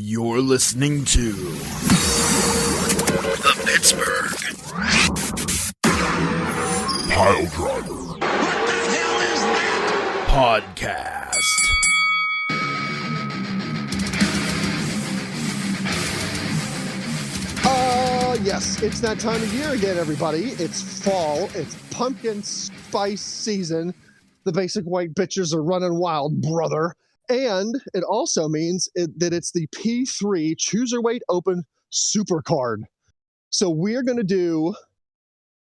You're listening to the Pittsburgh Piledriver. What the hell is that? Podcast. Yes, it's that time of year again, everybody. It's fall. It's pumpkin spice season. The basic white bitches are running wild, brother. And it also means that it's the P3 Chooserweight Open Supercard. So we're going to do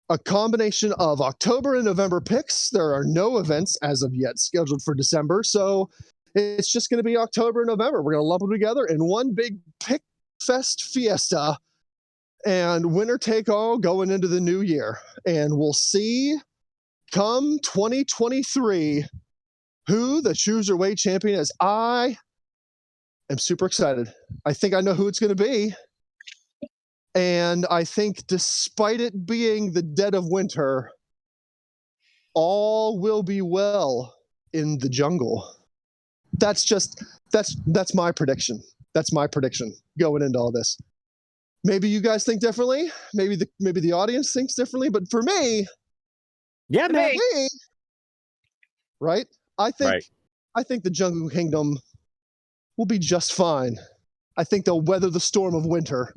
a combination of October and November picks. There are no events as of yet scheduled for December. So it's just going to be October and November. We're going to lump them together in one big pick fest fiesta. And winner take all going into the new year. And we'll see come 2023 who the Chooserweight champion is. I am super excited. I think I know who it's going to be. And I think despite it being the dead of winter, all will be well in the jungle. That's my prediction. That's my prediction going into all this. Maybe you guys think differently. Maybe the audience thinks differently. But for me, right? I think the Jungle Kingdom will be just fine. I think they'll weather the storm of winter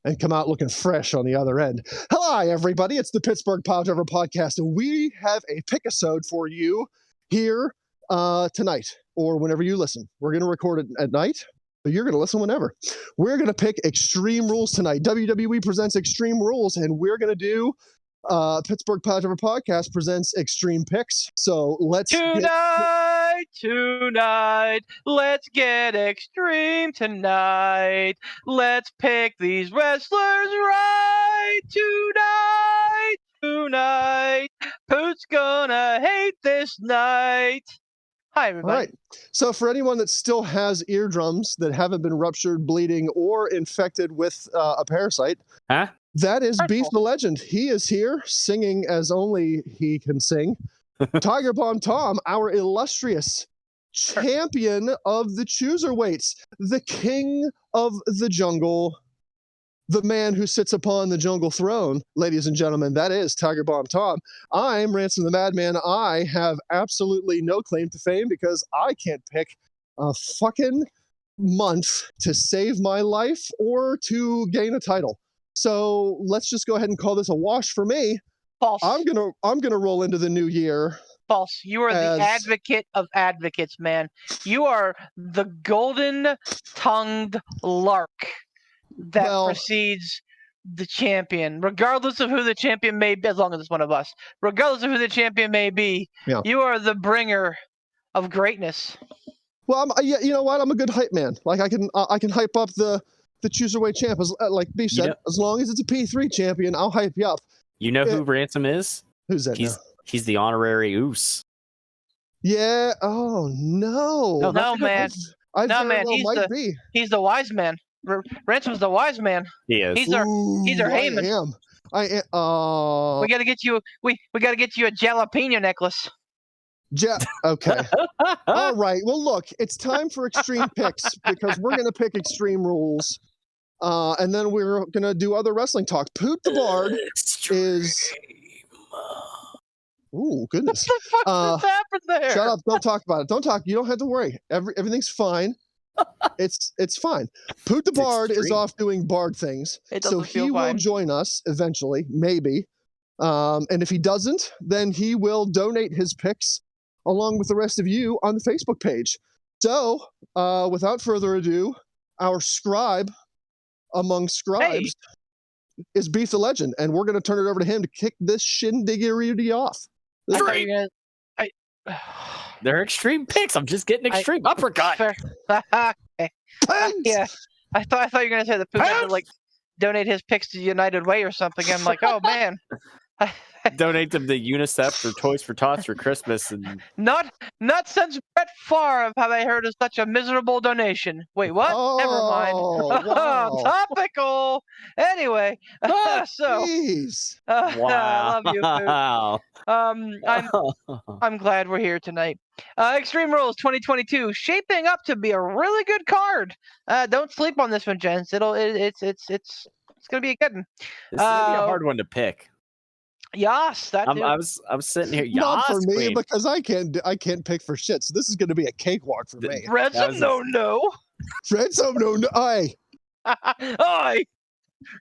and come out looking fresh on the other end. Hello, everybody. It's the Pittsburgh Piledriver Podcast, and we have a pick-a-sode for you here tonight or whenever you listen. We're going to record it at night, but you're going to listen whenever. We're going to pick Extreme Rules tonight. WWE presents Extreme Rules, and we're going to do Pittsburgh Piledriver Podcast presents Extreme Picks. So let's Tonight, let's get extreme tonight. Let's pick these wrestlers right tonight. Poot's gonna hate this night. Hi, everybody. All right. So for anyone that still has eardrums that haven't been ruptured, bleeding, or infected with a parasite, that is Beef the Legend. He is here singing as only he can sing. Tiger Bomb Tom, our illustrious champion of the Chooserweights, the king of the jungle, the man who sits upon the jungle throne, ladies and gentlemen, that is Tiger Bomb Tom. I'm Ransom the Madman. I have absolutely no claim to fame because I can't pick a fucking month to save my life or to gain a title. So let's just go ahead and call this a wash for me. False. I'm gonna roll into the new year. False. You are the advocate of advocates, man. You are the golden-tongued lark that precedes the champion, regardless of who the champion may be. As long as it's one of us, regardless of who the champion may be, you are the bringer of greatness. Well, you know what? I'm a good hype man. Like I can hype up the Chooserweight champ. Like B said, as long as it's a P3 champion, I'll hype you up. You know who Ransom is? Who's that? He's the honorary Oos. Yeah. Oh no. No, man. He's the wise man. Ransom's the wise man. He is. He's our Heyman. I am. We gotta get you. We gotta get you a jalapeno necklace. Okay. All right. Well, look, it's time for extreme picks because we're gonna pick Extreme Rules. And then we're going to do other wrestling talk. Poot the Bard is... Ooh, goodness. What the fuck just happened there? Shut up. Don't talk about it. Don't talk. You don't have to worry. Everything's fine. It's fine. Poot the Bard is off doing Bard things. So he will join us eventually, maybe. And if he doesn't, then he will donate his picks along with the rest of you on the Facebook page. So, without further ado, our scribe... among scribes is Beef the Legend, and we're going to turn it over to him to kick this shindiggery off. They're extreme picks. I'm just getting extreme uppercut. Okay. Yeah, I thought you were going to say the Poot had to donate his picks to United Way or something. I'm like, oh man, Donate them to UNICEF or Toys for Tots for Christmas. And Not since Brett Favre have I heard of such a miserable donation. Wait, what? Never mind. Wow. Topical. Anyway, so Jeez. I love you, wow. I'm glad we're here tonight. Extreme Rules 2022 shaping up to be a really good card. Don't sleep on this one, gents. It's gonna be a good one. This is gonna be a hard one to pick. Yes, that I was sitting here. Not for me queen. because I can't pick for shit. So this is going to be a cakewalk for me. Ransom, no. Ransom, no. Aye. Oi!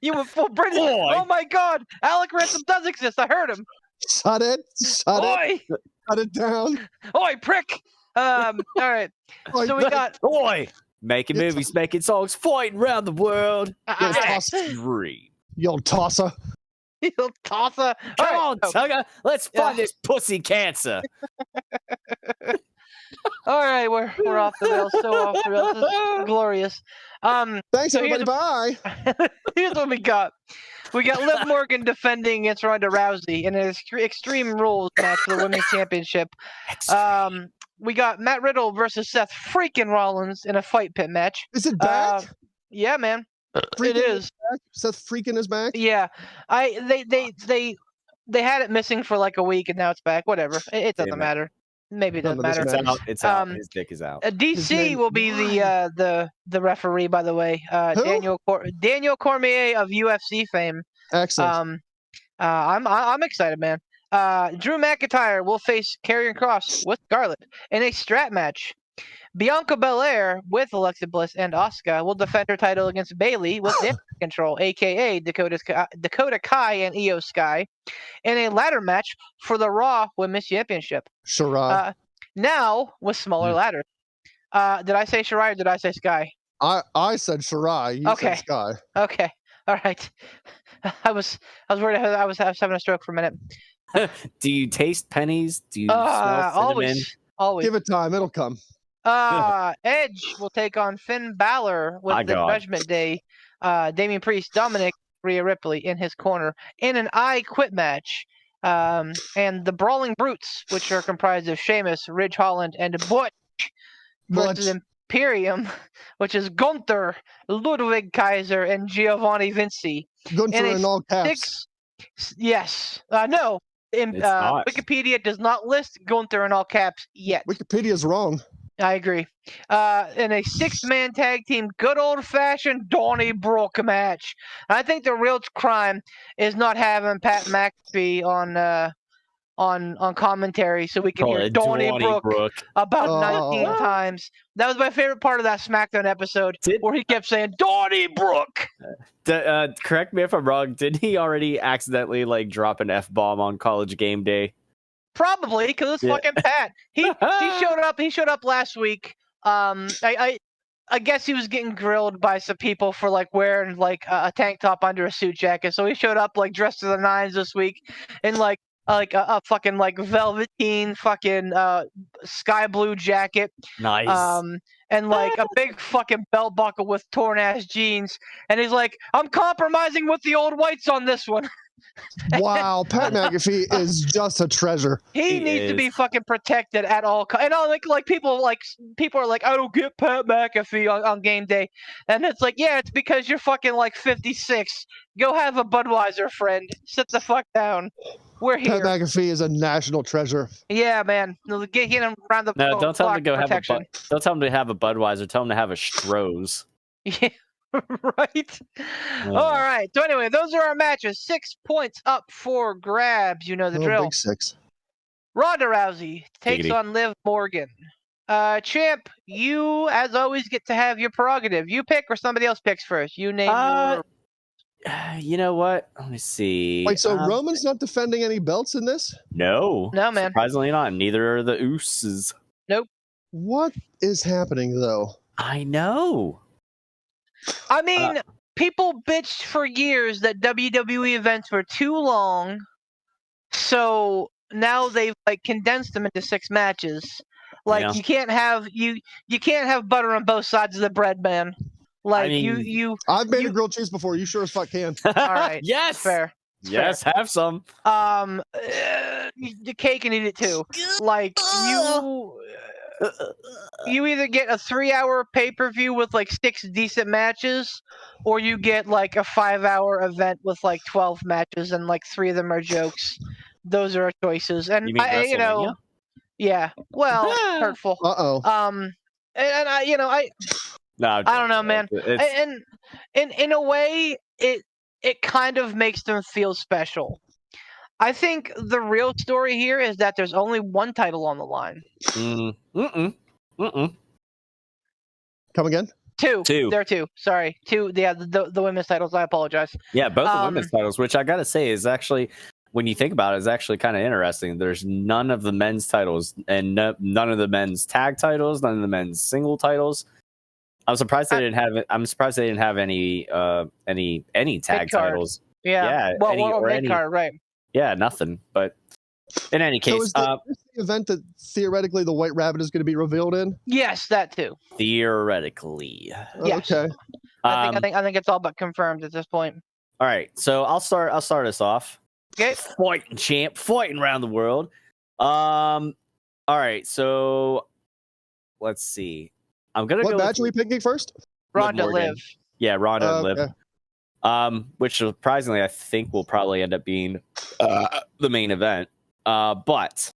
You were full British. Oi. Oh my God, Alec Ransom does exist. I heard him. Shut it. Oi! Shut it down. Oi, prick! All right. So we got. Oi! Making movies, making songs, fighting around the world. Extreme. You old tosser. You'll toss a. Come on, Tugger. Let's find this pussy cancer. All right, we're off the rails. So off the rails. This is glorious. Thanks, so everybody. Bye. Here's what we got. We got Liv Morgan defending against Ronda Rousey in an Extreme Rules match for the Women's Championship. We got Matt Riddle versus Seth freaking Rollins in a fight pit match. Is it back? Yeah, man. Freaking It is. Back? Seth freaking is back? Yeah. They had it missing for like a week and now it's back. Whatever. It doesn't matter. Maybe it doesn't matter. It's out. His dick is out. DC will be the referee, by the way. Daniel Cormier of UFC fame. Excellent. I'm excited, man. Drew McIntyre will face Karrion Kross with Scarlett in a strap match. Bianca Belair with Alexa Bliss and Asuka will defend her title against Bayley with Damage Control, aka Dakota Kai and Io Sky, in a ladder match for the Raw Women's Championship. Shirai. Now with smaller ladders. Did I say Shirai or did I say Sky? I said Shirai. You said Sky. Okay. All right. I was worried. I was having a stroke for a minute. Do you taste pennies? Do you smell cinnamon? Always. Give it time. It'll come. Edge will take on Finn Balor with the Judgment Day. Damian Priest, Dominic, Rhea Ripley in his corner in an I Quit match. And the Brawling Brutes, which are comprised of Sheamus, Ridge Holland, and Butch versus Imperium, which is Gunther, Ludwig Kaiser, and Giovanni Vinci. Gunther in all caps. Yes. No. Wikipedia does not list Gunther in all caps yet. Wikipedia's wrong. I agree. In a 6-man tag team, good old-fashioned Donnybrook match. I think the real crime is not having Pat McAfee on commentary so we can hear Donnybrook about 19 times. That was my favorite part of that SmackDown episode where he kept saying Donnybrook. Correct me if I'm wrong. Didn't he already accidentally drop an F-bomb on College Game Day? Probably because it's fucking Pat. He showed up. He showed up last week. I guess he was getting grilled by some people for wearing a tank top under a suit jacket. So he showed up dressed to the nines this week in a fucking velveteen fucking sky blue jacket. Nice. And a big fucking belt buckle with torn ass jeans. And he's like, I'm compromising with the old whites on this one. Wow, Pat McAfee is just a treasure. He needs to be fucking protected at all. And people are like, I don't get Pat McAfee on game day, and it's it's because you're fucking 56. Go have a Budweiser, friend. Sit the fuck down. We're here. Pat McAfee is a national treasure. Yeah, man. Get him around the no. Don't tell him to go protection. don't tell him to have a Budweiser. Tell him to have a Stroh's. Yeah. Right. All right. So anyway, those are our matches. 6 points up for grabs. You know the drill. Big 6. Ronda Rousey takes on Liv Morgan. Champ, you as always get to have your prerogative. You pick or somebody else picks first. You name your... You know what? Let me see. Wait, so Roman's not defending any belts in this? No, man. Surprisingly not. Neither are the Usos. Nope. What is happening though? I know. I mean, people bitched for years that WWE events were too long, so now they've condensed them into 6 matches. You can't have you can't have butter on both sides of the bread, man. I've made a grilled cheese before. You sure as fuck can. All right. Yes. Fair. Yes, fair. have some. The cake and eat it too. Like you either get a 3-hour pay-per-view with like 6 decent matches, or you get like a 5-hour event with like 12 matches and like 3 of them are jokes. Those are our choices. And You mean WrestleMania? yeah. Well, hurtful. And I, No, I don't know, man. And in a way, it kind of makes them feel special. I think the real story here is that there's only one title on the line. Come again? Two. There are 2. Sorry. 2. Yeah, the women's titles. I apologize. Yeah, both the women's titles, which I gotta say is actually, when you think about it, is actually kind of interesting. There's none of the men's titles and none of the men's tag titles, none of the men's single titles. I'm surprised they didn't have it. I'm surprised they didn't have any tag titles. Yeah. Well, mid-card, right. Yeah, nothing. But in any case, so is this the event that theoretically the White Rabbit is going to be revealed in? Yes, that too. Theoretically. Yes. Okay. I think it's all but confirmed at this point. All right, so I'll start us off. Okay. Fighting around the world. All right, so let's see. I'm gonna What go. What match are we picking first? Ronda Liv. Yeah, Ronda and Liv. Okay. Which surprisingly I think will probably end up being the main event. But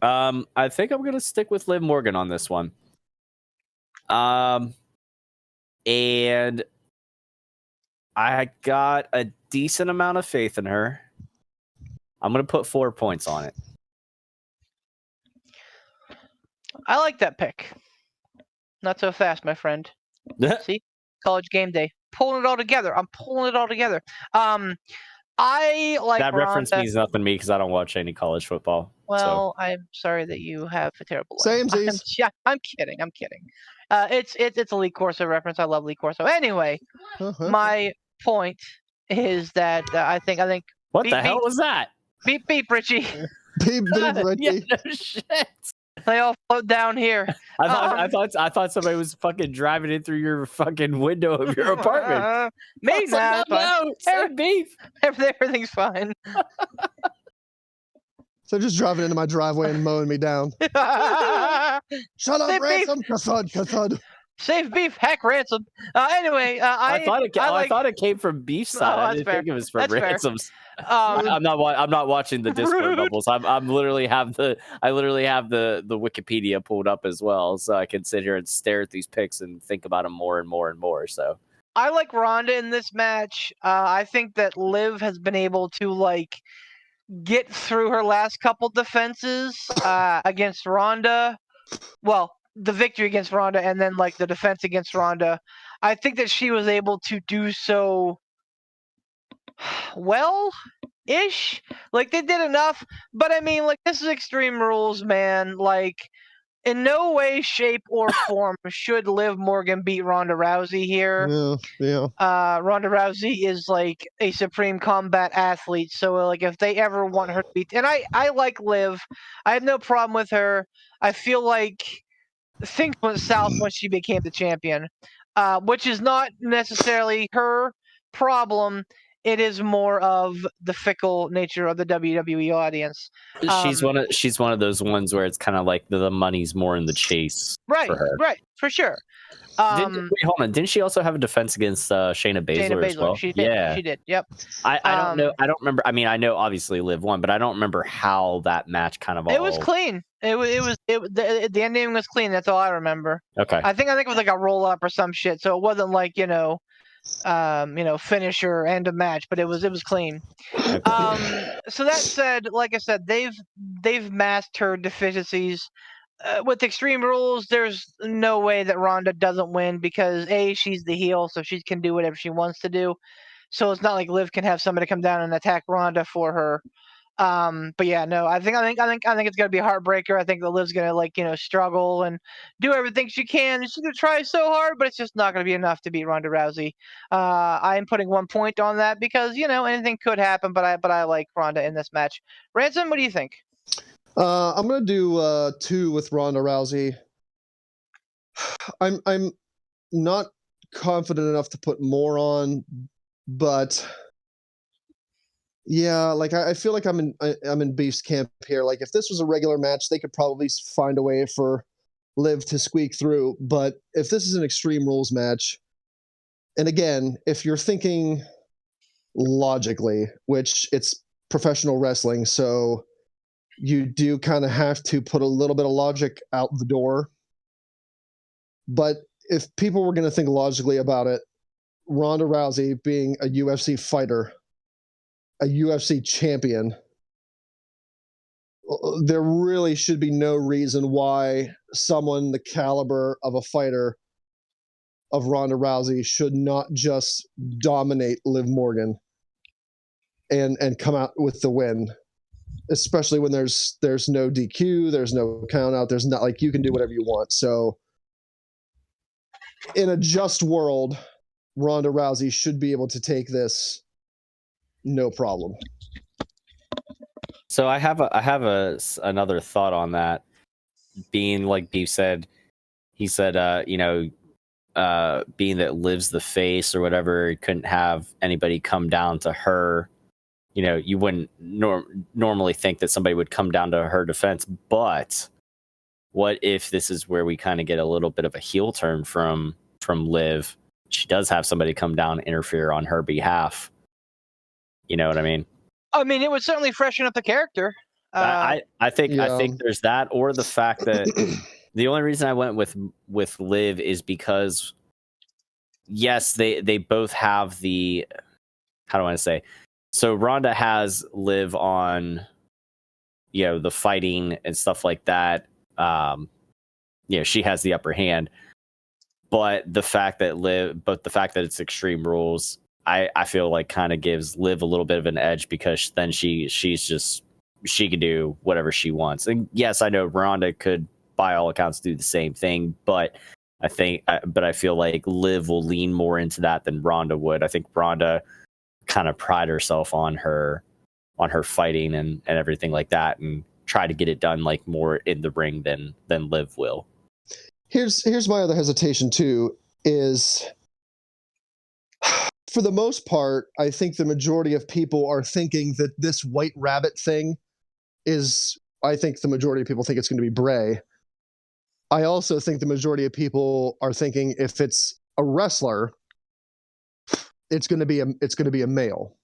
I think I'm gonna stick with Liv Morgan on this one. And I got a decent amount of faith in her. I'm gonna put 4 points on it. I like that pick. Not so fast, my friend. See? College game day. Pulling it all together. I'm pulling it all together. I like that Ronda. reference means nothing to me because I don't watch any college football. Well, so. I'm sorry that you have a terrible life. I'm kidding. It's a Lee Corso reference. I love Lee Corso. Anyway, my point is that I think. What the hell was that? Beep beep, Richie. Beep beep, Richie. Yeah, no shit. They all float down here. I thought somebody was fucking driving in through your fucking window of your apartment. Maybe not. No, beef. Everything's fine. So just driving into my driveway and mowing me down. Shut up, Ransom. Kathud. Save beef, hack Ransom. Anyway, I thought it came from Beef's side. I didn't think it was from Ransom's. I'm not watching the Discord bubbles. I literally have the Wikipedia pulled up as well, so I can sit here and stare at these pics and think about them more and more and more. So I like Ronda in this match. I think that Liv has been able to get through her last couple defenses against Ronda. Well, the victory against Ronda and then the defense against Ronda. I think that she was able to do so well-ish. They did enough, but I mean, this is Extreme Rules, man. In no way, shape, or form should Liv Morgan beat Ronda Rousey here. Yeah. Ronda Rousey is a Supreme Combat athlete, so if they ever want her to beat, and I like Liv, I have no problem with her. I feel like things went south when she became the champion, which is not necessarily her problem. It is more of the fickle nature of the WWE audience. She's one of those ones where it's kind of like the money's more in the chase. Right, for her. Right, for sure. Wait, hold on. Didn't she also have a defense against Shayna Baszler as well? She did. She did. Yep. I don't know. I don't remember. I mean, I know obviously Liv won, but I don't remember how that match kind of all. It was clean. The ending was clean. That's all I remember. Okay. I think it was a roll up or some shit. So it wasn't finisher end of match, but it was clean. Okay. So that said, like I said, they've masked her deficiencies. With Extreme Rules, there's no way that Ronda doesn't win because she's the heel, so she can do whatever she wants to do. So it's not like Liv can have somebody come down and attack Ronda for her. But yeah, no, I think it's gonna be a heartbreaker. I think that Liv's gonna struggle and do everything she can. She's gonna try so hard, but it's just not gonna be enough to beat Ronda Rousey. I am putting 1 point on that because anything could happen, but I like Ronda in this match. Ransom, what do you think? I'm gonna do 2 with Ronda Rousey. I'm not confident enough to put more on, but Yeah, like I feel like I'm in Beef's camp here. Like if this was a regular match, they could probably find a way for Liv to squeak through. But if this is an Extreme Rules match, and again, if you're thinking logically, which it's professional wrestling, so you do kind of have to put a little bit of logic out the door. But if people were going to think logically about it, Ronda Rousey being a UFC fighter, a UFC champion, there really should be no reason why someone the caliber of a fighter of Ronda Rousey should not just dominate Liv Morgan and come out with the win, especially when there's no DQ, there's no count out, there's not, like, you can do whatever you want. So in a just world, Ronda Rousey should be able to take this no problem. So I have another thought on that. Being like Beef said, he said, being that Liv's the face or whatever, couldn't have anybody come down to her. You know, you wouldn't normally think that somebody would come down to her defense. But what if this is where we kind of get a little bit of a heel turn from Liv? She does have somebody come down and interfere on her behalf. You know what I mean? I mean, it would certainly freshen up the character. I think there's that, or the fact that the only reason I went with Liv is because, yes, they both have the, how do I want to say? So Ronda has Liv on, the fighting and stuff like that. She has the upper hand. But the fact that it's Extreme Rules, I feel like kind of gives Liv a little bit of an edge, because then she can do whatever she wants. And yes, I know Ronda could, by all accounts, do the same thing, but I feel like Liv will lean more into that than Ronda would. I think Ronda kind of pride herself on her fighting and everything like that, and try to get it done like more in the ring than Liv will. Here's my other hesitation too, is for the most part, I think the majority of people are thinking that this White Rabbit thing I think the majority of people think it's going to be Bray. I also think the majority of people are thinking if it's a wrestler, it's going to be a male.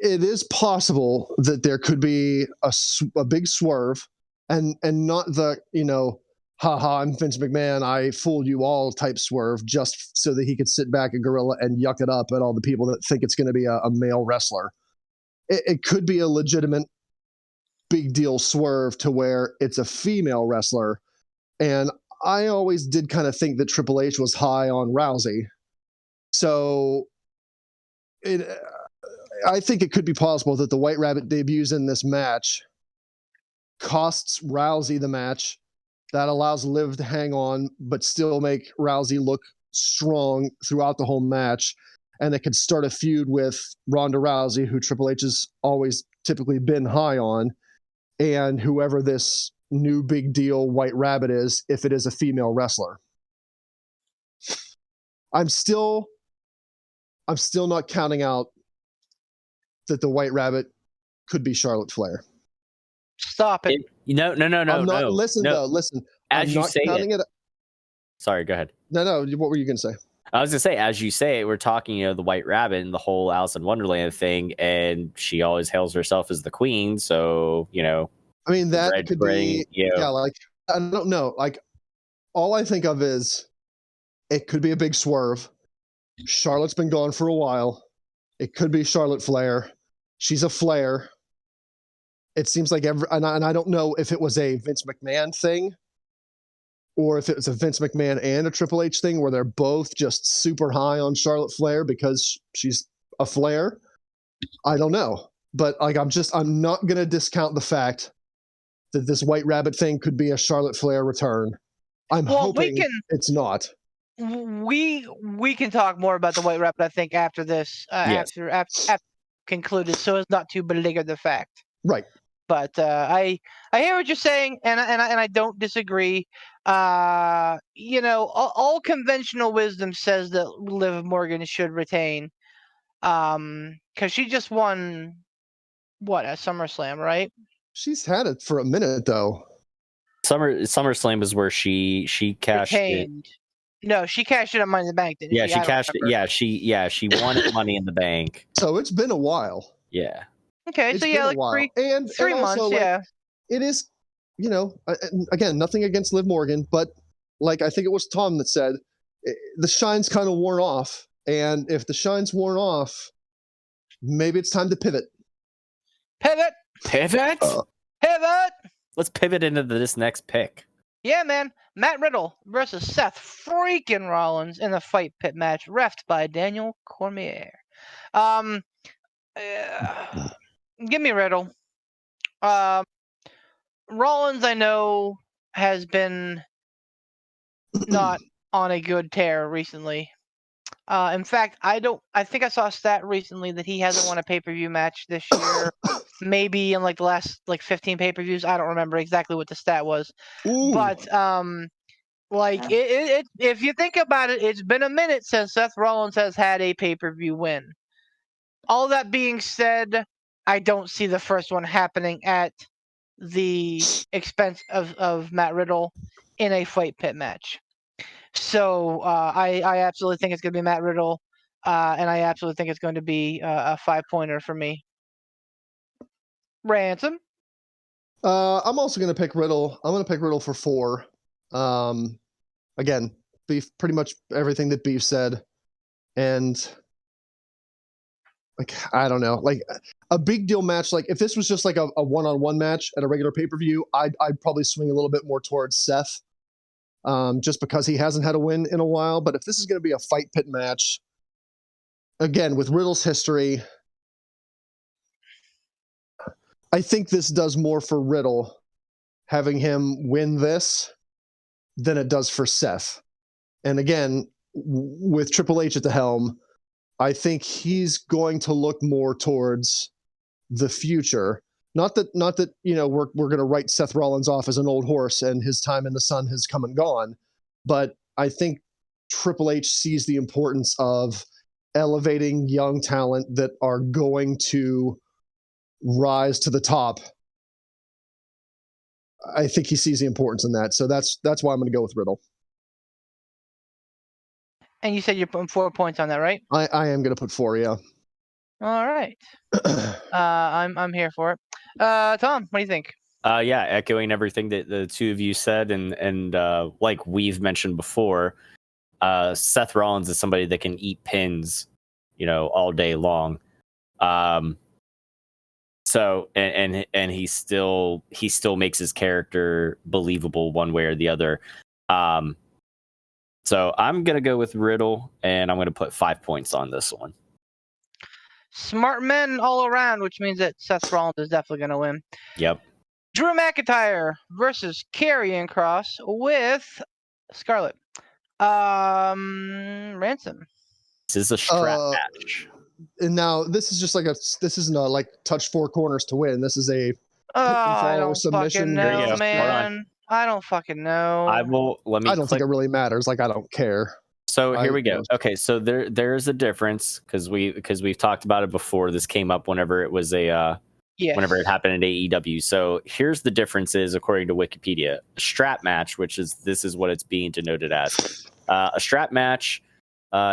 It is possible that there could be a big swerve, and not the, haha, I'm Vince McMahon, I fooled you all type swerve, just so that he could sit back and gorilla and yuck it up at all the people that think it's going to be a male wrestler. It could be a legitimate big deal swerve to where it's a female wrestler. And I always did kind of think that Triple H was high on Rousey. So I think it could be possible that the White Rabbit debuts in this match, costs Rousey the match. That allows Liv to hang on, but still make Rousey look strong throughout the whole match. And it could start a feud with Ronda Rousey, who Triple H has always typically been high on, and whoever this new big deal White Rabbit is, if it is a female wrestler. I'm still not counting out that the White Rabbit could be Charlotte Flair. Stop it. No. I'm not, listen. As I'm you not say counting it. Sorry, go ahead. No. What were you going to say? I was going to say, as you say, we're talking, the White Rabbit and the whole Alice in Wonderland thing, and she always hails herself as the queen. So, I mean, that could be, yeah, like, I don't know. Like, all I think of is it could be a big swerve. Charlotte's been gone for a while. It could be Charlotte Flair. She's a Flair. It seems like and I don't know if it was a Vince McMahon thing, or if it was a Vince McMahon and a Triple H thing, where they're both just super high on Charlotte Flair because she's a Flair. I don't know. But like, I'm not going to discount the fact that this White Rabbit thing could be a Charlotte Flair return. I'm hoping it's not. We can talk more about the White Rabbit, I think, after this, yes. after concluded, so as not to beleaguer the fact. Right. But I hear what you're saying, and I don't disagree. All conventional wisdom says that Liv Morgan should retain. because she just won at SummerSlam, right? She's had it for a minute though. SummerSlam is where she cashed it. No, she cashed it at Money in the Bank, didn't she? She cashed it. She won at Money in the Bank. So it's been a while. Yeah. Okay, It's so been yeah, a like while. 3 months, also, yeah. It is, again, nothing against Liv Morgan, but like I think it was Tom that said, the shine's kind of worn off. And if the shine's worn off, maybe it's time to pivot. Pivot! Pivot? Pivot! Let's pivot into this next pick. Yeah, man. Matt Riddle versus Seth freaking Rollins in a fight pit match, reffed by Daniel Cormier. Give me Riddle. Rollins, I know, has been not on a good tear recently. In fact, I think I saw a stat recently that he hasn't won a pay-per-view match this year. Maybe in like the last 15 pay-per-views. I don't remember exactly what the stat was. Ooh. But if you think about it, it's been a minute since Seth Rollins has had a pay-per-view win. All that being said, I don't see the first one happening at the expense of Matt Riddle in a fight pit match. So I absolutely think it's going to be Matt Riddle, and I absolutely think it's going to be a 5-pointer for me. Ransom? I'm also going to pick Riddle. I'm going to pick Riddle for 4. Again, Beef, pretty much everything that Beef said. And like, I don't know, like a big deal match. Like if this was just like a one-on-one match at a regular pay-per-view, I'd probably swing a little bit more towards Seth. Just because he hasn't had a win in a while. But if this is going to be a fight pit match, again, with Riddle's history, I think this does more for Riddle, having him win this, than it does for Seth. And again, with Triple H at the helm, I think he's going to look more towards the future. Not that we're going to write Seth Rollins off as an old horse and his time in the sun has come and gone, but I think Triple H sees the importance of elevating young talent that are going to rise to the top. I think he sees the importance in that, so that's why I'm going to go with Riddle. And you said you're putting 4 points on that, right? I am going to put 4, yeah. All right. I'm here for it. Tom, what do you think? Yeah, echoing everything that the two of you said, and like we've mentioned before, Seth Rollins is somebody that can eat pins, all day long. So and he still makes his character believable one way or the other. So I'm gonna go with Riddle, and I'm gonna put 5 points on this one. Smart men all around, which means that Seth Rollins is definitely going to win. Yep. Drew McIntyre versus Karrion Kross with Scarlett. Ransom. This is a strap match. And now this is just this isn't a like touch 4 corners to win. This is a I don't submission. fucking know, man. I don't fucking know. I don't think it really matters. Like I don't care. So here we go. Okay, so there's a difference because we've talked about it before. This came up whenever it was whenever it happened in AEW. So here's the differences according to Wikipedia. A strap match, this is what it's being denoted as. A strap match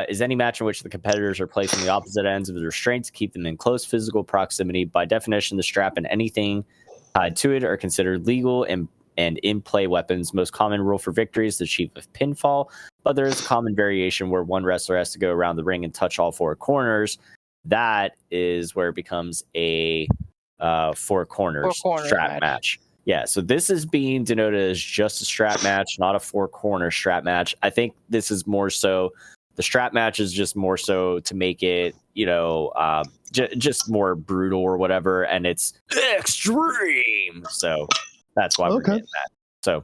is any match in which the competitors are placed on the opposite ends of the restraints to keep them in close physical proximity. By definition, the strap and anything tied to it are considered legal and in-play weapons. Most common rule for victory is the achieve of pinfall, but there is a common variation where one wrestler has to go around the ring and touch all 4 corners. That is where it becomes a 4 corners strap match. Yeah, so this is being denoted as just a strap match, not a 4-corner strap match. I think this is more so, the strap match is just more so to make it, just more brutal or whatever, and it's extreme. So that's why we're getting that. So,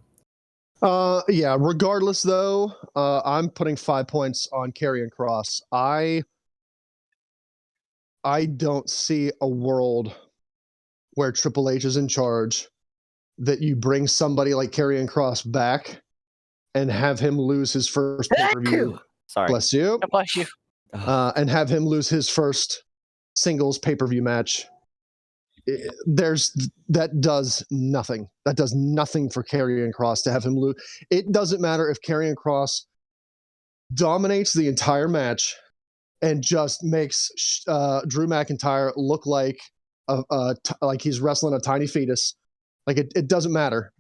yeah. Regardless, though, I'm putting 5 points on Karrion Kross. I don't see a world where Triple H is in charge that you bring somebody like Karrion Kross back and have him lose his first pay-per-view. Sorry, bless you. Bless you. And have him lose his first singles pay-per-view match. That does nothing. That does nothing for Karrion Kross to have him lose. It doesn't matter if Karrion Kross dominates the entire match and just makes Drew McIntyre look like like he's wrestling a tiny fetus. Like it doesn't matter.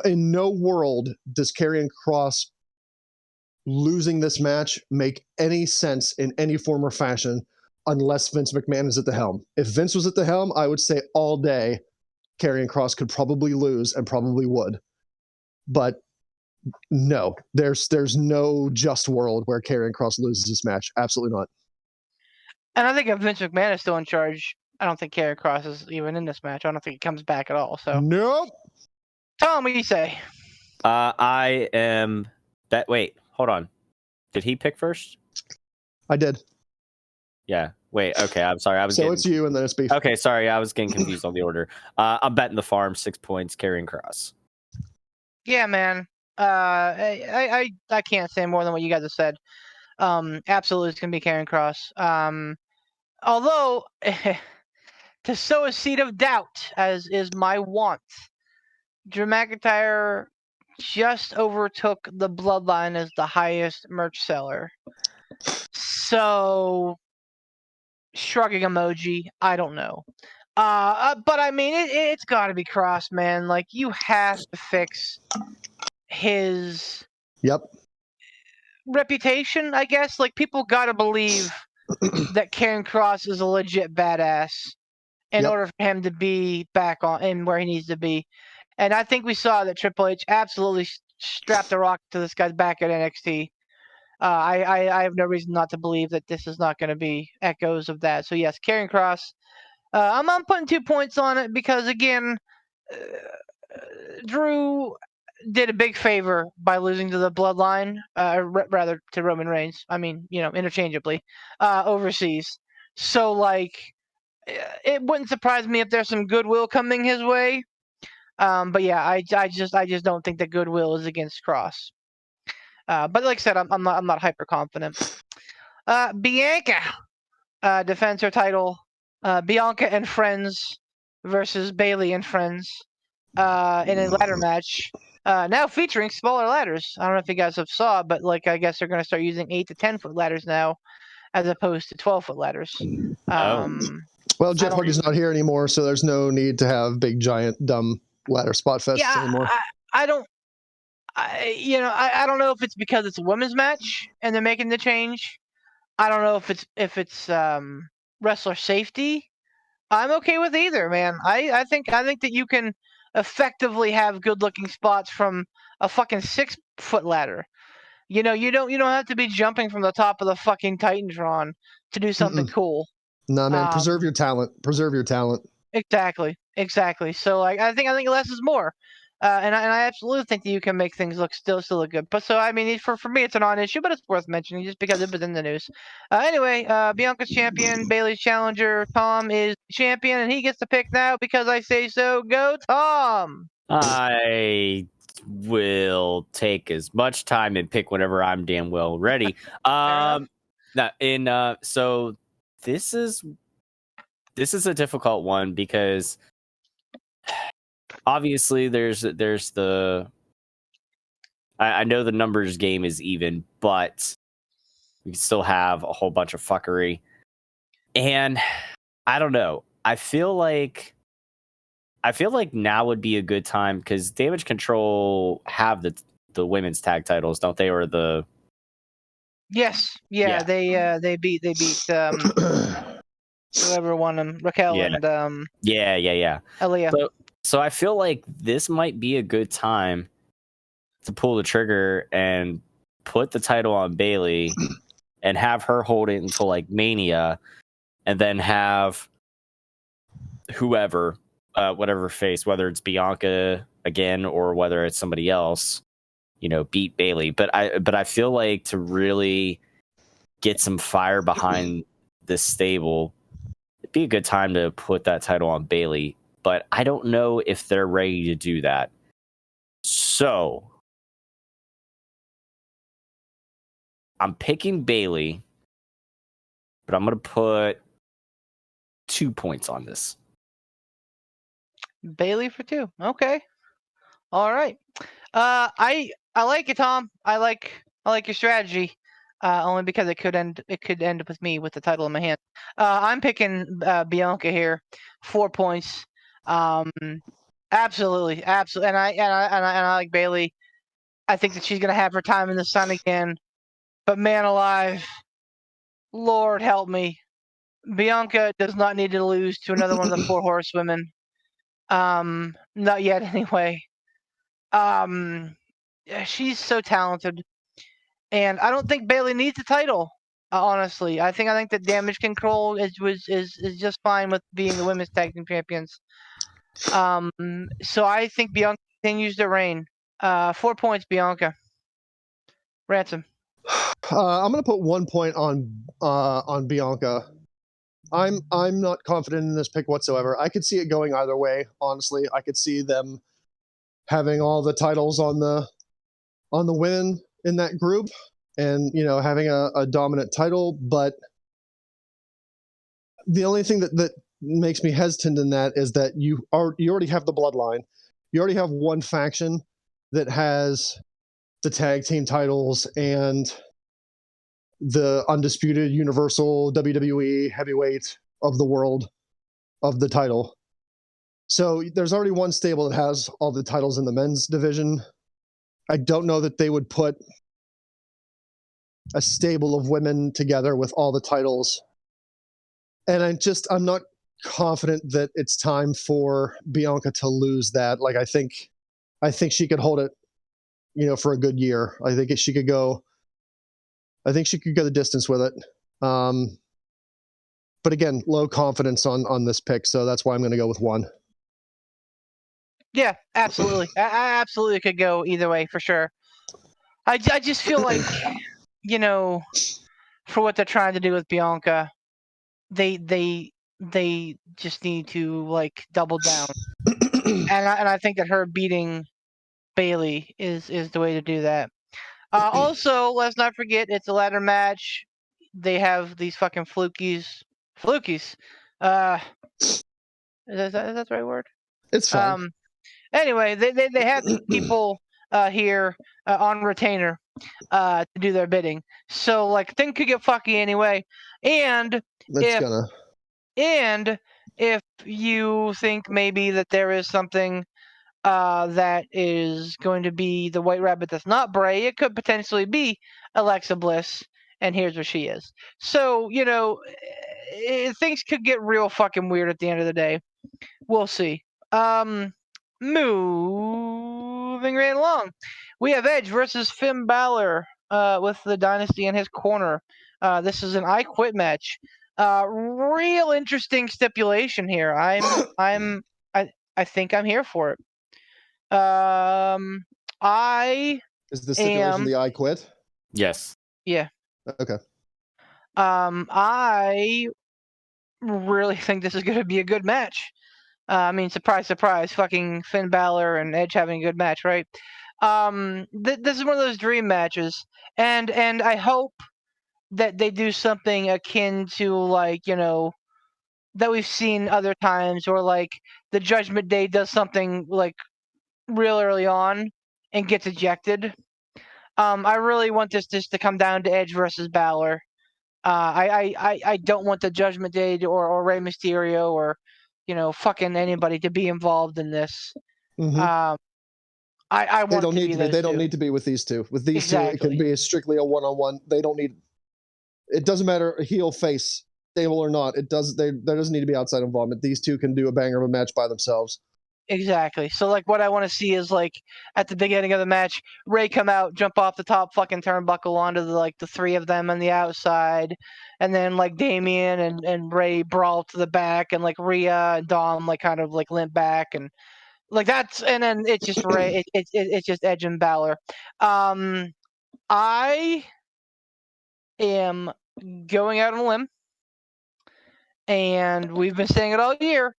In no world does Karrion Kross losing this match make any sense in any form or fashion unless Vince McMahon is at the helm. If Vince was at the helm, I would say all day Karrion Kross could probably lose and probably would. But no, there's no just world where Karrion Kross loses this match. Absolutely not. And I think if Vince McMahon is still in charge, I don't think Karrion Kross is even in this match. I don't think he comes back at all. So nope. Tom, what do you say? I am that. Wait, hold on. Did he pick first? I did. Yeah. Wait. Okay. I'm sorry. It's you and then it's Beef. Okay. Sorry. I was getting confused on the order. I'm betting the farm 6 points. Karrion Kross. Yeah, man. I can't say more than what you guys have said. Absolutely, it's gonna be Karrion Kross. Although to sow a seed of doubt, as is my wont, Drew McIntyre just overtook the Bloodline as the highest merch seller. So, shrugging emoji. I don't know. But I mean, it's got to be Kross, man. Like, you have to fix his reputation, I guess. Like, people got to believe that Karrion Kross is a legit badass in order for him to be back on in where he needs to be. And I think we saw that Triple H absolutely strapped a rock to this guy's back at NXT. I have no reason not to believe that this is not going to be echoes of that. So yes, Karrion Kross. I'm putting 2 points on it because again, Drew did a big favor by losing to the Bloodline, rather to Roman Reigns. I mean, interchangeably, overseas. So like, it wouldn't surprise me if there's some goodwill coming his way. But yeah, I just don't think that goodwill is against Kross. But like I said, I'm not hyper confident. Bianca defends her title. Bianca and Friends versus Bayley and Friends in a ladder match. Now featuring smaller ladders. I don't know if you guys have saw, but like I guess they're going to start using 8 to 10 foot ladders now, as opposed to 12-foot ladders. Well, Jeff Hardy's not here anymore, so there's no need to have big, giant, dumb ladder spot fests anymore. I don't know if it's because it's a women's match and they're making the change. I don't know if it's wrestler safety. I'm okay with either, man. I think that you can effectively have good looking spots from a fucking 6-foot ladder. You don't have to be jumping from the top of the fucking Titantron to do something cool. Nah, man, preserve your talent. Preserve your talent. Exactly. So like I think less is more. And I absolutely think that you can make things still look good. But so I mean, for me, it's a non-issue, but it's worth mentioning just because it was in the news. Anyway, Bianca's champion, Bayley's challenger. Tom is champion, and he gets to pick now because I say so. Go, Tom! I will take as much time and pick whenever I'm damn well ready. So this is a difficult one because obviously there's the I know the numbers game is even, but we still have a whole bunch of fuckery. And I don't know. I feel like now would be a good time because Damage Control have the women's tag titles, don't they? Or the Yes, yeah. They beat whoever won them, Raquel and Aaliyah. So I feel like this might be a good time to pull the trigger and put the title on Bayley and have her hold it until like Mania, and then have whoever, whatever face, whether it's Bianca again or whether it's somebody else, beat Bayley. But I feel like to really get some fire behind this stable, it'd be a good time to put that title on Bayley. But I don't know if they're ready to do that. So I'm picking Bayley but I'm going to put 2 points on this. Bailey for 2. Okay. All right. I like it, Tom. I like your strategy. Only because it could end up with me with the title in my hand. I'm picking Bianca here. 4 points. Absolutely. And I like Bailey. I think that she's gonna have her time in the sun again. But man alive, Lord help me, Bianca does not need to lose to another one of the 4 horsewomen. Not yet anyway. She's so talented, and I don't think Bailey needs a title. Honestly, I think that Damage Control is just fine with being the women's tag team champions. So I think Bianca continues to reign. 4 points, Bianca. Ransom. I'm gonna put 1 point on Bianca. I'm not confident in this pick whatsoever. I could see it going either way. Honestly, I could see them having all the titles on the women in that group, and having a dominant title. But the only thing that makes me hesitant in that is that you already have the bloodline. You already have one faction that has the tag team titles and the undisputed universal WWE heavyweight of the world of the title. So there's already one stable that has all the titles in the men's division. I don't know that they would put a stable of women together with all the titles. And I'm not confident that it's time for Bianca to lose that. Like, I think she could hold it, for a good year. I think she could go the distance with it. But again, low confidence on this pick, so that's why I'm going to go with 1. Yeah, absolutely. I absolutely could go either way for sure. I just feel like, for what they're trying to do with Bianca, they just need to double down. and I think that her beating Bailey is the way to do that. Also, let's not forget it's a ladder match. They have these fucking flukies. Is that the right word? It's fine. Anyway, they have people here on retainer to do their bidding. So things could get fucky anyway. And if you think maybe that there is something that is going to be the White Rabbit that's not Bray, it could potentially be Alexa Bliss, and here's where she is. So, things could get real fucking weird at the end of the day. We'll see. Moving right along. We have Edge versus Finn Balor with the Dynasty in his corner. This is an I Quit match. Real interesting stipulation here. I think I'm here for it. Is the stipulation the I Quit? Yes. Yeah. Okay. I really think this is going to be a good match. Surprise, surprise, fucking Finn Balor and Edge having a good match, right? This is one of those dream matches, and I hope that they do something akin to that we've seen other times, or the Judgment Day does something real early on and gets ejected. I really want this just to come down to Edge versus Balor. I don't want the Judgment Day or Rey Mysterio or fucking anybody to be involved in this. Mm-hmm. I want they don't to need be to be. They don't need to be with these two. With these two, it can be strictly a one-on-one. They don't need. It doesn't matter heel, face, stable or not. It does. There doesn't need to be outside involvement. These two can do a banger of a match by themselves. Exactly. So what I want to see is at the beginning of the match, Ray come out, jump off the top fucking turnbuckle onto the 3 of them on the outside, and then Damian and Ray brawl to the back, and Rhea and Dom kind of limp back, and that's, and then it's just Ray. It's just Edge and Balor. I am going out on a limb, and we've been saying it all year,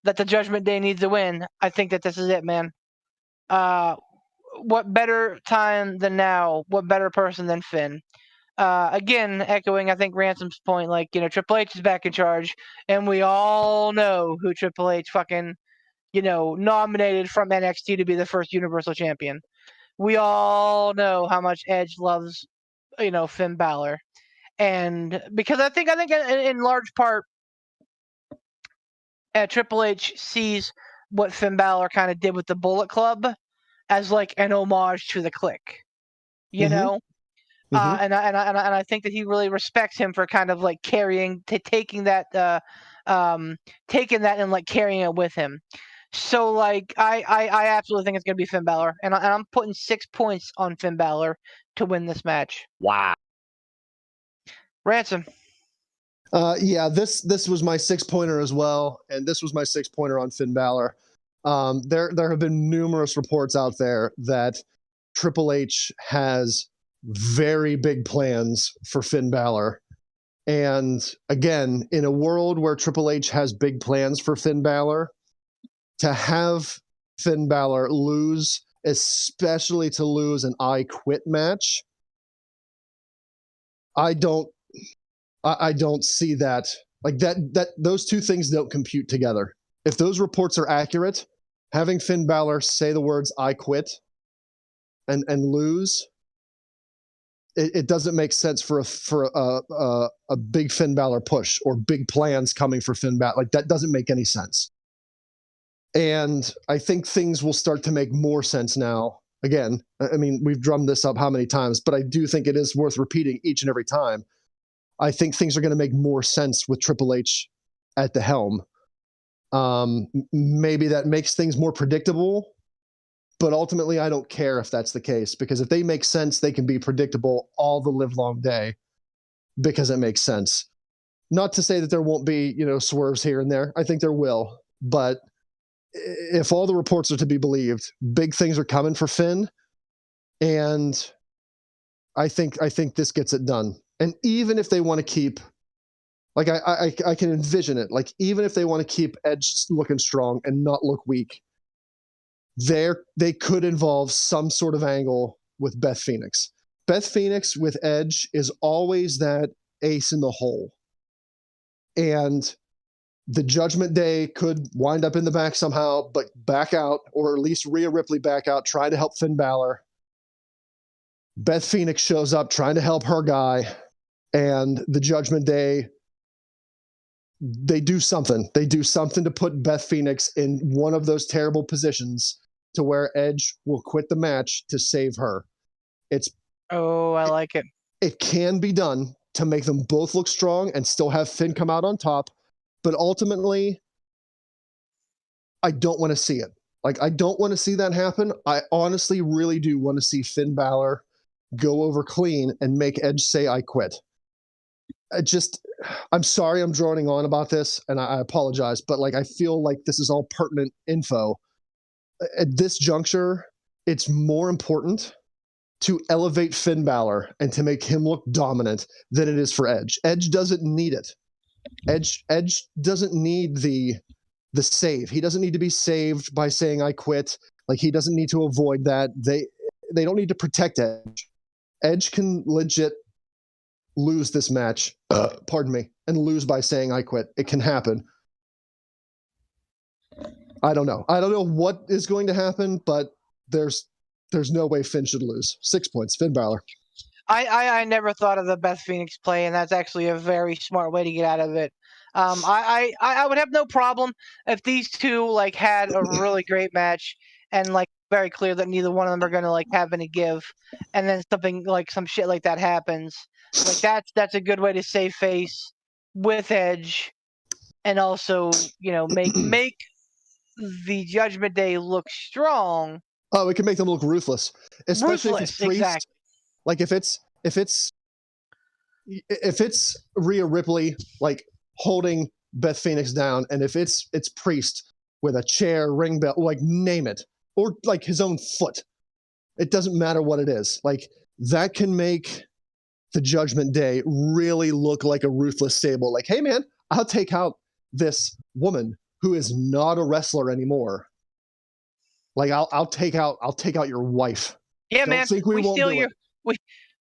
that the Judgment Day needs to win. I think that this is it, man. What better time than now? What better person than Finn? again, echoing, I think, Ransom's point, like, Triple H is back in charge, and we all know who Triple H fucking, nominated from NXT to be the first Universal Champion. We all know how much Edge loves, Finn Balor. And because I think in large part, Triple H sees what Finn Balor kind of did with the Bullet Club as like an homage to the Clique, you know? And I think that he really respects him for kind of like taking that and like carrying it with him. So like I absolutely think it's gonna be Finn Balor, and I'm putting 6 points on Finn Balor to win this match. Wow. Ransom. Yeah, this was my 6-pointer as well, and this was my 6-pointer on Finn Balor. There have been numerous reports out there that Triple H has very big plans for Finn Balor. And again, in a world where Triple H has big plans for Finn Balor, to have Finn Balor lose, especially to lose an I Quit match, I don't see that. Like that those two things don't compute together. If those reports are accurate, having Finn Balor say the words I quit and lose, it doesn't make sense for a big Finn Balor push or big plans coming for Finn Balor. Like that doesn't make any sense. And I think things will start to make more sense now. Again, I mean, we've drummed this up how many times, but I do think it is worth repeating each and every time. I think things are going to make more sense with Triple H at the helm. Maybe that makes things more predictable, but ultimately I don't care if that's the case, because if they make sense, they can be predictable all the live long day because it makes sense. Not to say that there won't be, swerves here and there. I think there will, but if all the reports are to be believed, big things are coming for Finn, and I think this gets it done. And even if they want to keep, like I can envision it, like even if they want to keep Edge looking strong and not look weak, they could involve some sort of angle with Beth Phoenix. Beth Phoenix with Edge is always that ace in the hole. And the Judgment Day could wind up in the back somehow, but back out, or at least Rhea Ripley back out, trying to help Finn Balor. Beth Phoenix shows up trying to help her guy, and the Judgment Day, they do something. They do something to put Beth Phoenix in one of those terrible positions to where Edge will quit the match to save her. I like it. It can be done to make them both look strong and still have Finn come out on top. But ultimately, I don't want to see it. Like, I don't want to see that happen. I honestly really do want to see Finn Balor go over clean and make Edge say, I quit. I'm sorry I'm droning on about this, and I apologize, but like, I feel like this is all pertinent info. At this juncture, it's more important to elevate Finn Balor and to make him look dominant than it is for Edge. Edge doesn't need it. Edge doesn't need the save. He doesn't need to be saved by saying I quit. Like, he doesn't need to avoid that. They don't need to protect Edge. Edge can legit lose this match, and lose by saying I quit. It can happen. I don't know what is going to happen, but there's no way Finn should lose. 6 points, Finn Balor. I never thought of the Beth Phoenix play, and that's actually a very smart way to get out of it. I would have no problem if these two like had a really great match and like very clear that neither one of them are going to like have any give, and then something like some shit like that happens. Like that's a good way to save face with Edge, and also make the Judgment Day look strong. Oh, it can make them look ruthless, especially if it's Priest. Exactly. Like if it's Rhea Ripley like holding Beth Phoenix down, and if it's Priest with a chair, ring bell, like name it, or like his own foot, it doesn't matter what it is. Like that can make the Judgment Day really look like a ruthless stable. Like, hey man, I'll take out this woman who is not a wrestler anymore. Like I'll take out your wife. Yeah, Don't man. think we won't steal do your it.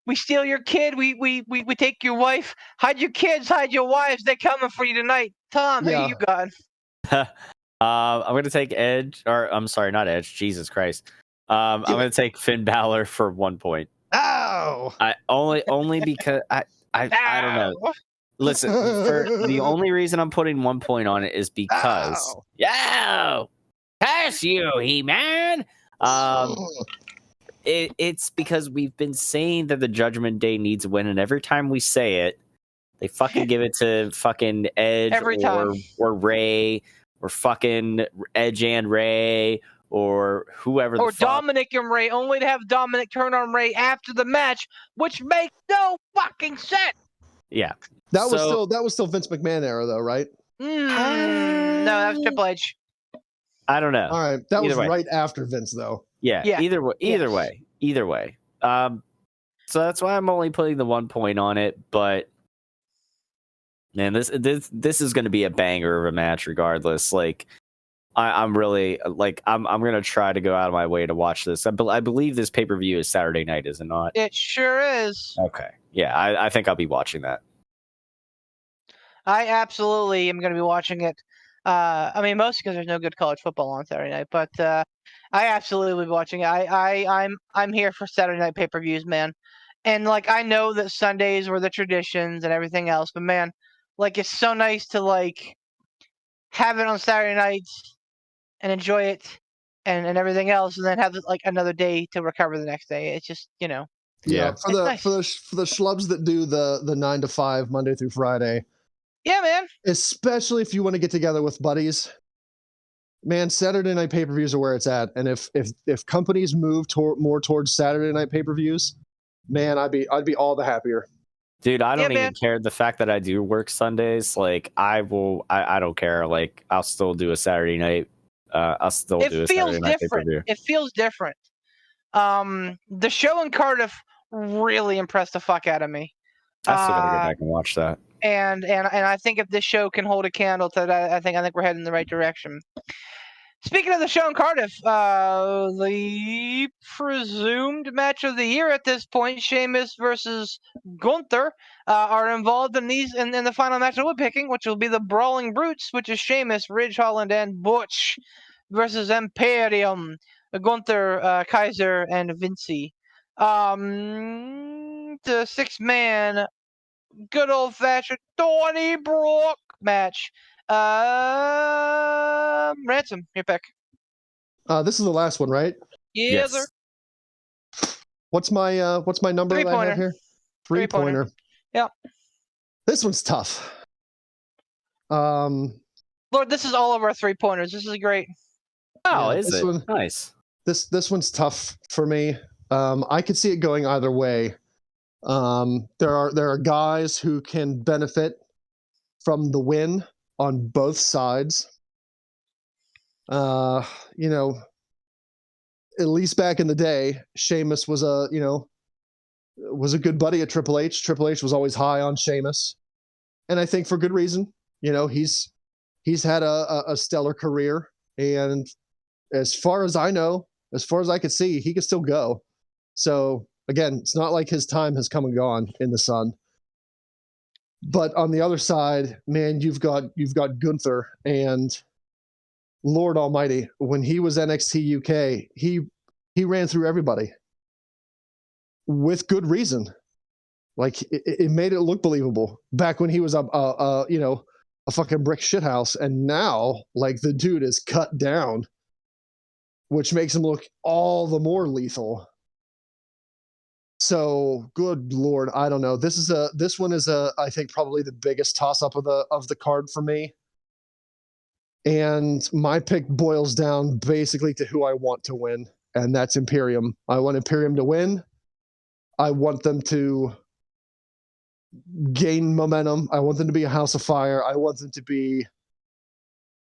We steal your kid. We take your wife. Hide your kids. Hide your wives. They're coming for you tonight. Tom, who you got? I'm going to take Edge, or I'm sorry, not Edge. Jesus Christ. I'm going to take Finn Balor for 1 point. Oh, I only because I don't know. Listen, for the only reason I'm putting 1 point on it is because curse you, He-Man. It's because we've been saying that the Judgment Day needs a win, and every time we say it, they fucking give it to fucking Edge or Ray or fucking Edge and Ray or whoever or the fuck. Dominic and Ray, only to have Dominic turn on Ray after the match, which makes no fucking sense. Yeah. That was still Vince McMahon era though, right? No, that was Triple H. I don't know. All right, that was right after Vince though. Yeah. Either way. So that's why I'm only putting the 1 point on it, but man, this is going to be a banger of a match regardless. Like I'm really like I'm going to try to go out of my way to watch this. I believe this pay-per-view is Saturday night, is it not? It sure is. Okay. Yeah, I think I'll be watching that. I absolutely am going to be watching it. I mean, mostly because there's no good college football on Saturday night, but I absolutely will be watching it. I'm here for Saturday night pay-per-views, man. And like I know that Sundays were the traditions and everything else, but man, like it's so nice to like have it on Saturday nights and enjoy it and everything else, and then have like another day to recover the next day. It's just Yeah. For the schlubs that do the 9 to 5 Monday through Friday. Yeah, man. Especially if you want to get together with buddies. Man, Saturday night pay-per-views are where it's at. And if companies move more towards Saturday night pay-per-views, man, I'd be all the happier. Dude, I don't even care. The fact that I do work Sundays, like I don't care. Like I'll still do a Saturday night. I'll still do a Saturday night pay-per-view. It feels different. The show in Cardiff really impressed the fuck out of me. I still gotta go back and watch that. And I think if this show can hold a candle to that, I think we're heading in the right direction. Speaking of the show in Cardiff, the presumed match of the year at this point, Sheamus versus Gunther, are involved in the final match that we're picking, which will be the Brawling Brutes, which is Sheamus, Ridge Holland, and Butch versus Imperium, Gunther, Kaiser, and Vinci. The 6-man good old-fashioned Donnybrook match. Ransom, your pick. This is the last one, right? Yes, sir. What's my number that I have here? 3-pointer. Yeah. This one's tough. Lord, this is all of our 3-pointers. This is great. Oh, is it? Nice. This one's tough for me. I could see it going either way. There are guys who can benefit from the win on both sides. At least back in the day, Sheamus was a good buddy of Triple H. Triple H was always high on Sheamus, and I think for good reason. He's had a stellar career, and as far as I know, as far as I could see, he could still go. So again, it's not like his time has come and gone in the sun. But on the other side, man, you've got Gunther, and Lord Almighty, when he was NXT UK, he ran through everybody with good reason. Like it made it look believable back when he was a fucking brick shithouse, and now like the dude is cut down, which makes him look all the more lethal. So good Lord, I don't know. This one is I think probably the biggest toss up of the card for me. And my pick boils down basically to who I want to win, and that's Imperium. I want Imperium to win. I want them to gain momentum. I want them to be a house of fire. I want them to be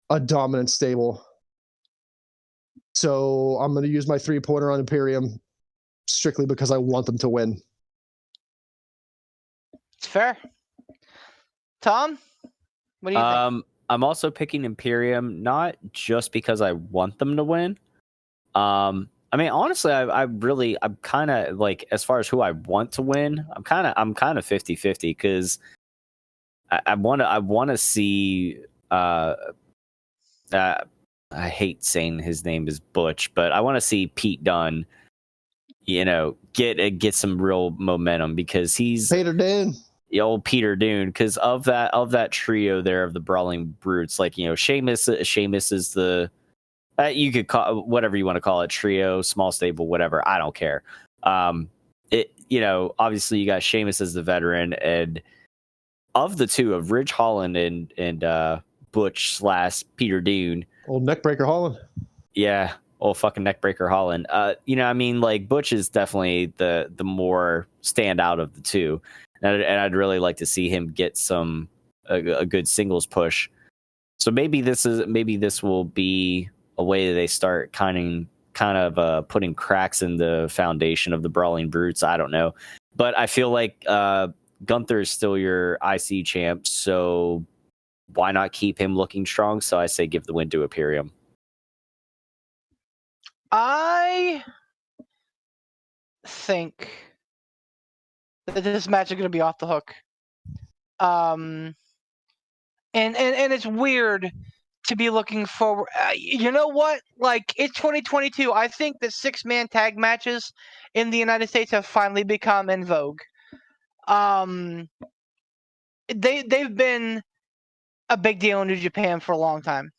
a dominant stable. So I'm going to use my 3-pointer on Imperium strictly because I want them to win. It's fair. Tom, what do you think? I'm also picking Imperium, not just because I want them to win, I mean, honestly, I'm kind of like, as far as who I want to win, I'm kind of 50-50 because I want to see. I hate saying his name is Butch, but I want to see Pete Dunne, get some real momentum because he's Peter Dunne. The old Peter Dunne, because of that trio there of the Brawling Brutes, like, Sheamus is the you could call whatever you want to call it, trio, small stable, whatever. I don't care. Obviously you got Sheamus as the veteran, and of the two of Ridge Holland and Butch / Peter Dunne, old neckbreaker Holland. Yeah, old fucking neckbreaker Holland. Like Butch is definitely the more standout of the two, and I'd really like to see him get a good singles push. So maybe this will be a way that they start kind of putting cracks in the foundation of the Brawling Brutes. I don't know, but I feel like Gunther is still your IC champ, so why not keep him looking strong? So I say give the win to Imperium. I think that this match is going to be off the hook. And it's weird to be looking forward. You know what? Like, it's 2022. I think that 6-man tag matches in the United States have finally become in vogue. They've been a big deal in New Japan for a long time.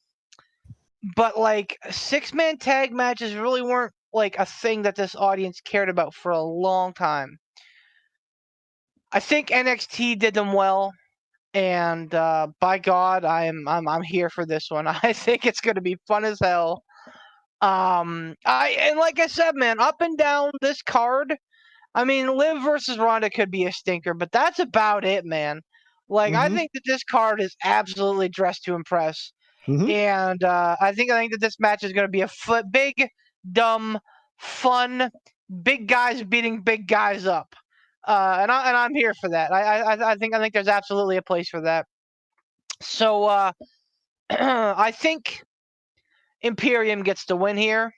But, like, 6-man tag matches really weren't, like, a thing that this audience cared about for a long time. I think NXT did them well. And by God, I'm here for this one. I think it's going to be fun as hell. And like I said, man, up and down this card. I mean, Liv versus Ronda could be a stinker, but that's about it, man. Like, I think that this card is absolutely dressed to impress, and I think that this match is going to be a big, dumb, fun, big guys beating big guys up. And I'm here for that. I think there's absolutely a place for that. So I think Imperium gets the win here,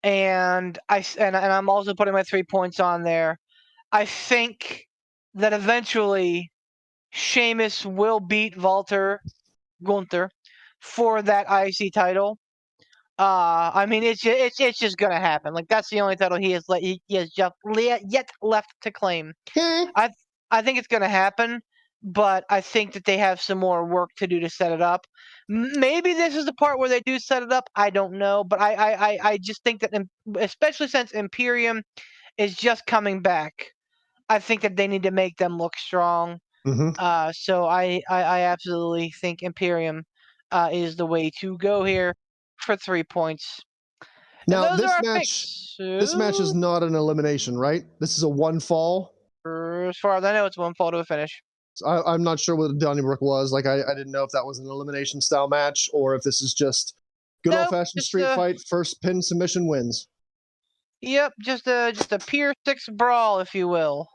and I'm also putting my 3 points on there. I think that eventually Sheamus will beat Gunther for that IC title. I mean, it's just gonna happen. Like, that's the only title he has just yet left to claim. I think it's gonna happen, but I think that they have some more work to do to set it up. Maybe this is the part where they do set it up. I don't know, but I just think that, especially since Imperium is just coming back, I think that they need to make them look strong. So I absolutely think Imperium is the way to go here for 3 points. Now this match is not an elimination, right? This is a one fall. As far as I know, it's one fall to a finish. I'm not sure what Donnybrook was. Like, I didn't know if that was an elimination style match or if this is just good old fashioned street fight. First pin submission wins. Yep, just a pure 6 brawl, if you will.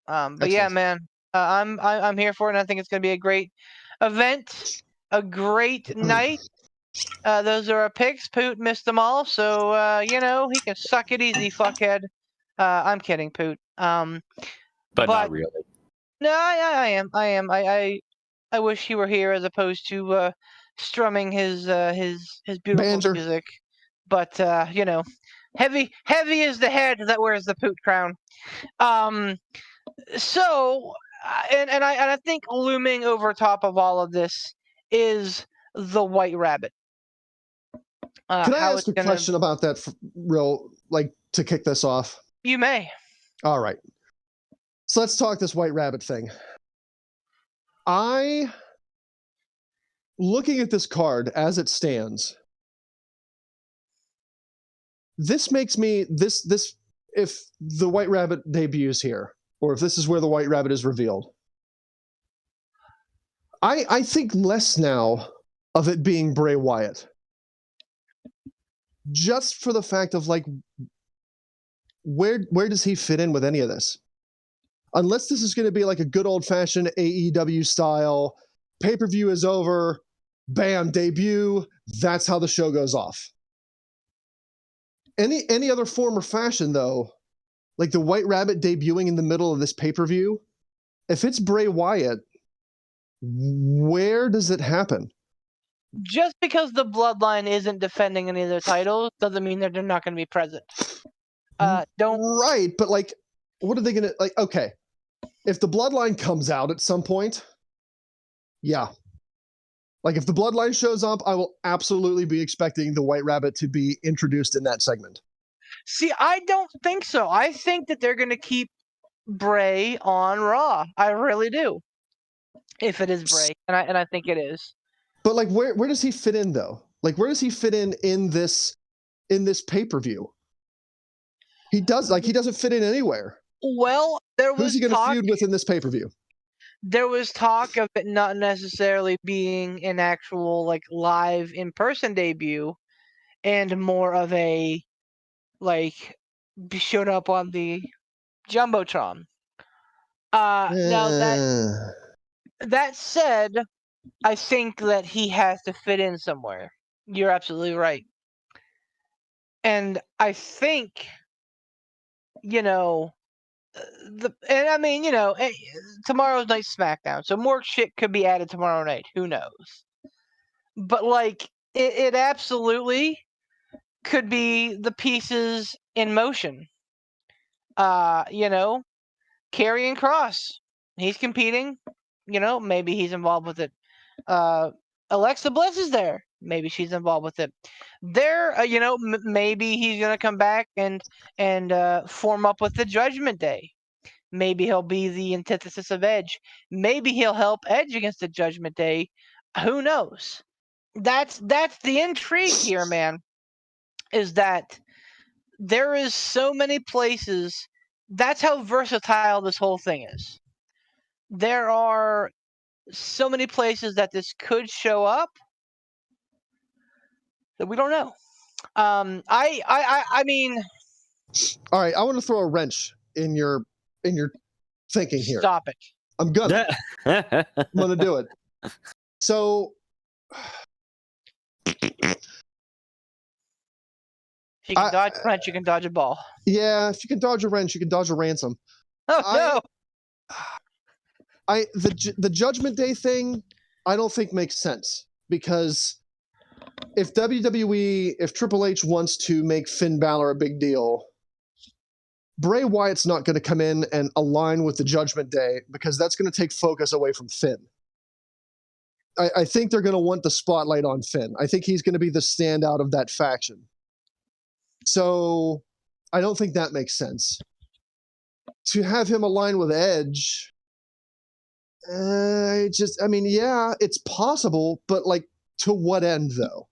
But yeah, man, I'm here for it, and I think it's going to be a great event, a great night. Those are our picks. Poot missed them all, so he can suck it easy, fuckhead. I'm kidding, Poot. But not really. No, I am. I wish he were here as opposed to strumming his beautiful Banter. music. But heavy is the head that wears the Poot crown. So, and I think looming over top of all of this is the White Rabbit. Can I ask a question about that to kick this off? You may. All right. So let's talk this White Rabbit thing. Looking at this card as it stands, this makes me, if the White Rabbit debuts here, or if this is where the White Rabbit is revealed, I think less now of it being Bray Wyatt. Just for the fact of, like, where does he fit in with any of this? Unless this is going to be like a good old-fashioned AEW style, pay-per-view is over, bam, debut, that's how the show goes off. Any other form or fashion, though, like the White Rabbit debuting in the middle of this pay-per-view, if it's Bray Wyatt, where does it happen? Just because the Bloodline isn't defending any of their titles doesn't mean that they're not going to be present. Right, but like, what are they going to, like, okay, if the Bloodline comes out at some point, yeah. Like, if the Bloodline shows up, I will absolutely be expecting the White Rabbit to be introduced in that segment. See, I don't think so. I think that they're going to keep Bray on Raw. I really do. If it is Bray, and I think it is. But like, where does he fit in though? Like, where does he fit in this pay-per-view? He doesn't fit in anywhere. Well, who's he going to feud with in this pay-per-view? There was talk of it not necessarily being an actual like live in-person debut, and more of a like showed up on the Jumbotron. Now that said, I think that he has to fit in somewhere. You're absolutely right. And I think, tomorrow's night's SmackDown, so more shit could be added tomorrow night. Who knows? But like, it absolutely could be the pieces in motion. Karrion Kross, he's competing. Maybe he's involved with it. Alexa Bliss is there. Maybe she's involved with it. Maybe he's gonna come back and form up with the Judgment Day. Maybe he'll be the antithesis of Edge. Maybe he'll help Edge against the Judgment Day. Who knows? That's the intrigue here, man. Is that there is so many places. That's how versatile this whole thing is. There are so many places that this could show up that we don't know. I mean, all right. I want to throw a wrench in your thinking here. Stop it. I'm gonna do it. So, if you can dodge a wrench, you can dodge a ball. Yeah, if you can dodge a wrench, you can dodge a ransom. Oh no! The Judgment Day thing, I don't think makes sense, because if Triple H wants to make Finn Balor a big deal, Bray Wyatt's not going to come in and align with the Judgment Day, because that's going to take focus away from Finn. I think they're going to want the spotlight on Finn. I think he's going to be the standout of that faction. So I don't think that makes sense. To have him align with Edge, yeah, it's possible, but like, to what end though?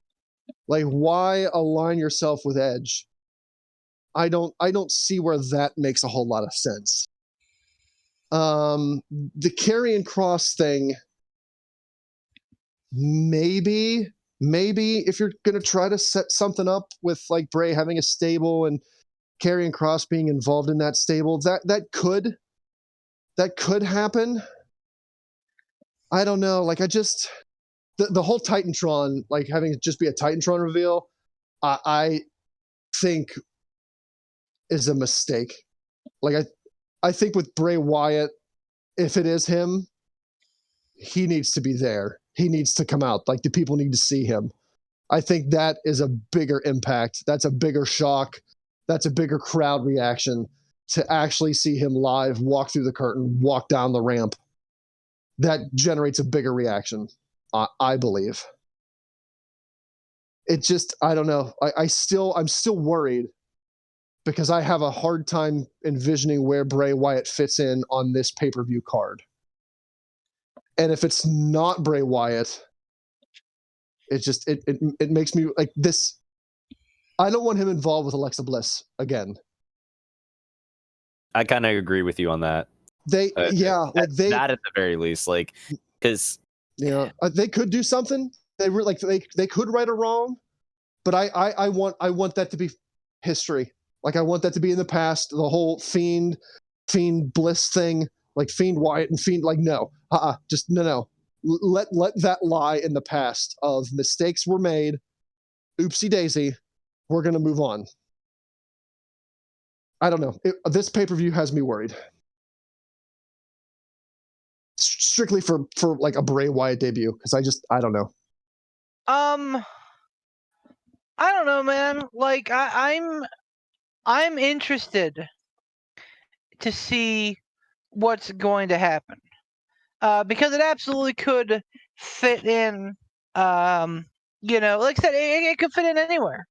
Like, why align yourself with Edge? I don't see where that makes a whole lot of sense. The Karrion Kross thing, maybe if you're going to try to set something up with like Bray having a stable and Karrion Kross being involved in that stable, that could happen. I don't know. Like, the whole Titantron, like having it just be a Titantron reveal, I think is a mistake. Like, I think with Bray Wyatt, if it is him, he needs to be there. He needs to come out. Like, the people need to see him. I think that is a bigger impact. That's a bigger shock. That's a bigger crowd reaction to actually see him live, walk through the curtain, walk down the ramp. That generates a bigger reaction, I believe. It just, I don't know. I'm still worried, because I have a hard time envisioning where Bray Wyatt fits in on this pay-per-view card. And if it's not Bray Wyatt, it makes me like this. I don't want him involved with Alexa Bliss again. I kind of agree with you on that. That at the very least, like, because they could do something. They could right or wrong, but I want that to be history. Like, I want that to be in the past. The whole Fiend Bliss thing, like Fiend Wyatt and Fiend, like, no, just no. Let that lie in the past of mistakes were made. Oopsie daisy. We're gonna move on. I don't know. This pay-per-view has me worried. Strictly for like a Bray Wyatt debut, because I don't know. I don't know, man. Like I'm interested to see what's going to happen. Because it absolutely could fit in. Like I said, it could fit in anywhere.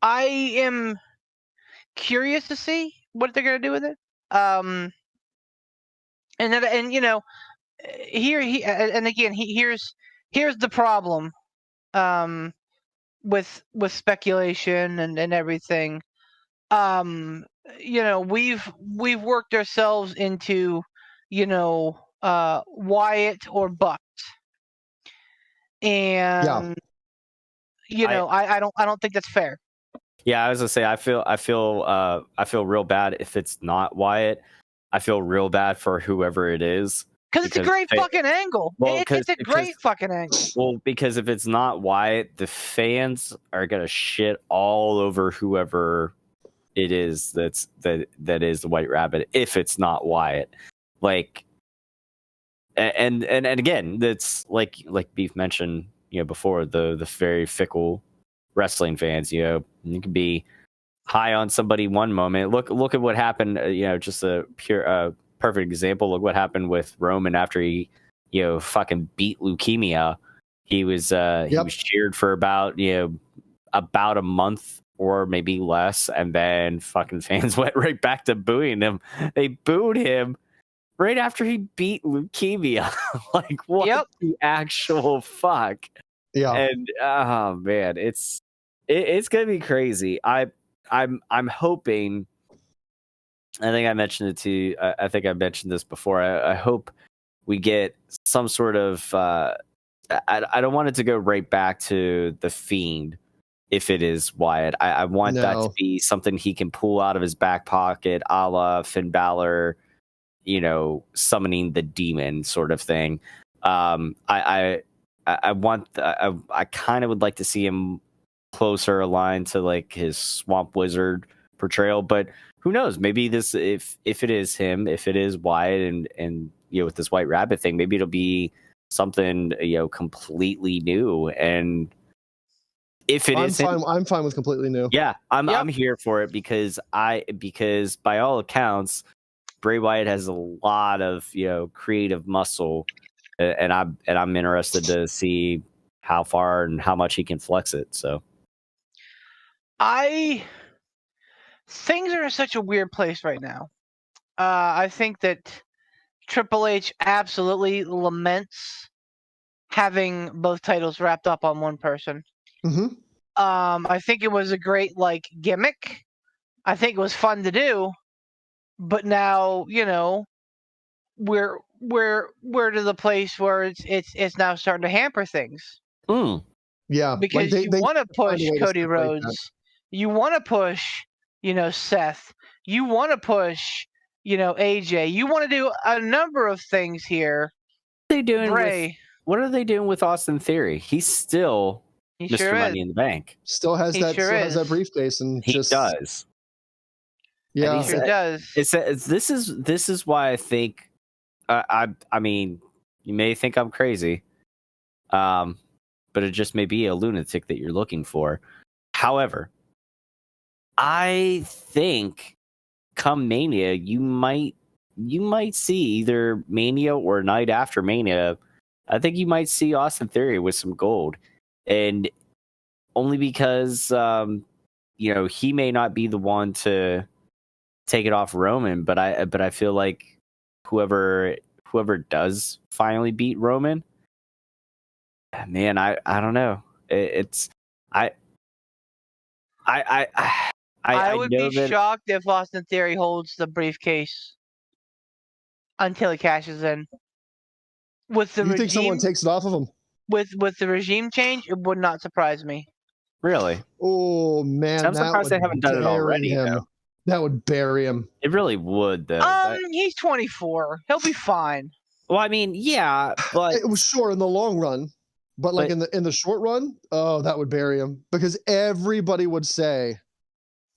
I am curious to see what they're gonna do with it. And here's the problem. With speculation and everything. We've worked ourselves into, Wyatt or Bucks. And I don't think that's fair. Yeah, I was gonna say I feel real bad if it's not Wyatt. I feel real bad for whoever it is. Because it's a great fucking angle. It's a great fucking angle. Well, because if it's not Wyatt, the fans are gonna shit all over whoever it is that is the White Rabbit. If it's not Wyatt, like, and again, that's like Beef mentioned, before, the very fickle wrestling fans. You can be high on somebody one moment. Look at what happened. Just a pure perfect example. Look what happened with Roman after he fucking beat leukemia. He was he was cheered for about a month or maybe less, and then fucking fans went right back to booing him. They booed him right after he beat leukemia. Like, what the actual fuck? Yeah. And oh man, it's gonna be crazy. I'm hoping. I think I mentioned it to you. I think I mentioned this before. I hope we get some sort of. I don't want it to go right back to the Fiend if it is Wyatt. I want that to be something he can pull out of his back pocket, a la Finn Balor, summoning the demon sort of thing. I kind of would like to see him closer aligned to like his Swamp Wizard portrayal, but who knows? Maybe this, if it is him, if it is Wyatt, and with this White Rabbit thing, maybe it'll be something completely new. And if I'm fine with completely new. Yeah, I'm here for it because by all accounts, Bray Wyatt has a lot of creative muscle, and I'm interested to see how far and how much he can flex it. So things are in such a weird place right now. I think that Triple H absolutely laments having both titles wrapped up on one person. Mm-hmm. I think it was a great gimmick. I think it was fun to do, but now we're to the place where it's now starting to hamper things. Yeah, because you want to push Cody Rhodes, you want to push Seth, you want to push AJ, you want to do a number of things here. What are they doing with Austin Theory? He's still Mr. Money in the Bank. Still has that briefcase, and he does. Yeah, he sure does. This is why I think I mean, you may think I'm crazy, but it just may be a lunatic that you're looking for. However, I think come Mania, you might see either Mania or night after Mania. I think you might see Austin Theory with some gold, and only because he may not be the one to take it off Roman, but I feel like whoever does finally beat Roman, man, I don't know. I would be shocked if Austin Theory holds the briefcase until he cashes in. With the you think someone takes it off of him? With the regime change, it would not surprise me. Really? Oh man, I'm surprised they haven't done it already. That would bury him. It really would, though. He's 24. He'll be fine. Well, I mean, yeah, but it was sure in the long run, but in the short run, that would bury him, because everybody would say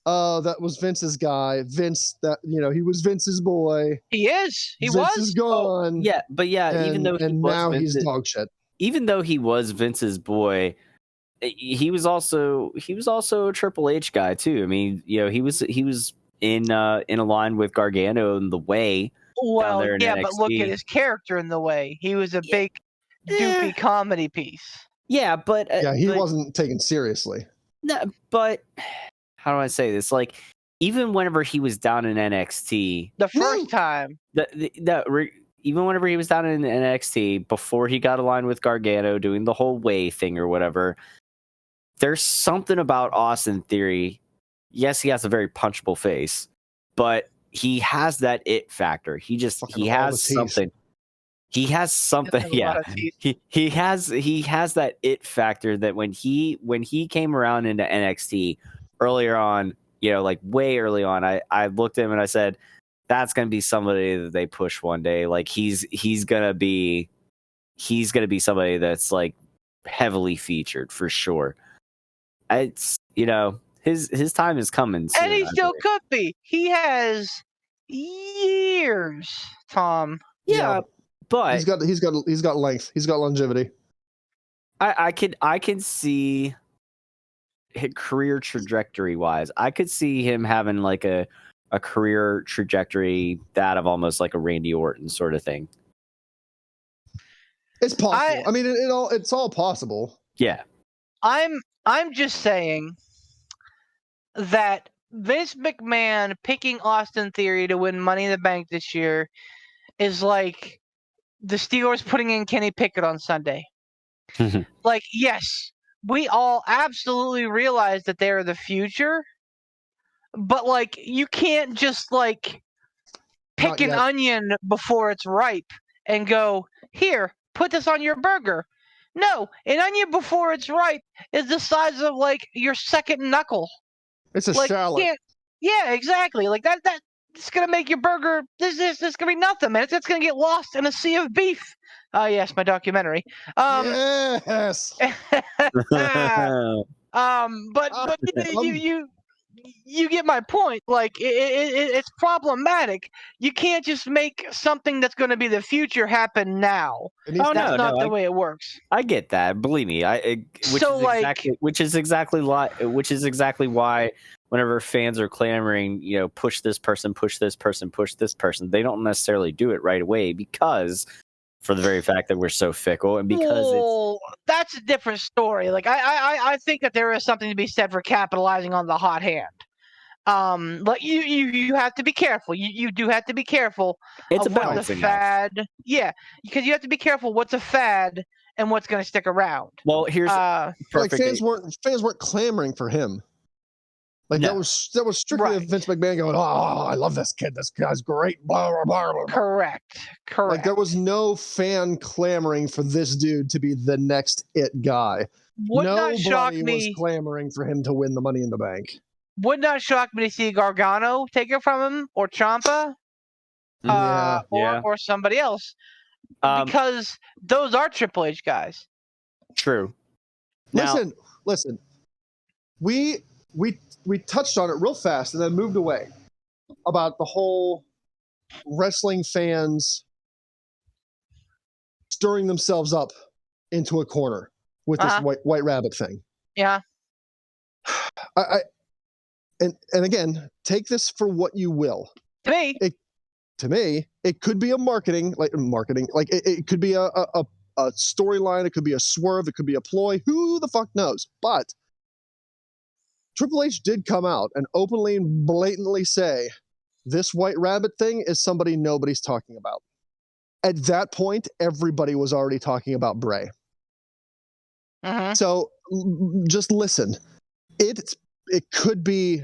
that was Vince's guy. Vince, he was Vince's boy. He is. Vince is gone. Yeah, but even though he's dog shit. Even though he was Vince's boy, he was also a Triple H guy too. I mean, he was in a line with Gargano in the way. Well, yeah, but look at his character in the way. He was a big doofy comedy piece. Yeah, but he wasn't taken seriously. No, but how do I say this? Like, even whenever he was down in NXT, the first time, even whenever he was down in NXT before he got aligned with Gargano, doing the whole way thing or whatever, there's something about Austin Theory. Yes, he has a very punchable face, but he has that it factor. He has something. He has something. Yeah, he has that it factor that when he came around into NXT earlier on, like way early on, I looked at him and I said, that's going to be somebody that they push one day. Like he's going to be somebody that's like heavily featured for sure. It's, his time is coming soon, and he still could be. He has years, Tom. Yeah, but he's got length. He's got longevity. I can see his career trajectory wise. I could see him having like a career trajectory that of almost like a Randy Orton sort of thing. It's possible. I mean, it's all possible. Yeah. I'm just saying that Vince McMahon picking Austin Theory to win Money in the Bank this year is like the Steelers putting in Kenny Pickett on Sunday. Like, yes, we all absolutely realize that they're the future, but like you can't just like pick an onion before it's ripe and go, here, put this on your burger. No, an onion before it's ripe is the size of like your second knuckle. It's a shallot. Yeah, exactly. Like that it's gonna make your burger. This gonna be nothing, man. It's gonna get lost in a sea of beef. Yes, my documentary. Yes. But you get my point. Like it's problematic. You can't just make something that's going to be the future happen now. That's not the way it works. I get that. Believe me, which is exactly why whenever fans are clamoring, push this person, push this person, push this person, they don't necessarily do it right away because for the very fact that we're so fickle and because that's a different story. Like I think that there is something to be said for capitalizing on the hot hand. But you have to be careful. You do have to be careful. It's of what the fad. Yeah, because you have to be careful what's a fad and what's going to stick around. Well, here's like fans weren't clamoring for him. Like that was strictly Vince McMahon going, "Oh, I love this kid. This guy's great." Blah, blah, blah, blah. Correct. Like there was no fan clamoring for this dude to be the next it guy. Nobody was clamoring for him to win the Money in the Bank. Would not shock me to see Gargano take it from him or Ciampa, or somebody else, because those are Triple H guys. True. Listen. We touched on it real fast and then moved away about the whole wrestling fans stirring themselves up into a corner with this white rabbit thing. Yeah. And again, take this for what you will. To me, it could be a marketing. Like it could be a storyline. It could be a swerve. It could be a ploy. Who the fuck knows? But Triple H did come out and openly and blatantly say, this white rabbit thing is somebody nobody's talking about. At that point, everybody was already talking about Bray. So just listen. It could be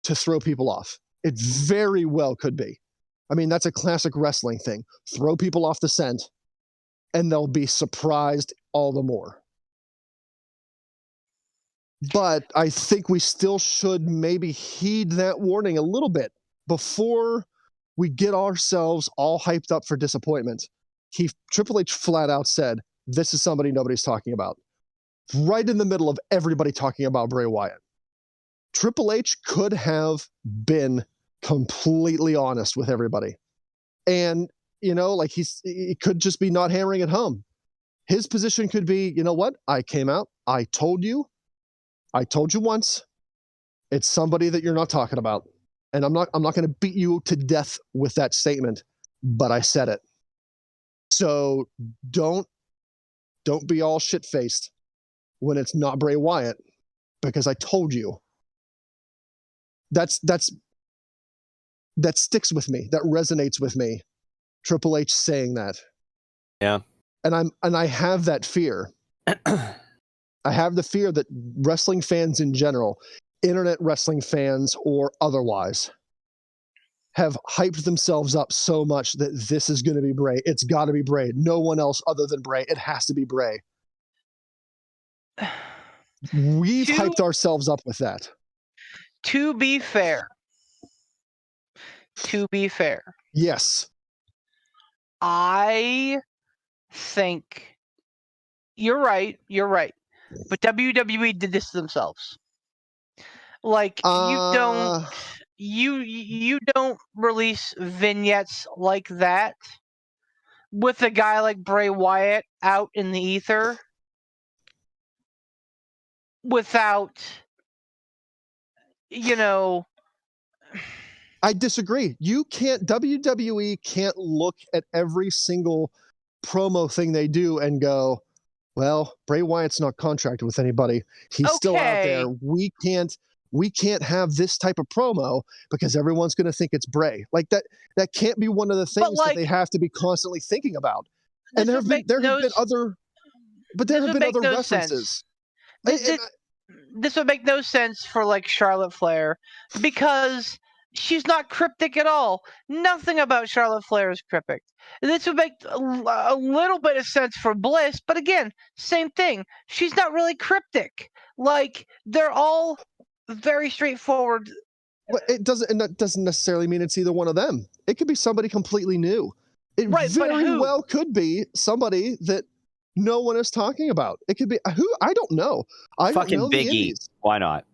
to throw people off. It very well could be. I mean, that's a classic wrestling thing. Throw people off the scent, and they'll be surprised all the more. But I think we still should maybe heed that warning a little bit before we get ourselves all hyped up for disappointment. Triple H flat out said, this is somebody nobody's talking about. Right in the middle of everybody talking about Bray Wyatt. Triple H could have been completely honest with everybody. And, like he could just be not hammering it home. His position could be, you know what? I came out. I told you once. It's somebody that you're not talking about. And I'm not going to beat you to death with that statement, but I said it. So don't be all shit-faced when it's not Bray Wyatt, because I told you. That sticks with me. That resonates with me. Triple H saying that. Yeah. And I have that fear. I have the fear that wrestling fans in general, internet wrestling fans or otherwise, have hyped themselves up so much that this is going to be Bray. It's got to be Bray. No one else other than Bray. It has to be Bray. We've hyped ourselves up with that. To be fair. Yes. I think you're right. But WWE did this to themselves. Like, you don't release vignettes like that with a guy like Bray Wyatt out in the ether without, I disagree. WWE can't look at every single promo thing they do and go, well, Bray Wyatt's not contracted with anybody. He's still out there. We can't have this type of promo because everyone's going to think it's Bray. Like that can't be one of the things that they have to be constantly thinking about. And there have been other references. This would make no sense for like Charlotte Flair because she's not cryptic at all. Nothing about Charlotte Flair is cryptic. This would make a little bit of sense for Bliss, but again, same thing. She's not really cryptic. Like, they're all very straightforward. But that doesn't necessarily mean it's either one of them. It could be somebody completely new. It very well could be somebody that no one is talking about. It could be who? I don't know. I fucking don't know Big E. Why not?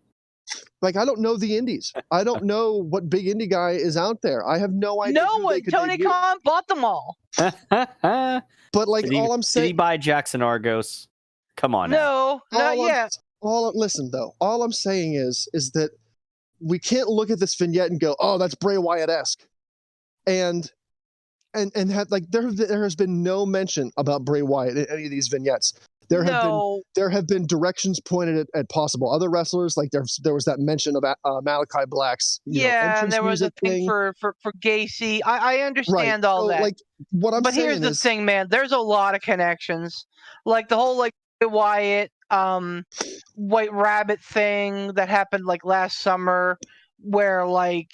Like, I don't know the indies. I don't know what big indie guy is out there. I have no idea. No one. Tony Khan bought them all. But like, all I'm saying. Did he buy Jackson Argos? Come on. No, not yet. Listen though. All I'm saying is that we can't look at this vignette and go, "Oh, that's Bray Wyatt-esque," and have, like, there has been no mention about Bray Wyatt in any of these vignettes. There have been directions pointed at possible other wrestlers. Like there was that mention of Malachi Black's and there was a thing for Gacy. I understand all that. Like, what I'm but saying here's the thing, man. There's a lot of connections. Like the whole Wyatt White Rabbit thing that happened like last summer, where like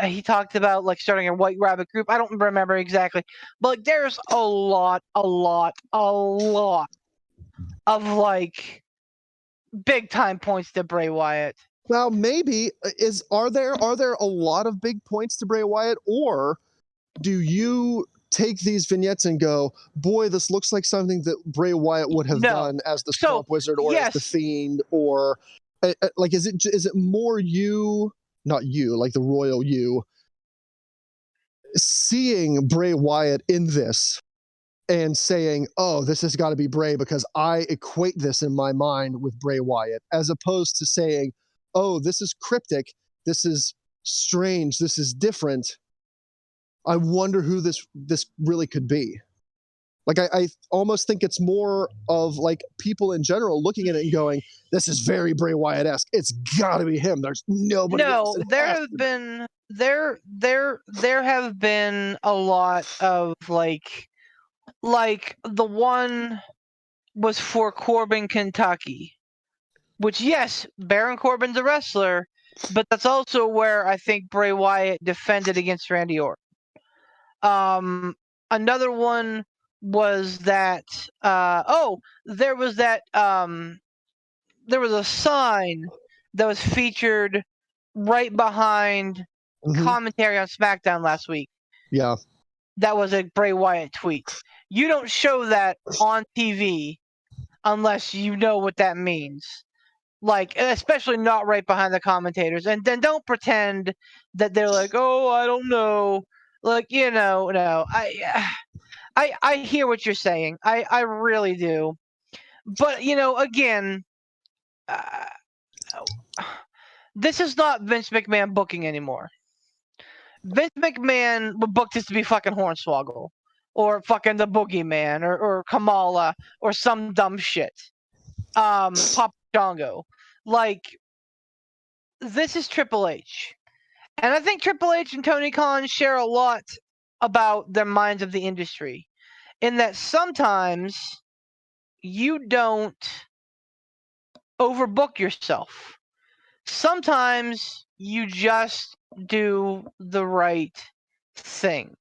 he talked about like starting a White Rabbit group. I don't remember exactly, but like, there's a lot of like big time points to Bray Wyatt. Well, maybe are there a lot of big points to Bray Wyatt, or do you take these vignettes and go, boy, this looks like something that Bray Wyatt would have done as the Swamp Wizard or as the Fiend, or like is it more you, not you, like the royal you, seeing Bray Wyatt in this and saying, oh, this has got to be Bray because I equate this in my mind with Bray Wyatt, as opposed to saying, oh, this is cryptic, this is strange, this is different. I wonder who this really could be. Like, I almost think it's more of like people in general looking at it and going, this is very Bray Wyatt-esque. It's got to be him. There's nobody else. No, there have been a lot of like the one was for Corbin, Kentucky, which, yes, Baron Corbin's a wrestler, but that's also where I think Bray Wyatt defended against Randy Orton. Another one was that there was a sign that was featured right behind commentary on SmackDown last week. Yeah. That was a Bray Wyatt tweet. You don't show that on TV unless you know what that means. Like, especially not right behind the commentators. And then don't pretend that they're like, oh, I don't know. Like, no. I hear what you're saying. I really do. But, again, this is not Vince McMahon booking anymore. Vince McMahon would book this to be fucking Hornswoggle or fucking the Boogeyman or Kamala or some dumb shit. Papa Shango. Like, this is Triple H. And I think Triple H and Tony Khan share a lot about their minds of the industry. In that sometimes you don't overbook yourself. Sometimes you just do the right thing.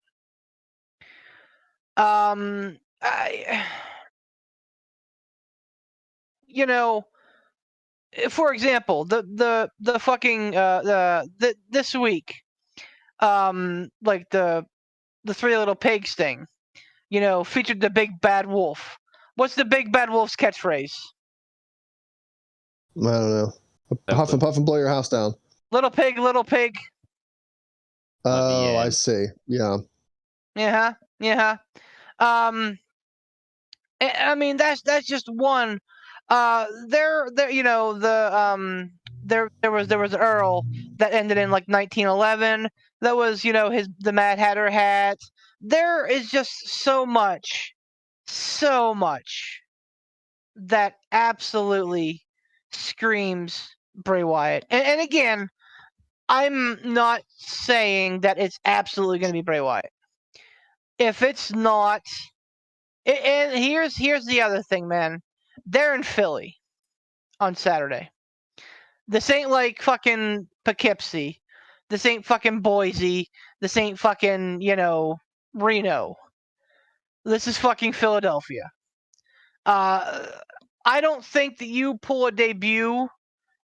For example, the fucking this week, like the Three Little Pigs thing, featured the Big Bad Wolf. What's the Big Bad Wolf's catchphrase? I don't know. Huff and puff and blow your house down. Little pig, little pig. Oh, I see. Yeah. Yeah. I mean, that's just one. There was Earl that ended in like 1911. That was the Mad Hatter hat. There is just so much that absolutely screams Bray Wyatt. And again, I'm not saying that it's absolutely going to be Bray Wyatt. If it's not, and here's the other thing, man. They're in Philly on Saturday. This ain't like fucking Poughkeepsie. This ain't fucking Boise. This ain't fucking, Reno. This is fucking Philadelphia. I don't think that you pull a debut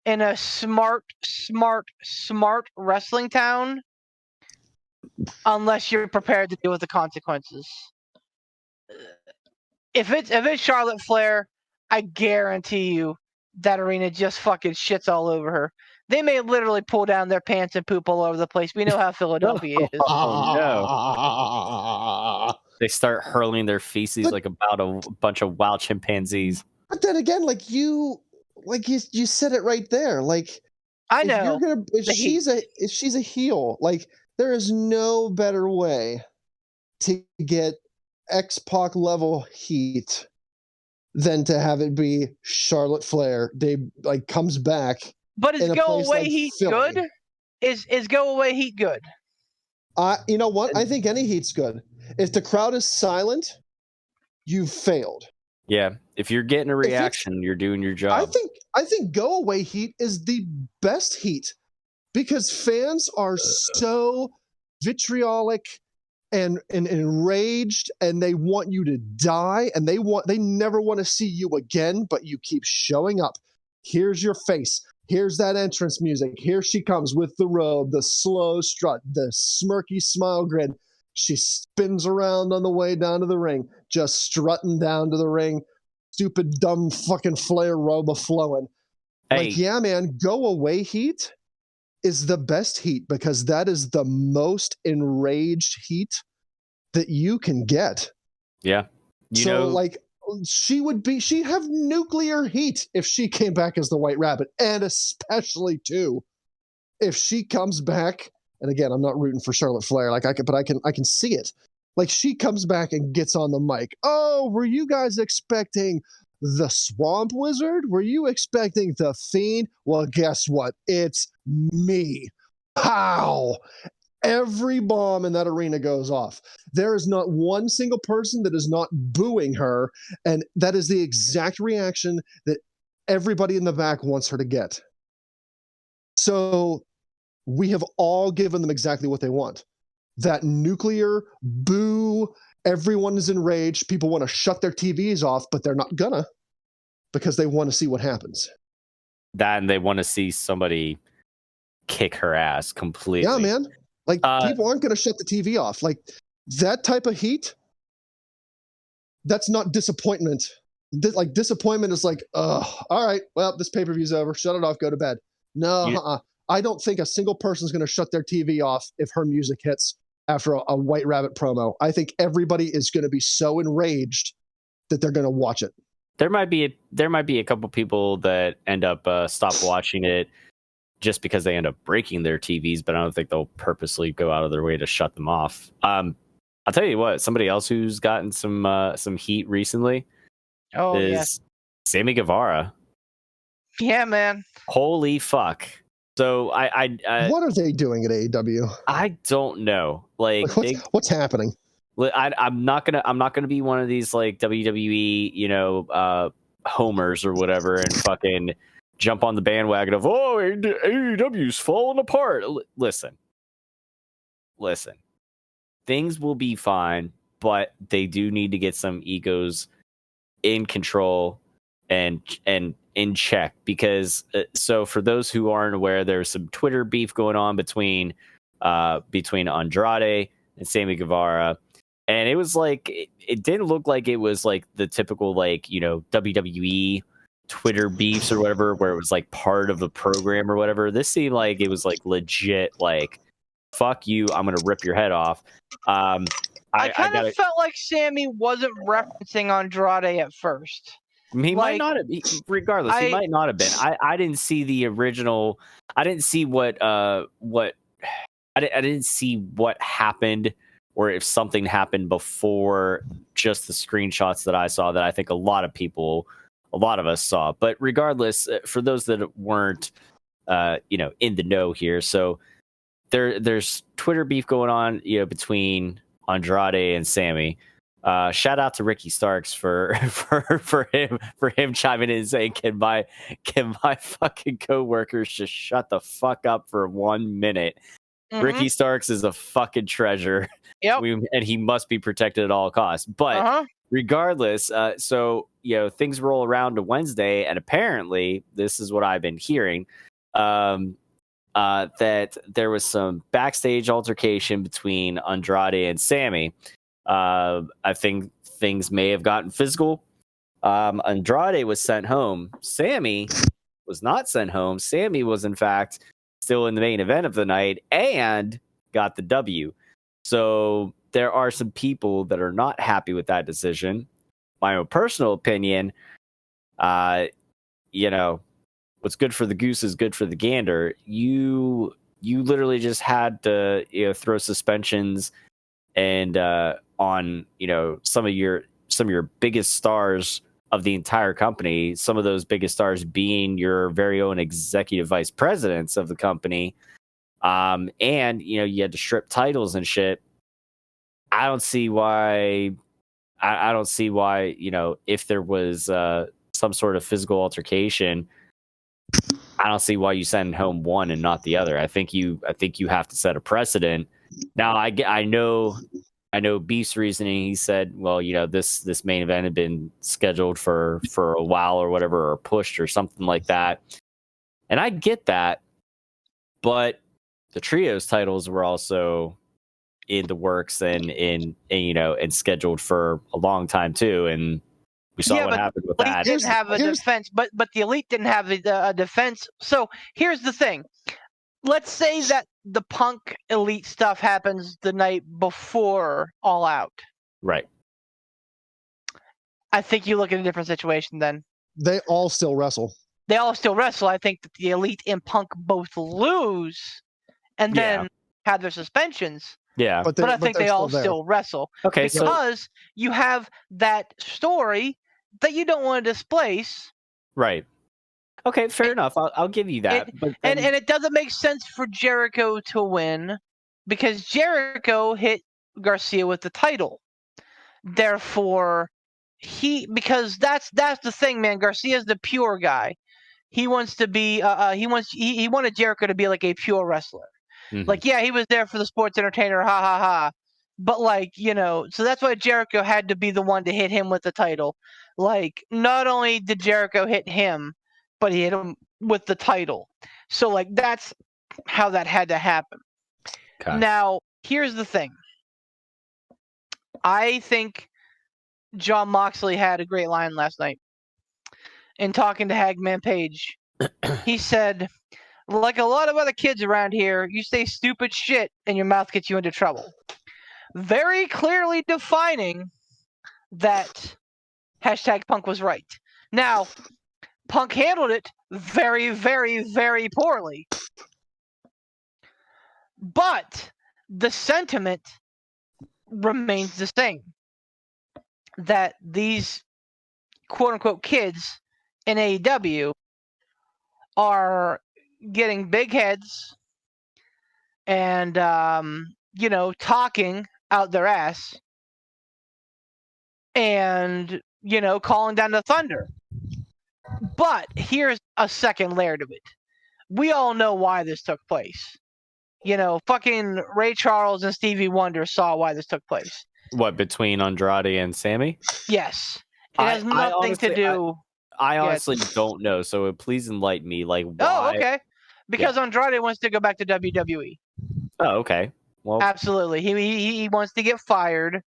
in a smart wrestling town unless you're prepared to deal with the consequences. If it's Charlotte Flair, I guarantee you that arena just fucking shits all over her. They may literally pull down their pants and poop all over the place. We know how Philadelphia is. Oh no! They start hurling their feces like about a bunch of wild chimpanzees. But then again, you said it right there. Like, I know if she's a heel, like, there is no better way to get X-Pac level heat than to have it be Charlotte Flair. They comes back. But is go away heat good? Is go away heat good? You know what? I think any heat's good. If the crowd is silent, you've failed. Yeah, if you're getting a reaction, you're doing your job. I think go away heat is the best heat because fans are so vitriolic and enraged, and they want you to die, and they never want to see you again, but you keep showing up. Here's your face. Here's that entrance music. Here she comes with the robe, the slow strut, the smirky smile grin. She spins around on the way down to the ring, just strutting down to the ring. Stupid, dumb fucking Flair robe a-flowing. Hey. Yeah, man, go away heat is the best heat because that is the most enraged heat that you can get. Yeah. She'd have nuclear heat if she came back as the White Rabbit, and especially too if she comes back. And again, I'm not rooting for Charlotte Flair, I can see it. Like, she comes back and gets on the mic. Oh, were you guys expecting the Swamp Wizard? Were you expecting the Fiend? Well, guess what? It's me. Pow! Every bomb in that arena goes off. There is not one single person that is not booing her, and that is the exact reaction that everybody in the back wants her to get. So we have all given them exactly what they want. That nuclear boo, everyone is enraged, people want to shut their TVs off, but they're not gonna because they want to see what happens. That, and they want to see somebody kick her ass completely. Yeah, man. Like, people aren't going to shut the TV off. Like, that type of heat, that's not disappointment. like disappointment is like, all right, well, this pay-per-view's over. Shut it off. Go to bed. No, I don't think a single person's going to shut their TV off if her music hits after a White Rabbit promo. I think everybody is going to be so enraged that they're going to watch it. There might be a couple people that end up stop watching it just because they end up breaking their TVs, but I don't think they'll purposely go out of their way to shut them off. I'll tell you what, somebody else who's gotten some heat recently is Sammy Guevara. Yeah, man. Holy fuck. So I what are they doing at AEW? I don't know. Like what's happening? I'm not gonna be one of these like WWE, homers or whatever and fucking jump on the bandwagon of AEW's falling apart. Listen, things will be fine, but they do need to get some egos in control and in check, because so for those who aren't aware, there's some Twitter beef going on between Andrade and Sammy Guevara, and it was like it didn't look like it was like the typical like WWE Twitter beefs or whatever, where it was like part of the program or whatever. This seemed like it was like legit, like fuck you, I'm gonna rip your head off. I kind of felt like Sammy wasn't referencing Andrade at first. He might not have. Regardless, he might not have been. I didn't see the original. I didn't see what I didn't see what happened, or if something happened before just the screenshots that I saw that I think a lot of us saw. But regardless, for those that weren't, in the know here, so there's Twitter beef going on, between Andrade and Sammy. Shout out to Ricky Starks for him chiming in and saying, can my fucking coworkers just shut the fuck up for 1 minute? Mm-hmm. Ricky Starks is a fucking treasure. Yep. And he must be protected at all costs. But regardless, so things roll around to Wednesday, and apparently this is what I've been hearing, that there was some backstage altercation between Andrade and Sammy. I think things may have gotten physical. Andrade was sent home. Sammy was not sent home. Sammy was, in fact, still in the main event of the night and got the W. So there are some people that are not happy with that decision. My own personal opinion, what's good for the goose is good for the gander. You literally just had to throw suspensions and on some of your biggest stars of the entire company, some of those biggest stars being your very own executive vice presidents of the company, and you had to strip titles and shit. I don't see why if there was some sort of physical altercation, I don't see why you send home one and not the other. I think you have to set a precedent. Now I know Beef's reasoning. He said, well, this main event had been scheduled for a while or whatever, or pushed or something like that. And I get that, but the trios titles were also in the works and scheduled for a long time too. And we saw what happened with that. Didn't have a defense, but the Elite didn't have a defense. So here's the thing. Let's say that the Punk Elite stuff happens the night before All Out. Right. I think you look at a different situation then. They all still wrestle. I think that the Elite and Punk both lose and then have their suspensions. Yeah. But I think they all still wrestle. Okay. Because you have that story that you don't want to displace. Right. Okay, fair enough. I'll give you that. And it doesn't make sense for Jericho to win because Jericho hit Garcia with the title. Therefore, because that's the thing, man. Garcia's the pure guy. He wants to be. He wanted Jericho to be like a pure wrestler. Mm-hmm. Like, yeah, he was there for the sports entertainer. Ha ha ha. But so that's why Jericho had to be the one to hit him with the title. Like, not only did Jericho hit him, but he hit him with the title. So, that's how that had to happen. Okay. Now, here's the thing. I think John Moxley had a great line last night in talking to Hangman Page. He said, like a lot of other kids around here, you say stupid shit and your mouth gets you into trouble. Very clearly defining that #Punk was right. Now, Punk handled it very, very, very poorly. But the sentiment remains the same. That these quote-unquote kids in AEW are getting big heads and, talking out their ass and, calling down the thunder. But here's a second layer to it. We all know why this took place. Fucking Ray Charles and Stevie Wonder saw why this took place. What, between Andrade and Sammy? Yes. It has nothing to do... I honestly don't know, so please enlighten me. Like, why? Oh, okay. Because Andrade wants to go back to WWE. Oh, okay. Well, absolutely. He wants to get fired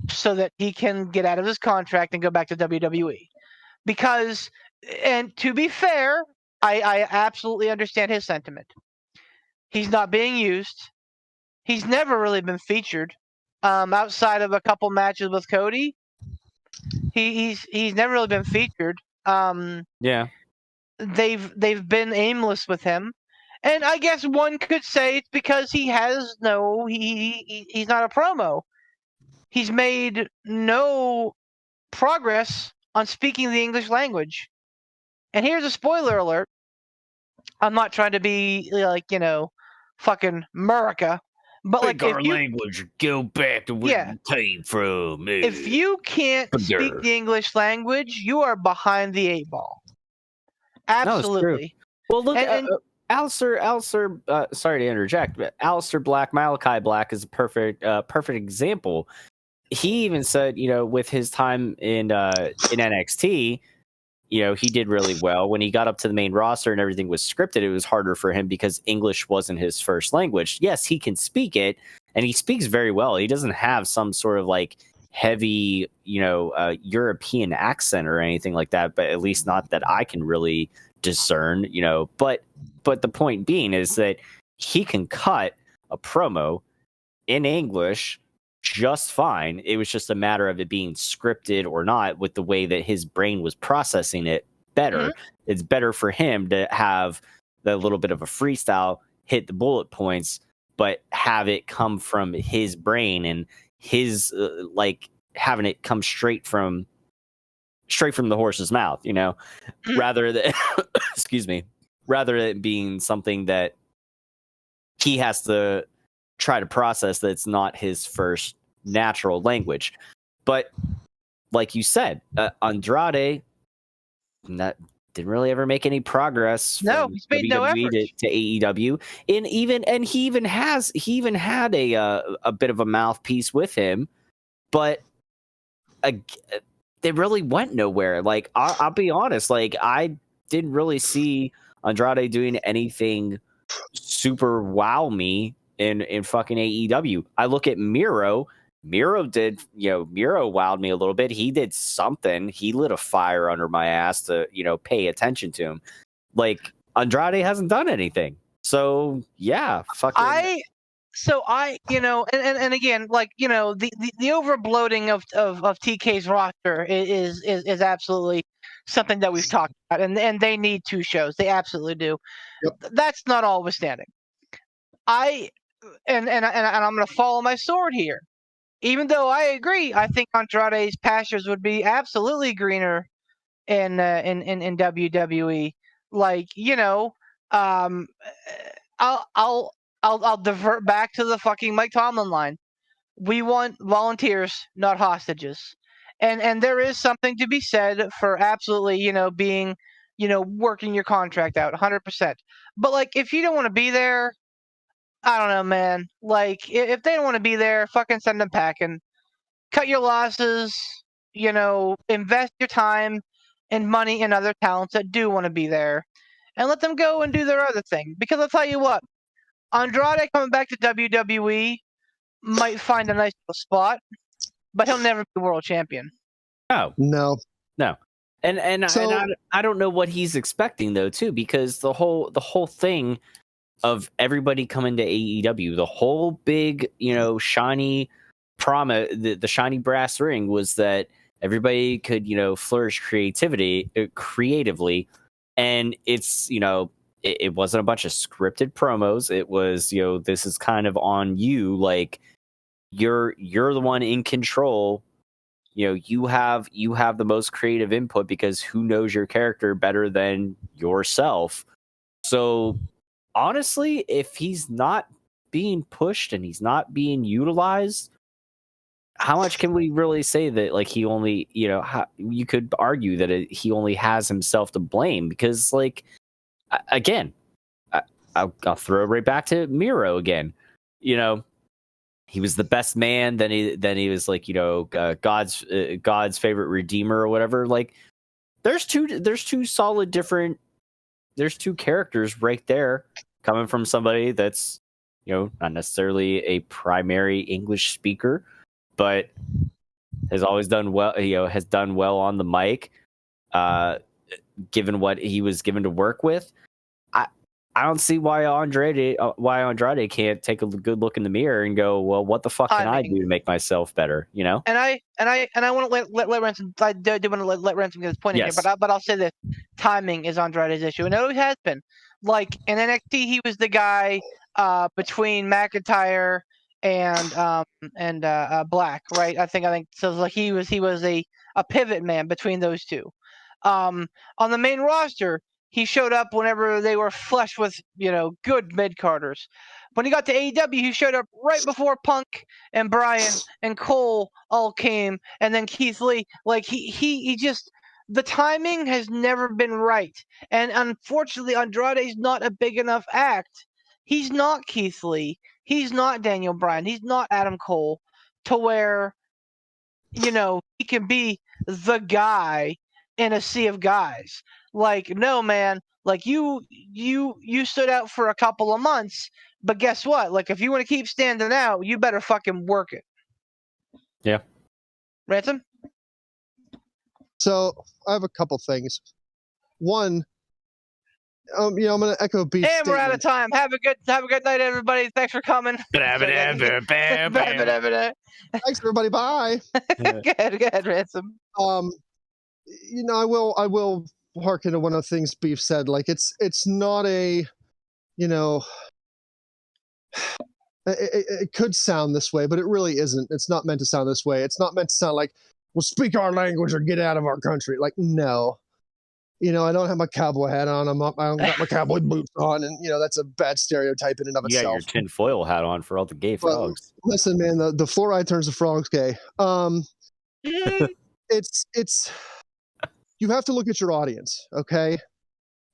so that he can get out of his contract and go back to WWE. Because, and to be fair, I absolutely understand his sentiment. He's not being used. He's never really been featured. Outside of a couple matches with Cody, he's never really been featured. Yeah. They've been aimless with him. And I guess one could say it's because he's not a promo. He's made no progress on speaking the English language. And here's a spoiler alert. I'm not trying to be fucking America. But like, our language, go back to where you came from. If you can't speak the English language, you are behind the 8 ball. Absolutely. No, well, look, Aleister, sorry to interject, but Aleister Black, Malachi Black is a perfect example. He even said, with his time in NXT, he did really well. When he got up to the main roster and everything was scripted, it was harder for him because English wasn't his first language. Yes, he can speak it, and he speaks very well. He doesn't have some sort of like heavy, European accent or anything like that, but at least not that I can really discern, But the point being is that he can cut a promo in English just fine. It was just a matter of it being scripted or not, with the way that his brain was processing it better. Mm-hmm. It's better for him to have the little bit of a freestyle, hit the bullet points, but have it come from his brain and his having it come straight from the horse's mouth, rather than rather than being something that he has to try to process that's not his first natural language. But like you said, Andrade that didn't really ever make any progress. No, he's made no effort to AEW, and he even had a bit of a mouthpiece with him, but they really went nowhere. Like, I'll be honest, like, I didn't really see Andrade doing anything super wow me in fucking AEW. I look at Miro. Miro wowed me a little bit. He did something. He lit a fire under my ass to, pay attention to him. Like, Andrade hasn't done anything. So yeah, fucking. And again, like, the over bloating of TK's roster is absolutely something that we've talked about, and they need 2 shows. They absolutely do. Yep. That's not always-standing. And I'm going to follow my sword here. Even though I agree, I think Andrade's pastures would be absolutely greener in WWE. Like, I'll divert back to the fucking Mike Tomlin line. We want volunteers, not hostages. And there is something to be said for absolutely, being, working your contract out 100%. But like, if you don't want to be there, I don't know, man. Like, if they don't want to be there, fucking send them packing. Cut your losses, invest your time and money in other talents that do want to be there. And let them go and do their other thing. Because I'll tell you what, Andrade coming back to WWE might find a nice little spot, but he'll never be world champion. No. And So- I don't know what he's expecting though too, because the whole thing of everybody coming to AEW, the whole big, shiny promise, the shiny brass ring was that everybody could, flourish creatively, and it's, it wasn't a bunch of scripted promos. It was, this is kind of on you, like you're the one in control. You have the most creative input because who knows your character better than yourself. So honestly, if he's not being pushed and he's not being utilized, how much can we really say that, like, he only, you could argue that he only has himself to blame because, like, again, I'll throw it right back to Miro again. He was the best man. Then he was like, God's favorite redeemer or whatever. Like, there's two solid different. There's two characters right there coming from somebody that's, not necessarily a primary English speaker, but has always done well. Has done well on the mic, given what he was given to work with. I don't see why Andrade can't take a good look in the mirror and go, well, what the fuck can I do to make myself better? And I want to let Ransom. I do want to let Ransom get his point in Yes. here, but I'll say this: timing is Andrade's issue, and it always has been. Like in NXT, he was the guy between McIntyre and Black, right? I think so. Like he was a pivot man between those two. On the main roster, he showed up whenever they were flush with, good mid-carders. When he got to AEW, he showed up right before Punk and Bryan and Cole all came, and then Keith Lee. Like, he just, the timing has never been right. And unfortunately, Andrade's not a big enough act. He's not Keith Lee. He's not Daniel Bryan. He's not Adam Cole to where, he can be the guy in a sea of guys. Like, no, man, like you stood out for a couple of months, but guess what? Like, if you want to keep standing out, you better fucking work it. Yeah. Ransom? So I have a couple things. One, I'm going to echo Beef's And we're out of statement. time. Have a good night, everybody. Thanks for coming. Thanks, everybody. Bye. Go ahead, Ransom. I will harken to one of the things Beef said. Like, it's not a, it could sound this way, but it really isn't. It's not meant to sound this way. It's not meant to sound like, well, speak our language or get out of our country. Like, no. I don't have my cowboy hat on. I don't got my cowboy boots on, and that's a bad stereotype in and of You got itself. your tinfoil hat on for all the gay frogs. Listen, man, the fluoride turns the frogs gay. It's you have to look at your audience, okay?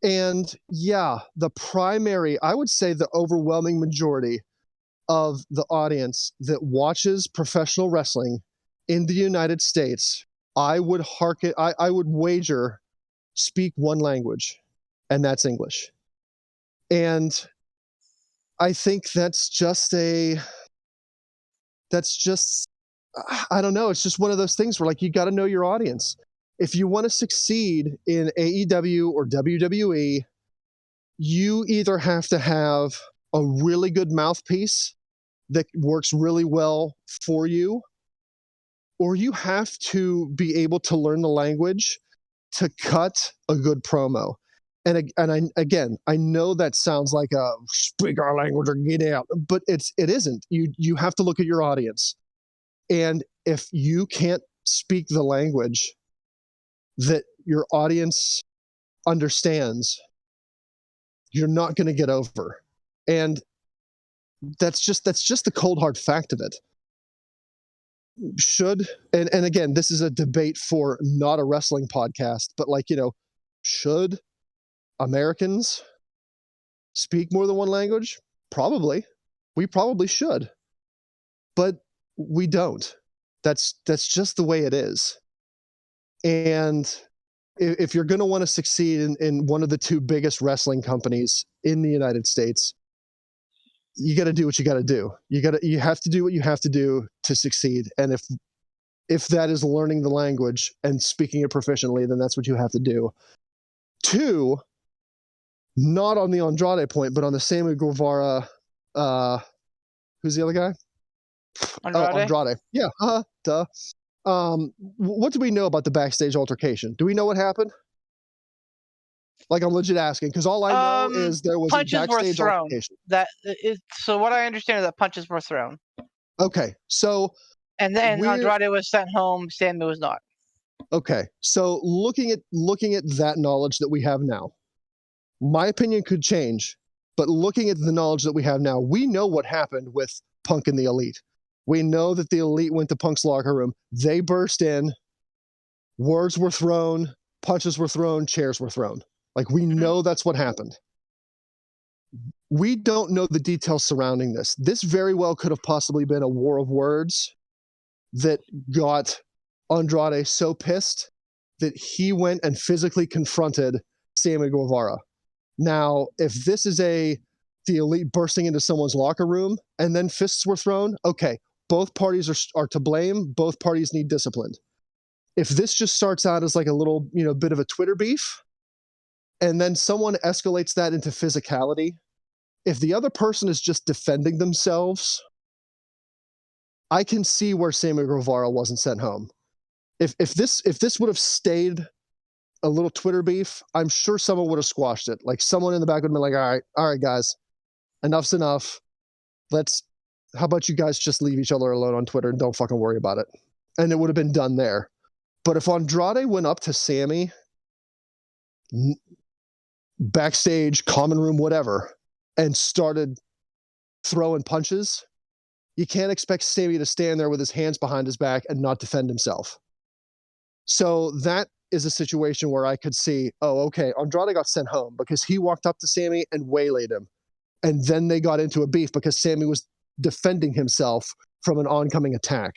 And yeah, I would say the overwhelming majority of the audience that watches professional wrestling in the United States, I would wager speak one language, and that's English. And I think that's just I don't know. It's just one of those things where, like, you got to know your audience. If you want to succeed in AEW or WWE, you either have to have a really good mouthpiece that works really well for you, or you have to be able to learn the language to cut a good promo. And I know that sounds like a speak our language or get out, but it isn't. You have to look at your audience. And if you can't speak the language that your audience understands, you're not going to get over. And that's just the cold hard fact of it. And again, this is a debate for not a wrestling podcast, but, like, should Americans speak more than one language? Probably. We probably should. But we don't. That's just the way it is. And if you're going to want to succeed in one of the two biggest wrestling companies in the United States, you got to do what you got to do. You have to do what you have to do to succeed. And if If that is learning the language and speaking it proficiently, then that's what you have to do. 2, not on the Andrade point, but on the Sammy Guevara, who's the other guy? Andrade? Oh, Andrade. Yeah, duh. What do we know about the backstage altercation? Do we know what happened? Like, I'm legit asking, because all I know is there was a backstage altercation. So what I understand is that punches were thrown. Okay, so... And then Andrade was sent home, Sammy was not. Okay, so looking at that knowledge that we have now, my opinion could change, but looking at the knowledge that we have now, we know what happened with Punk and the Elite. We know that the Elite went to Punk's locker room. They burst in. Words were thrown. Punches were thrown. Chairs were thrown. Like, we know that's what happened. We don't know the details surrounding this. This very well could have possibly been a war of words that got Andrade so pissed that he went and physically confronted Sammy Guevara. Now, if this is the Elite bursting into someone's locker room and then fists were thrown, okay, both parties are to blame. Both parties need discipline. If this just starts out as like a little, bit of a Twitter beef, and then someone escalates that into physicality, if the other person is just defending themselves, I can see where Sammy Guevara wasn't sent home. If this would have stayed a little Twitter beef, I'm sure someone would have squashed it. Like, someone in the back would have been like, all right, guys, enough's enough. How about you guys just leave each other alone on Twitter and don't fucking worry about it? And it would have been done there. But if Andrade went up to Sammy, backstage, common room, whatever, and started throwing punches, you can't expect Sammy to stand there with his hands behind his back and not defend himself. So that is a situation where I could see, okay, Andrade got sent home because he walked up to Sammy and waylaid him. And then they got into a beef because Sammy was defending himself from an oncoming attack.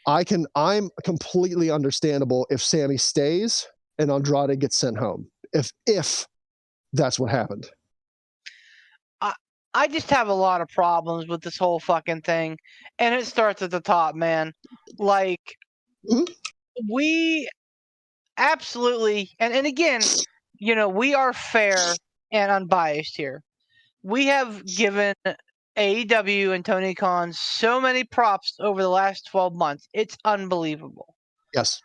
I'm completely understandable if Sammy stays and Andrade gets sent home. If that's what happened. I just have a lot of problems with this whole fucking thing. And it starts at the top, man. Like, we absolutely, and again, we are fair and unbiased here. We have given AEW and Tony Khan so many props over the last 12 months. It's unbelievable. Yes.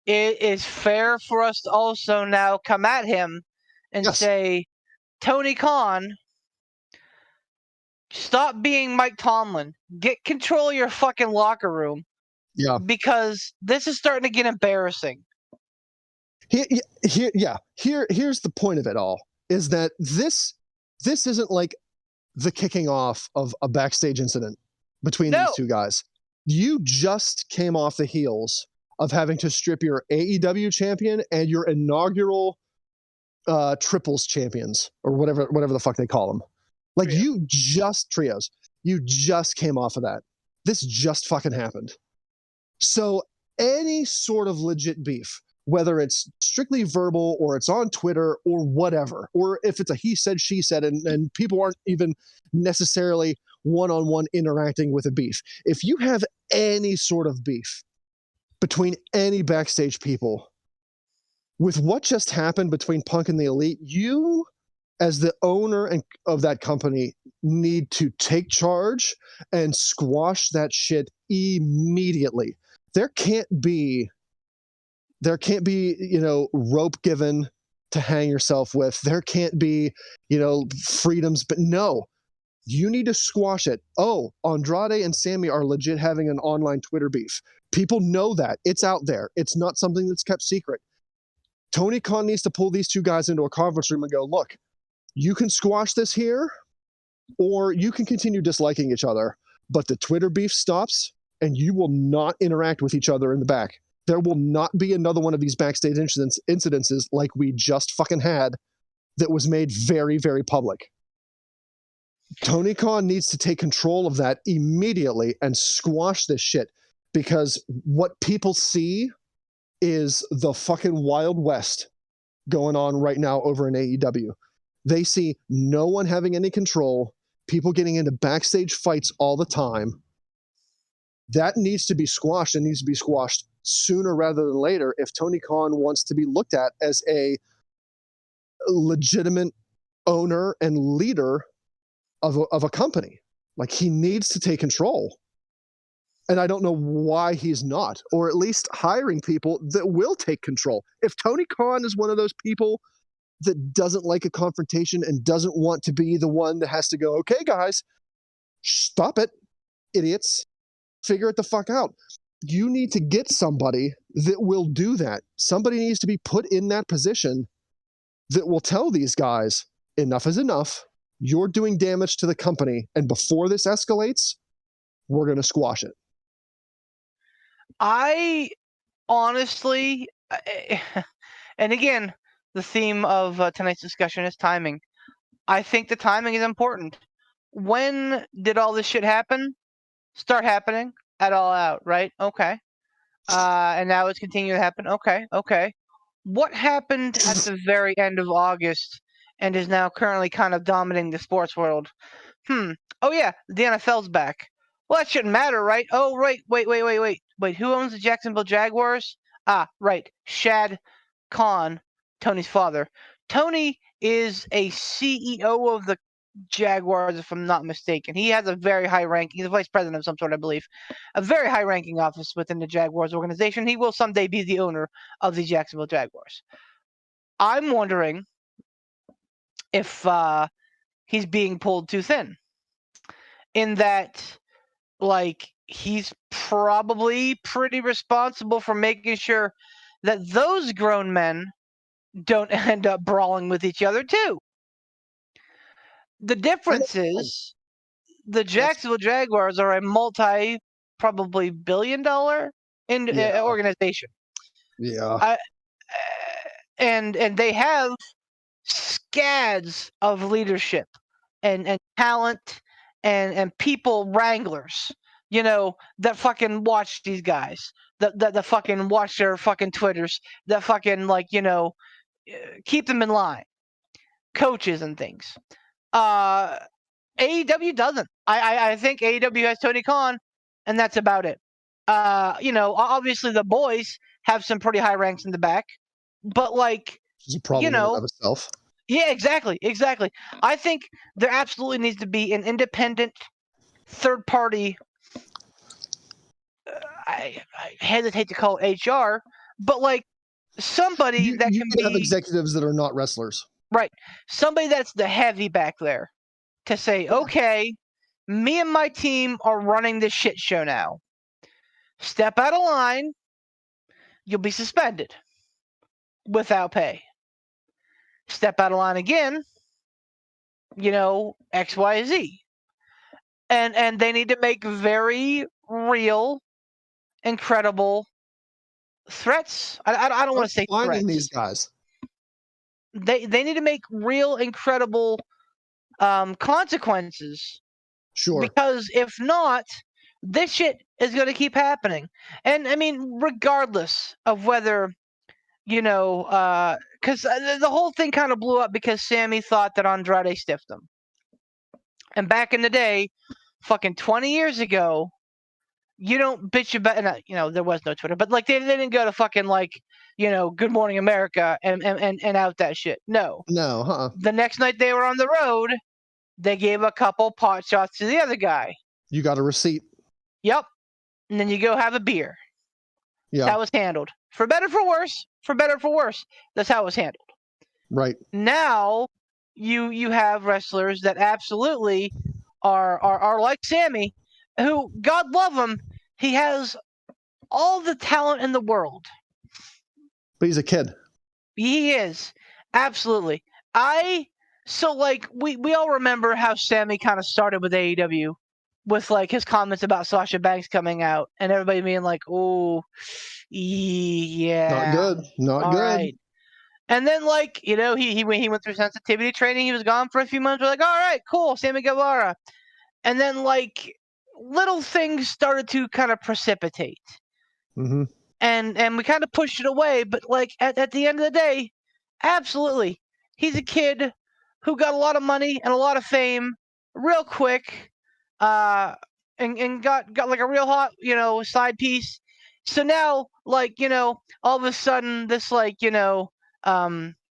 It is fair for us to also now come at him and say, Tony Khan, stop being Mike Tomlin. Get control of your fucking locker room. Yeah. Because this is starting to get embarrassing. Here's the point of it all, is that this isn't like the kicking off of a backstage incident between these two guys. You just came off the heels of having to strip your AEW champion and your inaugural triples champions, or whatever the fuck they call them. Like, trios. You just came off of that. This just fucking happened. So any sort of legit beef, whether it's strictly verbal or it's on Twitter or whatever, or if it's a he said, she said, and people aren't even necessarily one-on-one interacting with a beef. If you have any sort of beef between any backstage people, with what just happened between Punk and the Elite, you, as the owner of that company, need to take charge and squash that shit immediately. There can't be, rope given to hang yourself with. There can't be, freedoms, but no, you need to squash it. Oh, Andrade and Sammy are legit having an online Twitter beef. People know that. It's out there. It's not something that's kept secret. Tony Khan needs to pull these two guys into a conference room and go, look, you can squash this here, or you can continue disliking each other, but the Twitter beef stops and you will not interact with each other in the back. There will not be another one of these backstage incidences like we just fucking had that was made very, very public. Tony Khan needs to take control of that immediately and squash this shit, because what people see is the fucking Wild West going on right now over in AEW. They see no one having any control, people getting into backstage fights all the time. That needs to be squashed and needs to be squashed sooner rather than later if Tony Khan wants to be looked at as a legitimate owner and leader of a company. Like, he needs to take control. And I don't know why he's not, or at least hiring people that will take control. If Tony Khan is one of those people that doesn't like a confrontation and doesn't want to be the one that has to go, okay, guys, stop it, idiots, figure it the fuck out. You need to get somebody that will do that. Somebody needs to be put in that position that will tell these guys, enough is enough. You're doing damage to the company. And before this escalates, we're going to squash it. I honestly, and again, the theme of tonight's discussion is timing. I think the timing is important. When did all this shit happen? Start happening at All Out, right? Okay. And now it's continuing to happen. Okay. What happened at the very end of August and is now currently kind of dominating the sports world? Oh yeah, the NFL's back. Well, that shouldn't matter, right? Oh, right. Wait, who owns the Jacksonville Jaguars? Ah, right. Shad Khan, Tony's father. Tony is a CEO of the Jaguars, if I'm not mistaken. He has a very high ranking. He's a vice president of some sort, I believe. A very high ranking office within the Jaguars organization. He will someday be the owner of the Jacksonville Jaguars. I'm wondering if he's being pulled too thin. In that, like, he's probably pretty responsible for making sure that those grown men don't end up brawling with each other too. The difference is the Jacksonville Jaguars are a probably billion-dollar organization. Yeah. And they have scads of leadership and talent and people wranglers, that fucking watch these guys, that fucking watch their fucking Twitters, that fucking, like, keep them in line, coaches and things. AEW doesn't. I think AEW has Tony Khan, and that's about it. Obviously the boys have some pretty high ranks in the back, but, like, it's a problem in and of itself. Yeah, exactly. I think there absolutely needs to be an independent third party. I hesitate to call it HR, but, like, somebody that you can have executives that are not wrestlers. Right. Somebody that's the heavy back there to say, okay, me and my team are running this shit show now. Step out of line, you'll be suspended without pay. Step out of line again, X, Y, Z. And they need to make very real, incredible threats. I don't want to say threats. These guys. They need to make real, incredible consequences. Sure. Because if not, this shit is going to keep happening. And, I mean, regardless of whether, because the whole thing kind of blew up because Sammy thought that Andrade stiffed him. And back in the day, fucking 20 years ago, you don't bitch about, there was no Twitter, but, like, they didn't go to fucking, like, Good Morning America and out that shit. No. No, The next night they were on the road, they gave a couple pot shots to the other guy. You got a receipt. Yep. And then you go have a beer. Yeah. That was handled. For better, for worse. That's how it was handled. Right. Now, you have wrestlers that absolutely are like Sammy, who, God love him, he has all the talent in the world. But he's a kid. He is. Absolutely. So, like, we all remember how Sammy kind of started with AEW with, like, his comments about Sasha Banks coming out and everybody being like, oh, yeah. Not good. Right. And then, like, he went through sensitivity training. He was gone for a few months. We're like, all right, cool, Sammy Guevara. And then, like, little things started to kind of precipitate. Mm-hmm. And we kind of pushed it away. But, like, at the end of the day, absolutely, he's a kid who got a lot of money and a lot of fame real quick. and got like a real hot, side piece. So now, like, all of a sudden, this, like,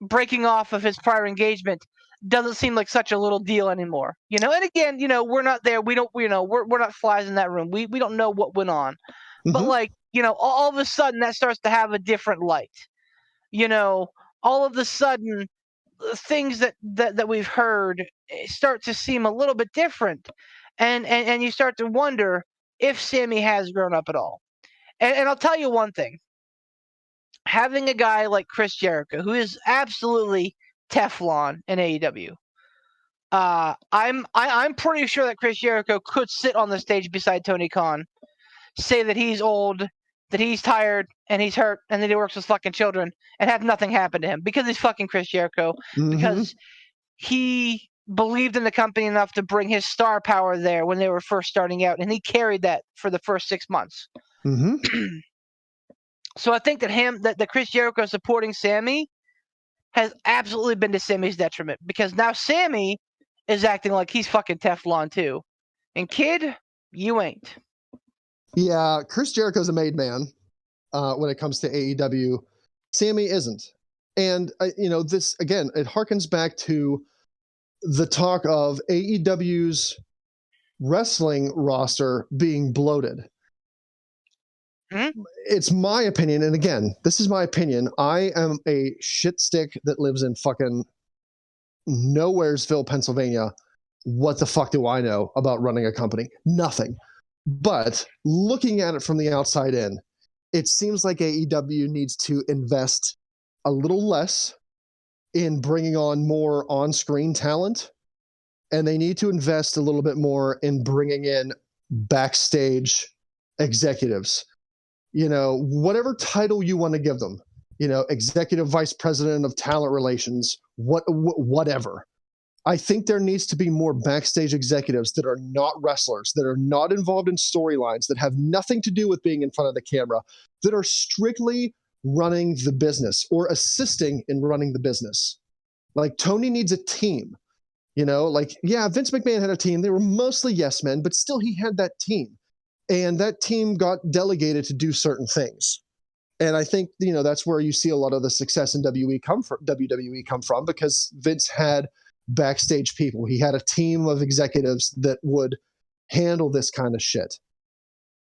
breaking off of his prior engagement doesn't seem like such a little deal anymore. And again, we're not there. We don't, we're not flies in that room. We don't know what went on. But, like, all of a sudden that starts to have a different light. All of a sudden things that we've heard start to seem a little bit different. And you start to wonder if Sammy has grown up at all. And I'll tell you one thing. Having a guy like Chris Jericho, who is absolutely Teflon in AEW, I'm pretty sure that Chris Jericho could sit on the stage beside Tony Khan, say that he's old, that he's tired, and he's hurt, and that he works with fucking children, and have nothing happen to him because he's fucking Chris Jericho, because he believed in the company enough to bring his star power there when they were first starting out, and he carried that for the first 6 months. So I think that Chris Jericho supporting Sammy has absolutely been to Sammy's detriment, because now Sammy is acting like he's fucking Teflon too. And kid, you ain't. Yeah, Chris Jericho's a made man when it comes to AEW. Sammy isn't. And, this, again, it harkens back to the talk of AEW's wrestling roster being bloated. It's my opinion, and again, this is my opinion. I am a shit stick that lives in fucking Nowheresville, Pennsylvania. What the fuck do I know about running a company? Nothing. But looking at it from the outside in, it seems like AEW needs to invest a little less in bringing on more on-screen talent, and they need to invest a little bit more in bringing in backstage executives. Whatever title you want to give them, executive vice president of talent relations, whatever. I think there needs to be more backstage executives that are not wrestlers, that are not involved in storylines, that have nothing to do with being in front of the camera, that are strictly running the business or assisting in running the business. Like, Tony needs a team. Vince McMahon had a team. They were mostly yes men, but still he had that team. And that team got delegated to do certain things. And I think, that's where you see a lot of the success in WWE come from, because Vince had backstage people. He had a team of executives that would handle this kind of shit.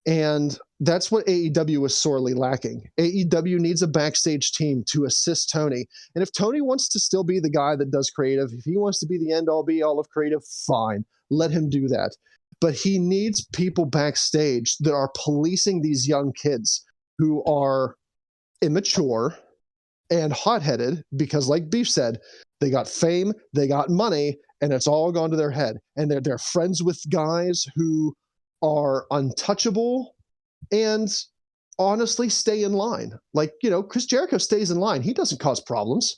And that's what AEW was sorely lacking. AEW needs a backstage team to assist Tony. And if Tony wants to still be the guy that does creative, if he wants to be the end-all be-all of creative, fine. Let him do that. But he needs people backstage that are policing these young kids who are immature and hot-headed because, like Beef said, they got fame, they got money, and it's all gone to their head. And they're friends with guys who are untouchable and honestly stay in line. Like, Chris Jericho stays in line. He doesn't cause problems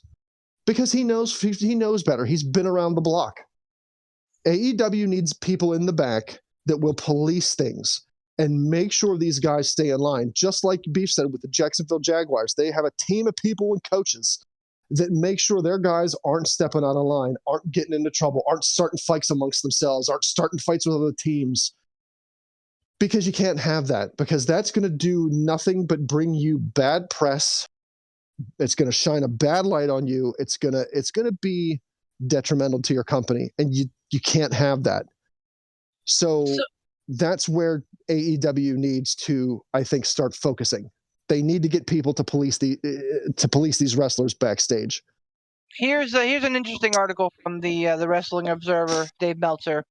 because he knows better. He's been around the block. AEW needs people in the back that will police things and make sure these guys stay in line. Just like Beef said with the Jacksonville Jaguars, they have a team of people and coaches that make sure their guys aren't stepping out of line, aren't getting into trouble, aren't starting fights amongst themselves, aren't starting fights with other teams. Because you can't have that, because that's going to do nothing but bring you bad press. It's going to shine a bad light on you. It's going to be detrimental to your company, and you can't have that. So that's where AEW needs to, I think, start focusing. They need to get people to police these wrestlers backstage. Here's an interesting article from the Wrestling Observer, Dave Meltzer.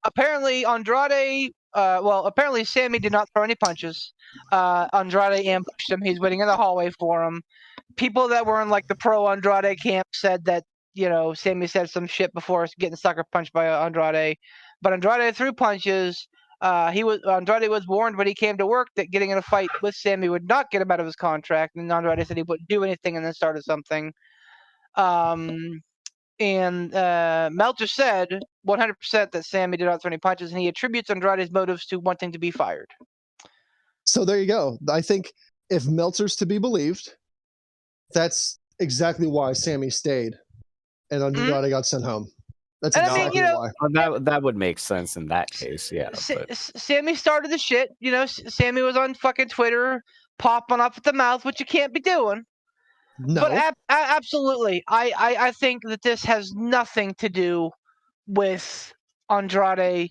Apparently Andrade, apparently Sammy did not throw any punches. Andrade ambushed him. He's waiting in the hallway for him. People that were in like the pro Andrade camp said that, Sammy said some shit before getting sucker punched by Andrade. But Andrade threw punches. Andrade was warned when he came to work that getting in a fight with Sammy would not get him out of his contract. And Andrade said he wouldn't do anything and then started something. And Meltzer said 100% that Sammy did not throw any punches, and he attributes Andrade's motives to wanting to be fired. So there you go. I think if Meltzer's to be believed, that's exactly why Sammy stayed and Andrade got sent home. That's And exactly why. That would make sense in that case, yeah. Sammy started the shit. Sammy was on fucking Twitter popping off at the mouth, which you can't be doing. No. But absolutely, I think that this has nothing to do with Andrade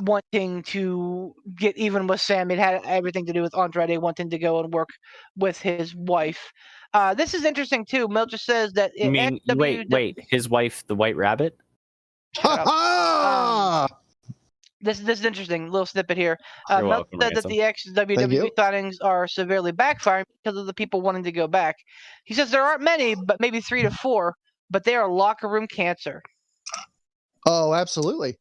wanting to get even with Sammy. It had everything to do with Andrade wanting to go and work with his wife. This is interesting too. Mel just says that. Wait, his wife, the White Rabbit. This is interesting. Little snippet here. You're Mel welcome, said that Ransom. the ex-WWE signings are severely backfiring because of the people wanting to go back. He says there aren't many, but maybe 3 to 4, but they are locker room cancer. Oh, absolutely.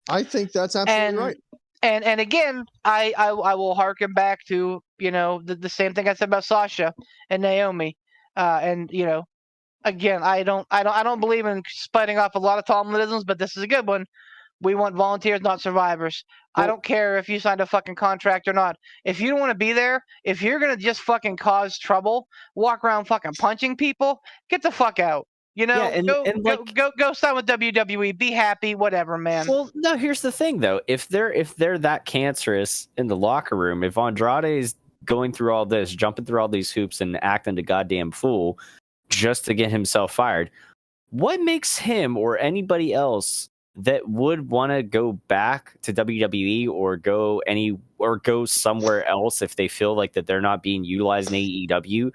I think that's absolutely right. And again, I will harken back to the same thing I said about Sasha and Naomi, and again, I don't believe in splitting off a lot of Tomlinisms, but this is a good one. We want volunteers, not survivors. Well, I don't care if you signed a fucking contract or not. If you don't want to be there, if you're gonna just fucking cause trouble, walk around fucking punching people, get the fuck out. Go sign with WWE. Be happy, whatever, man. Well, no. Here's the thing, though. If they're that cancerous in the locker room, if Andrade's going through all this, jumping through all these hoops, and acting a goddamn fool just to get himself fired, what makes him or anybody else that would want to go back to WWE or go somewhere else if they feel like that they're not being utilized in AEW?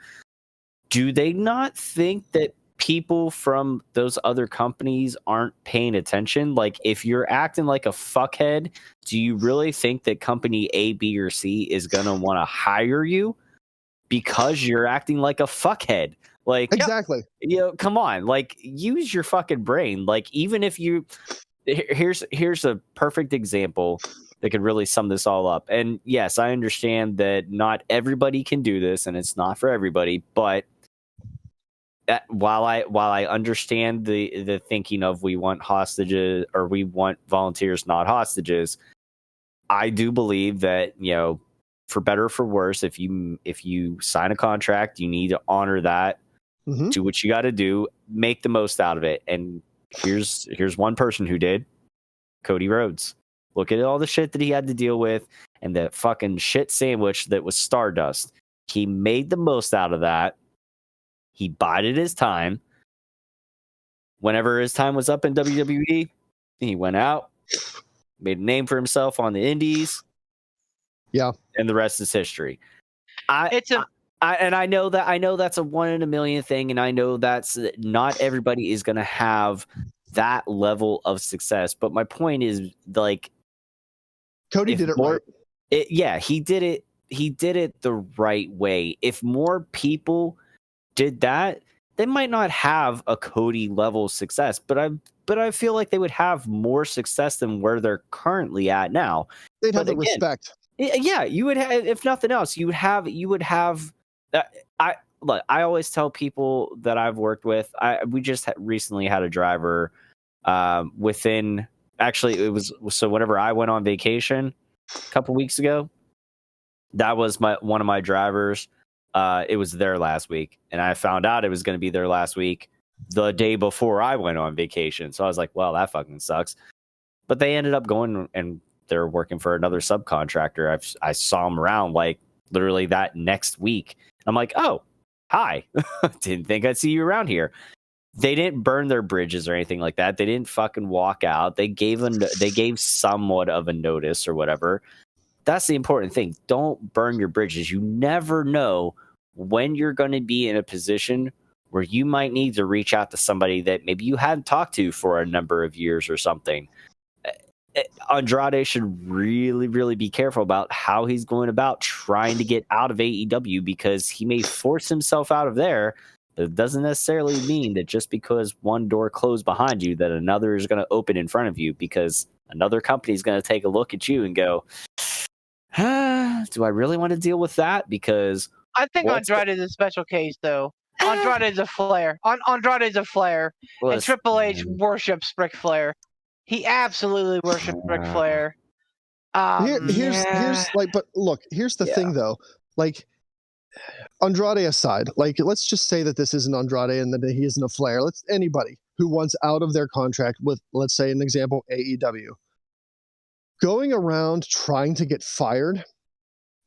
Do they not think that people from those other companies aren't paying attention? Like, if you're acting like a fuckhead, do you really think that company A, B, or C is gonna want to hire you because you're acting like a fuckhead? Like, exactly. Come on, like, use your fucking brain. Like, even if you here's a perfect example that could really sum this all up. And yes, I understand that not everybody can do this, and it's not for everybody. But while I understand the thinking of we want hostages or we want volunteers, not hostages, I do believe that for better or for worse, if you sign a contract, you need to honor that. Mm-hmm. Do what you got to do, make the most out of it. And here's one person who did. Cody Rhodes. Look at all the shit that he had to deal with and the fucking shit sandwich that was Stardust. He made the most out of that. He bided his time. Whenever his time was up in WWE, he went out, made a name for himself on the indies. Yeah. And the rest is history. I know that's a 1 in a million thing, and I know that's not everybody is going to have that level of success. But my point is, like, Cody did it right. He did it. He did it the right way. If more people did that, they might not have a Cody level success, but I feel like they would have more success than where they're currently at now. They'd have the respect. Yeah, you would have, if nothing else, you would have. I always tell people that I've worked with. We just recently had a driver within. Actually, it was so whenever I went on vacation a couple weeks ago, that was one of my drivers. It was there last week, and I found out it was going to be there last week, the day before I went on vacation. So I was like, well, that fucking sucks. But they ended up going and they're working for another subcontractor. I saw them around like literally that next week. I'm like, oh, hi. Didn't think I'd see you around here. They didn't burn their bridges or anything like that. They didn't fucking walk out. They gave somewhat of a notice or whatever. That's the important thing. Don't burn your bridges. You never know when you're going to be in a position where you might need to reach out to somebody that maybe you hadn't talked to for a number of years or something. Andrade should really, really be careful about how he's going about trying to get out of AEW, because he may force himself out of there, but it doesn't necessarily mean that just because one door closed behind you that another is going to open in front of you, because another company is going to take a look at you and go, do I really want to deal with that? Because I think Andrade is a special case, though. Andrade is a Flair. Andrade is a Flair. And Triple H worships Ric Flair. He absolutely worships Ric Flair. Here's like, but look, here's the thing though. Like, Andrade aside, like, let's just say that this isn't Andrade and that he isn't a Flair. Anybody. who wants out of their contract with, let's say, an example, AEW. Going around trying to get fired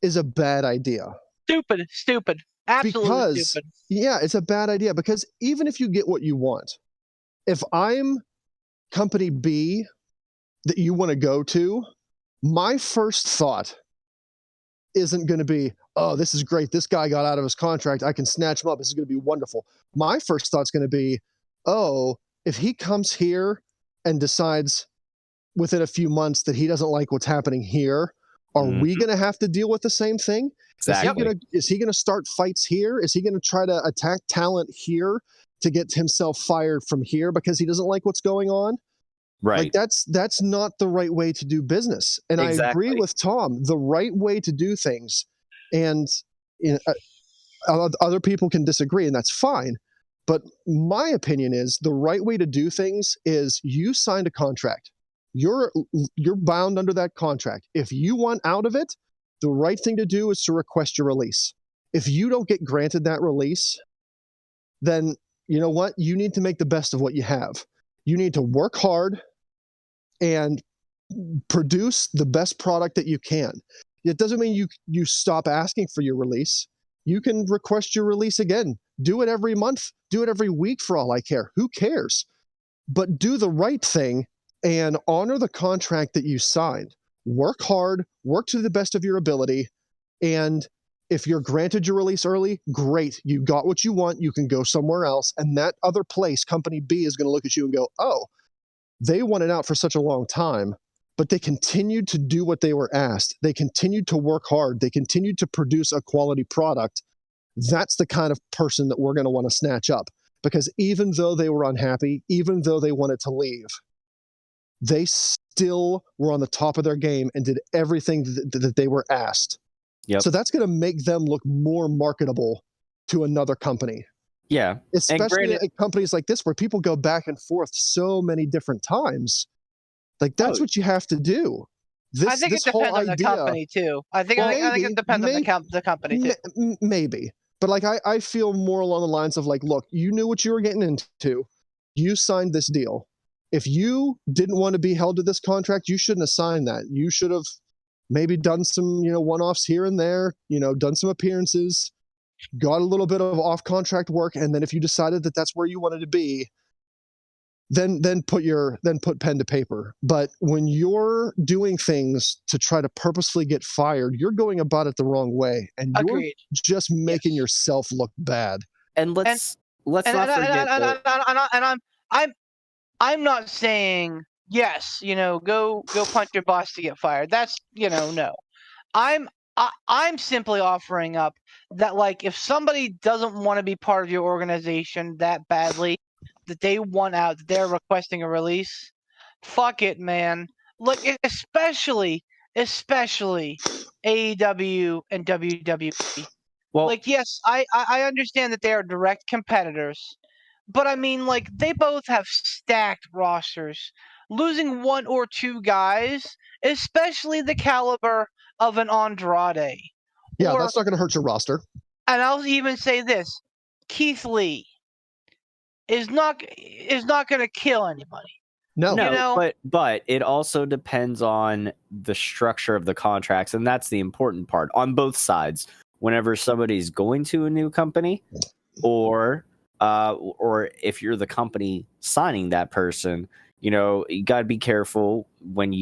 is a bad idea. Stupid. Absolutely stupid. Yeah, it's a bad idea because even if you get what you want, if I'm company B that you want to go to, my first thought isn't going to be, oh, this is great. This guy got out of his contract. I can snatch him up. This is going to be wonderful. My first thought's going to be, oh, if he comes here and decides within a few months that he doesn't like what's happening here, are we going to have to deal with the same thing? Exactly. Is he going to start fights here? Is he going to try to attack talent here to get himself fired from here because he doesn't like what's going on? Right. Like that's not the right way to do business. And I agree with Tom. The right way to do things, and other people can disagree, and that's fine. But my opinion is the right way to do things is you signed a contract. You're bound under that contract. If you want out of it, the right thing to do is to request your release. If you don't get granted that release, then you know what? You need to make the best of what you have. You need to work hard and produce the best product that you can. It doesn't mean you stop asking for your release. You can request your release again. Do it every month. Do it every week for all I care. Who cares? But do the right thing and honor the contract that you signed. Work hard, work to the best of your ability, and if you're granted your release early, great. You got what you want. You can go somewhere else. And that other place, company B, is going to look at you and go, oh, they wanted out for such a long time, but they continued to do what they were asked. They continued to work hard. They continued to produce a quality product. That's the kind of person that we're going to want to snatch up, because even though they were unhappy, even though they wanted to leave, they still were on the top of their game and did everything that they were asked. Yep. So that's going to make them look more marketable to another company. Yeah. Especially at companies like this where people go back and forth so many different times. Like, that's what you have to do. I think it depends on the company, too. I think it depends on the company, too. Maybe. But, like, I feel more along the lines of, like, look, you knew what you were getting into. You signed this deal. If you didn't want to be held to this contract, you shouldn't have signed that. You should have maybe done some, one-offs here and there, done some appearances, got a little bit of off-contract work, and then if you decided that that's where you wanted to be, then put pen to paper. But when you're doing things to try to purposefully get fired, you're going about it the wrong way, and you're just making yourself look bad. And let's not forget. I'm not saying yes, go punch your boss to get fired. That's no. I'm simply offering up that, like, if somebody doesn't want to be part of your organization that badly, that they want out, that they're requesting a release, fuck it, man. Look, especially AEW and WWE. Well, like, yes, I understand that they are direct competitors, but I mean, like, they both have stacked rosters. Losing one or two guys, especially the caliber of an Andrade. Yeah, that's not going to hurt your roster. And I'll even say this: Keith Lee is not going to kill anybody. No, but it also depends on the structure of the contracts, and that's the important part on both sides. Whenever somebody's going to a new company, or if you're the company signing that person, you got to be careful when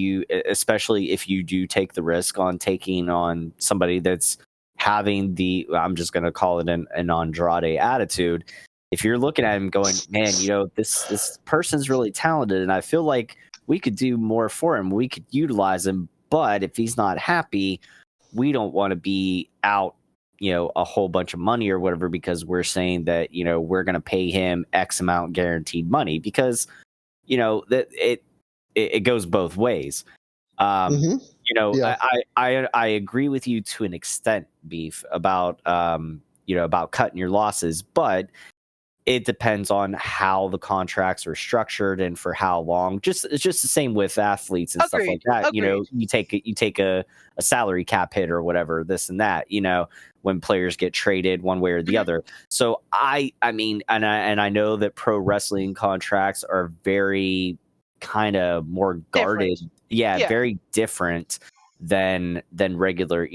especially if you do take the risk on taking on somebody that's having I'm just going to call it an Andrade attitude. If you're looking at him going, man, this person's really talented, and I feel like we could do more for him. We could utilize him, but if he's not happy, we don't want to be out, a whole bunch of money or whatever, because we're saying that, we're going to pay him X amount guaranteed money, because that it goes both ways. I agree with you to an extent, Beef, about about cutting your losses, but it depends on how the contracts are structured and for how long. It's just the same with athletes and stuff like that. Agreed. You know, you take a salary cap hit or whatever, this and that, you know, when players get traded one way or the other. So I mean, and I know that pro wrestling contracts are very kind of more guarded. Yeah, very different than regular,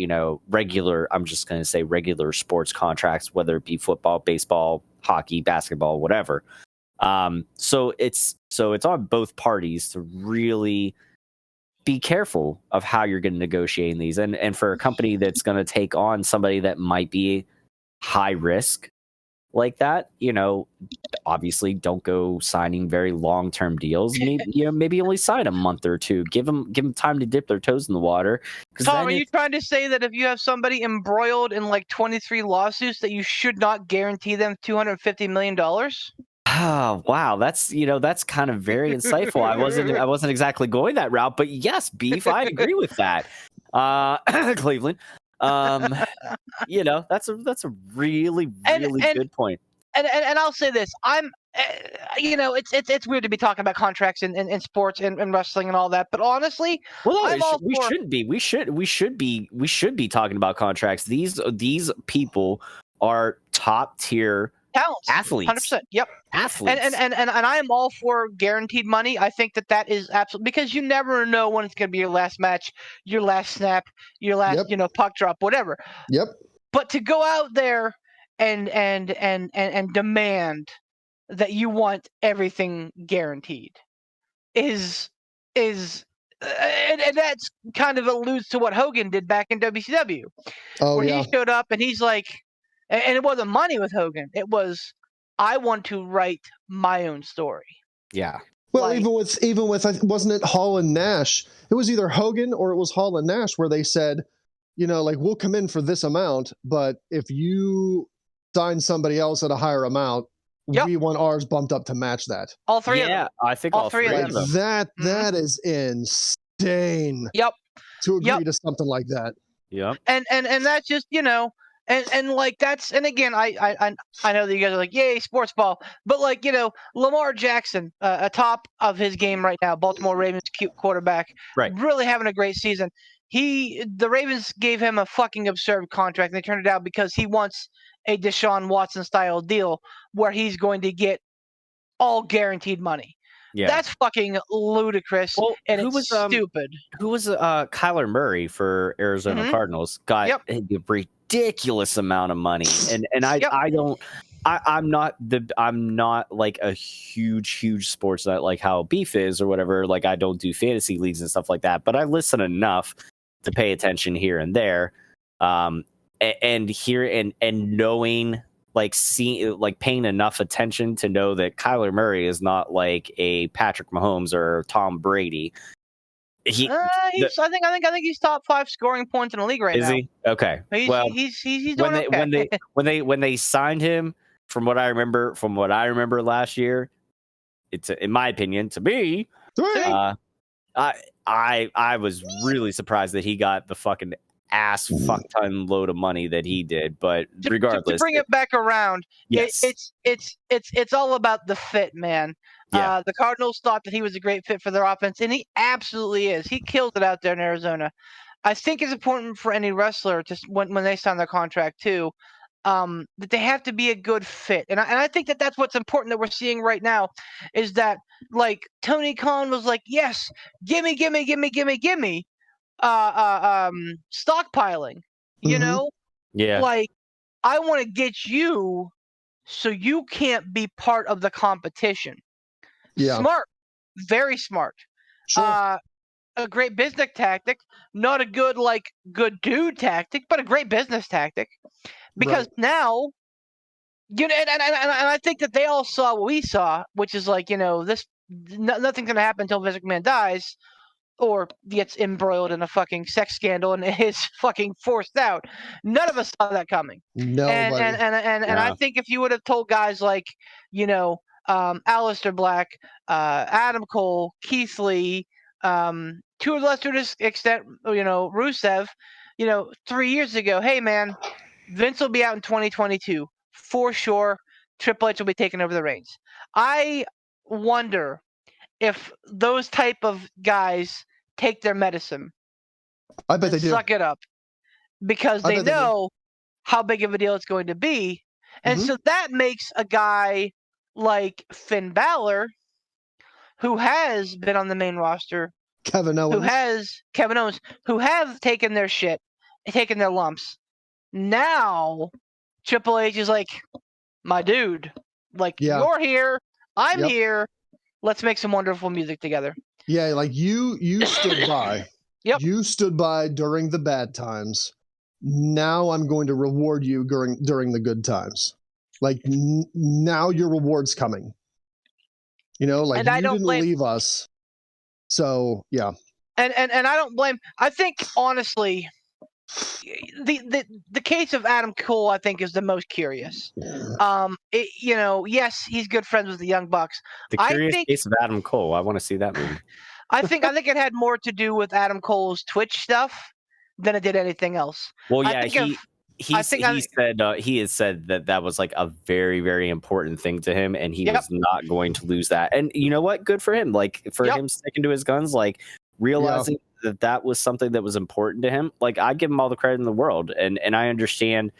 I'm just going to say regular sports contracts, whether it be football, baseball, hockey, basketball, whatever. So it's on both parties to really be careful of how you're going to negotiate these. And for a company that's going to take on somebody that might be high risk like that, obviously don't go signing very long-term deals. Maybe only sign a month or two. Give them time to dip their toes in the water. Tom, are you trying to say that if you have somebody embroiled in like 23 lawsuits that you should not guarantee them $250 million? Oh, wow, that's kind of very insightful. I wasn't exactly going that route, but yes, Beef, I agree with that. Cleveland. That's a really good point. And I'll say this: it's weird to be talking about contracts in sports and wrestling and all that, but honestly, we shouldn't be. We should be talking about contracts. These people are top tier talents, athletes. 100%. Yep, athletes. And I am all for guaranteed money. I think that is absolutely, because you never know when it's going to be your last match, your last snap, your last puck drop, whatever. Yep. But to go out there and demand that you want everything guaranteed is and that's kind of alludes to what Hogan did back in WCW, where he showed up and he's like, and it wasn't money with Hogan. It was, I want to write my own story. Yeah. Well, even with wasn't it Hall and Nash? It was either Hogan or it was Hall and Nash where they said, we'll come in for this amount, but if you sign somebody else at a higher amount, we want ours bumped up to match that. All three of them. Yeah, I think all three of them. That is insane. Yep. To agree to something like that. Yep. And that's just, and like that's, and again, I know that you guys are like, yay, sports ball, but like, Lamar Jackson, atop of his game right now, Baltimore Ravens cute quarterback, right, really having a great season. The Ravens gave him a fucking absurd contract, and they turned it down because he wants a Deshaun Watson style deal where he's going to get all guaranteed money. Yeah. That's fucking ludicrous, and it's stupid. Who was Kyler Murray for Arizona Cardinals? Got a ridiculous amount of money, and I'm not like a huge sports nut like how Beef is or whatever. Like, I don't do fantasy leagues and stuff like that, but I listen enough to pay attention here and there, and knowing, like, paying enough attention to know that Kyler Murray is not like a Patrick Mahomes or Tom Brady. I think he's top 5 scoring points in the league right now. Is he? Okay. He's doing okay. when they signed him, from what I remember last year, it's in my opinion, to me, I was really surprised that he got the fucking ass fuck ton load of money that he did. But regardless, to bring it back around, yes, it's all about the fit, man. Yeah. The Cardinals thought that he was a great fit for their offense, and he absolutely is. He killed it out there in Arizona. I think it's important for any wrestler to, when they sign their contract too, that they have to be a good fit. And I think that that's what's important that we're seeing right now, is that, like, Tony Khan was like, yes, gimme, stockpiling, Yeah. Like, I want to get you so you can't be part of the competition. Yeah. Smart. Very smart. Sure. A great business tactic, not a good dude tactic, but a great business tactic. Because now, and I think that they all saw what we saw, which is like, nothing's going to happen until Vince McMahon dies or gets embroiled in a fucking sex scandal and is fucking forced out. None of us saw that coming. No. And I think if you would have told guys like, Aleister Black, Adam Cole, Keith Lee, to a lesser extent, Rusev, 3 years ago, hey man, Vince will be out in 2022 for sure. Triple H will be taking over the reins. I wonder if those type of guys take their medicine. I bet they do. Suck it up. Because they know how big of a deal it's going to be. And so that makes a guy like Finn Balor, who has been on the main roster, Kevin Owens, who have taken their shit, taken their lumps. Now, Triple H is like, my dude, like, you're here, I'm here, let's make some wonderful music together. Yeah, like you stood by. Yep. You stood by during the bad times. Now I'm going to reward you during the good times. Like now your reward's coming. You know, like you didn't leave us. So yeah. And I don't blame. I think honestly, the case of Adam Cole, I think, is the most curious. Yes, he's good friends with the Young Bucks. The curious case of Adam Cole. I want to see that movie. I think it had more to do with Adam Cole's Twitch stuff than it did anything else. Well, yeah, he has said that was like a very, very important thing to him, and he was not going to lose that. And you know what? Good for him. Like for him sticking to his guns, like realizing that was something that was important to him. Like I give him all the credit in the world, and I understand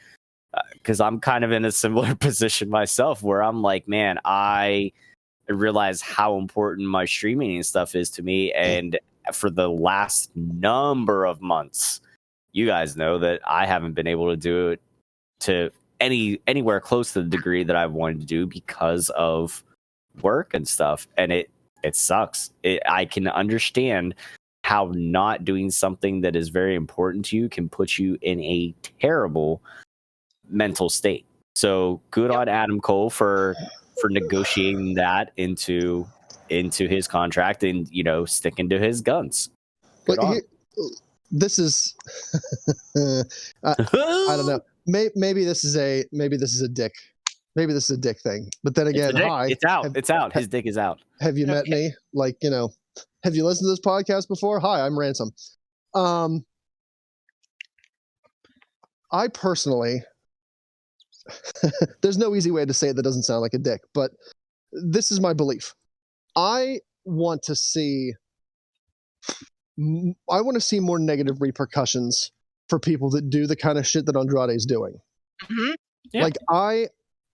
because I'm kind of in a similar position myself, where I'm like, man, I realize how important my streaming and stuff is to me, and for the last number of months, you guys know that I haven't been able to do it to anywhere close to the degree that I've wanted to do because of work and stuff, and it sucks. I can understand how not doing something that is very important to you can put you in a terrible mental state. So good on Adam Cole for negotiating that into his contract and sticking to his guns. This is I don't know. Maybe this is a dick. Maybe this is a dick thing. But then again, it's out. His dick is out. Have you met me? Like, have you listened to this podcast before? Hi, I'm Ransom. I personally there's no easy way to say it that doesn't sound like a dick, but this is my belief. I want to see more negative repercussions for people that do the kind of shit that Andrade is doing. Mm-hmm. Yeah. Like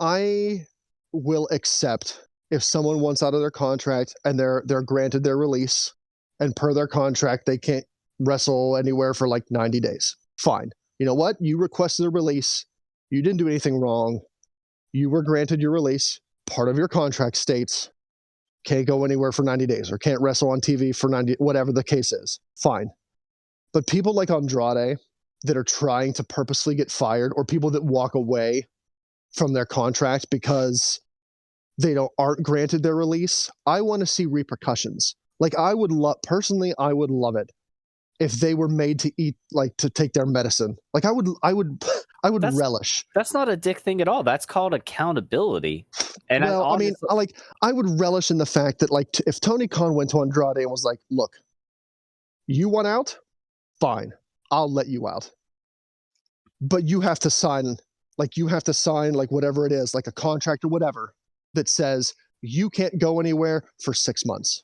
I will accept if someone wants out of their contract and they're granted their release, and per their contract they can't wrestle anywhere for like 90 days. Fine. You know what? You requested a release. You didn't do anything wrong. You were granted your release. Part of your contract states can't go anywhere for 90 days or can't wrestle on TV for 90, whatever the case is. Fine. But people like Andrade that are trying to purposely get fired, or people that walk away from their contract because they aren't granted their release, I want to see repercussions. Like I would love it if they were made to eat, like to take their medicine. Like I would relish. That's not a dick thing at all. That's called accountability. And I would relish in the fact that like if Tony Khan went to Andrade and was like, look, you want out? Fine. I'll let you out. But you have to sign like whatever it is, like a contract or whatever that says you can't go anywhere for 6 months.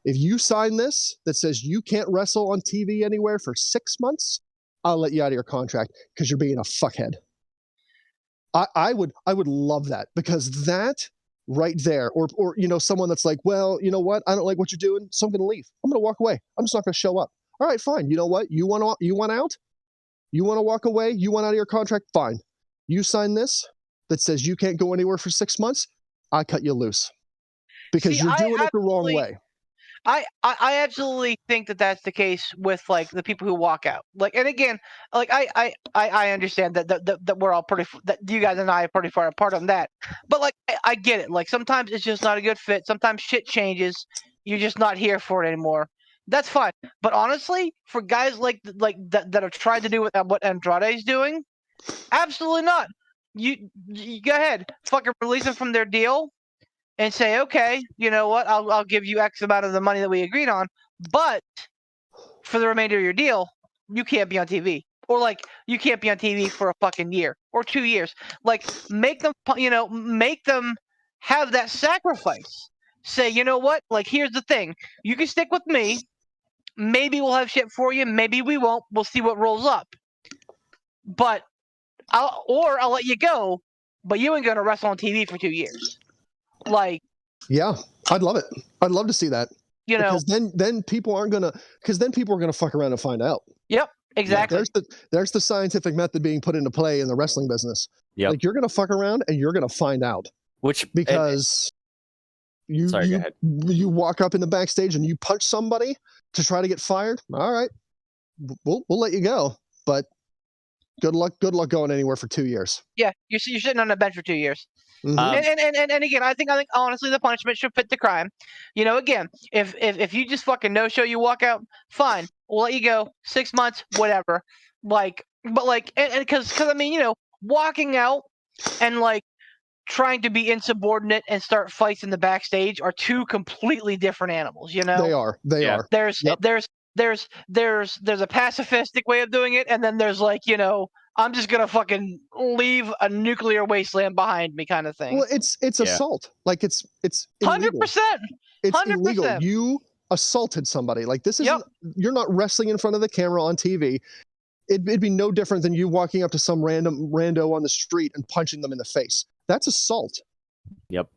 If you sign this that says you can't wrestle on TV anywhere for 6 months, I'll let you out of your contract because you're being a fuckhead. I would love that, because that right there, or someone that's like, well, you know what? I don't like what you're doing, so I'm going to leave. I'm going to walk away. I'm just not going to show up. All right, fine. You know what? You want out? You want to walk away? You want out of your contract? Fine. You sign this that says you can't go anywhere for 6 months. I cut you loose because you're doing it the wrong way. I absolutely think that that's the case with like the people who walk out. Like, and again, like I understand that we're all that you guys and I are pretty far apart on that. But like I get it. Like sometimes it's just not a good fit. Sometimes shit changes. You're just not here for it anymore. That's fine. But honestly, for guys like that have tried to do what Andrade's doing, absolutely not. You go ahead, fucking release them from their deal. And say, okay, you know what? I'll give you X amount of the money that we agreed on, but for the remainder of your deal, you can't be on TV. Or like, you can't be on TV for a fucking year or 2 years. Like, make them have that sacrifice. Say, you know what? Like, here's the thing. You can stick with me. Maybe we'll have shit for you. Maybe we won't. We'll see what rolls up. But I'll let you go. But you ain't gonna wrestle on TV for 2 years. Like, yeah, I'd love it. I'd love to see that. You know, because then people aren't gonna. Because then people are gonna fuck around and find out. Yep, exactly. There's the scientific method being put into play in the wrestling business. Yep. Like, you're gonna fuck around and you're gonna find out. Because you walk up in the backstage and you punch somebody to try to get fired. All right, we'll let you go, but good luck going anywhere for 2 years. Yeah, you're sitting on the bench for 2 years. Mm-hmm. And again, I think honestly the punishment should fit the crime. You know, again, if you just fucking no show, you walk out, fine, we'll let you go, 6 months, whatever. Like, but like, and because I mean, you know, walking out and like trying to be insubordinate and start fights in the backstage are two completely different animals. You know, they are. There's a pacifistic way of doing it, and then there's like, you know, I'm just gonna fucking leave a nuclear wasteland behind me kind of thing. Well, it's assault. Like, it's 100%. It's illegal. You assaulted somebody. Like, this isn't. You're not wrestling in front of the camera on TV. It'd be no different than you walking up to some rando on the street and punching them in the face. That's assault. Yep.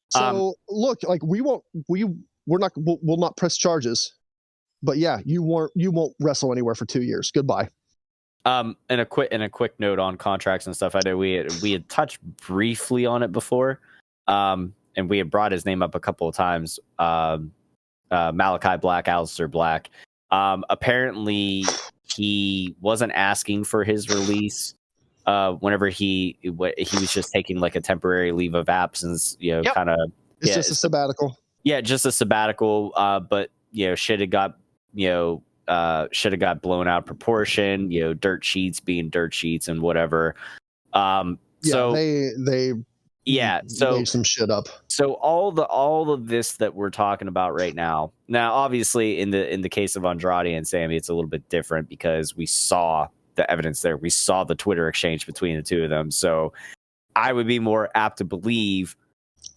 So look, like, we'll not press charges, but yeah, you won't wrestle anywhere for 2 years. Goodbye. And a quick note on contracts and stuff. I know we had touched briefly on it before, and we had brought his name up a couple of times. Malachi Black, Aleister Black. Apparently, he wasn't asking for his release. Whenever he was just taking like a temporary leave of absence, you know, kind of. It's just a sabbatical. Yeah, just a sabbatical. But you know, shit had got blown out of proportion. You know, dirt sheets being dirt sheets and whatever. So they made some shit up. So all of this that we're talking about right now. Now, obviously, in the case of Andrade and Sammy, it's a little bit different because we saw the evidence there. We saw the Twitter exchange between the two of them. So I would be more apt to believe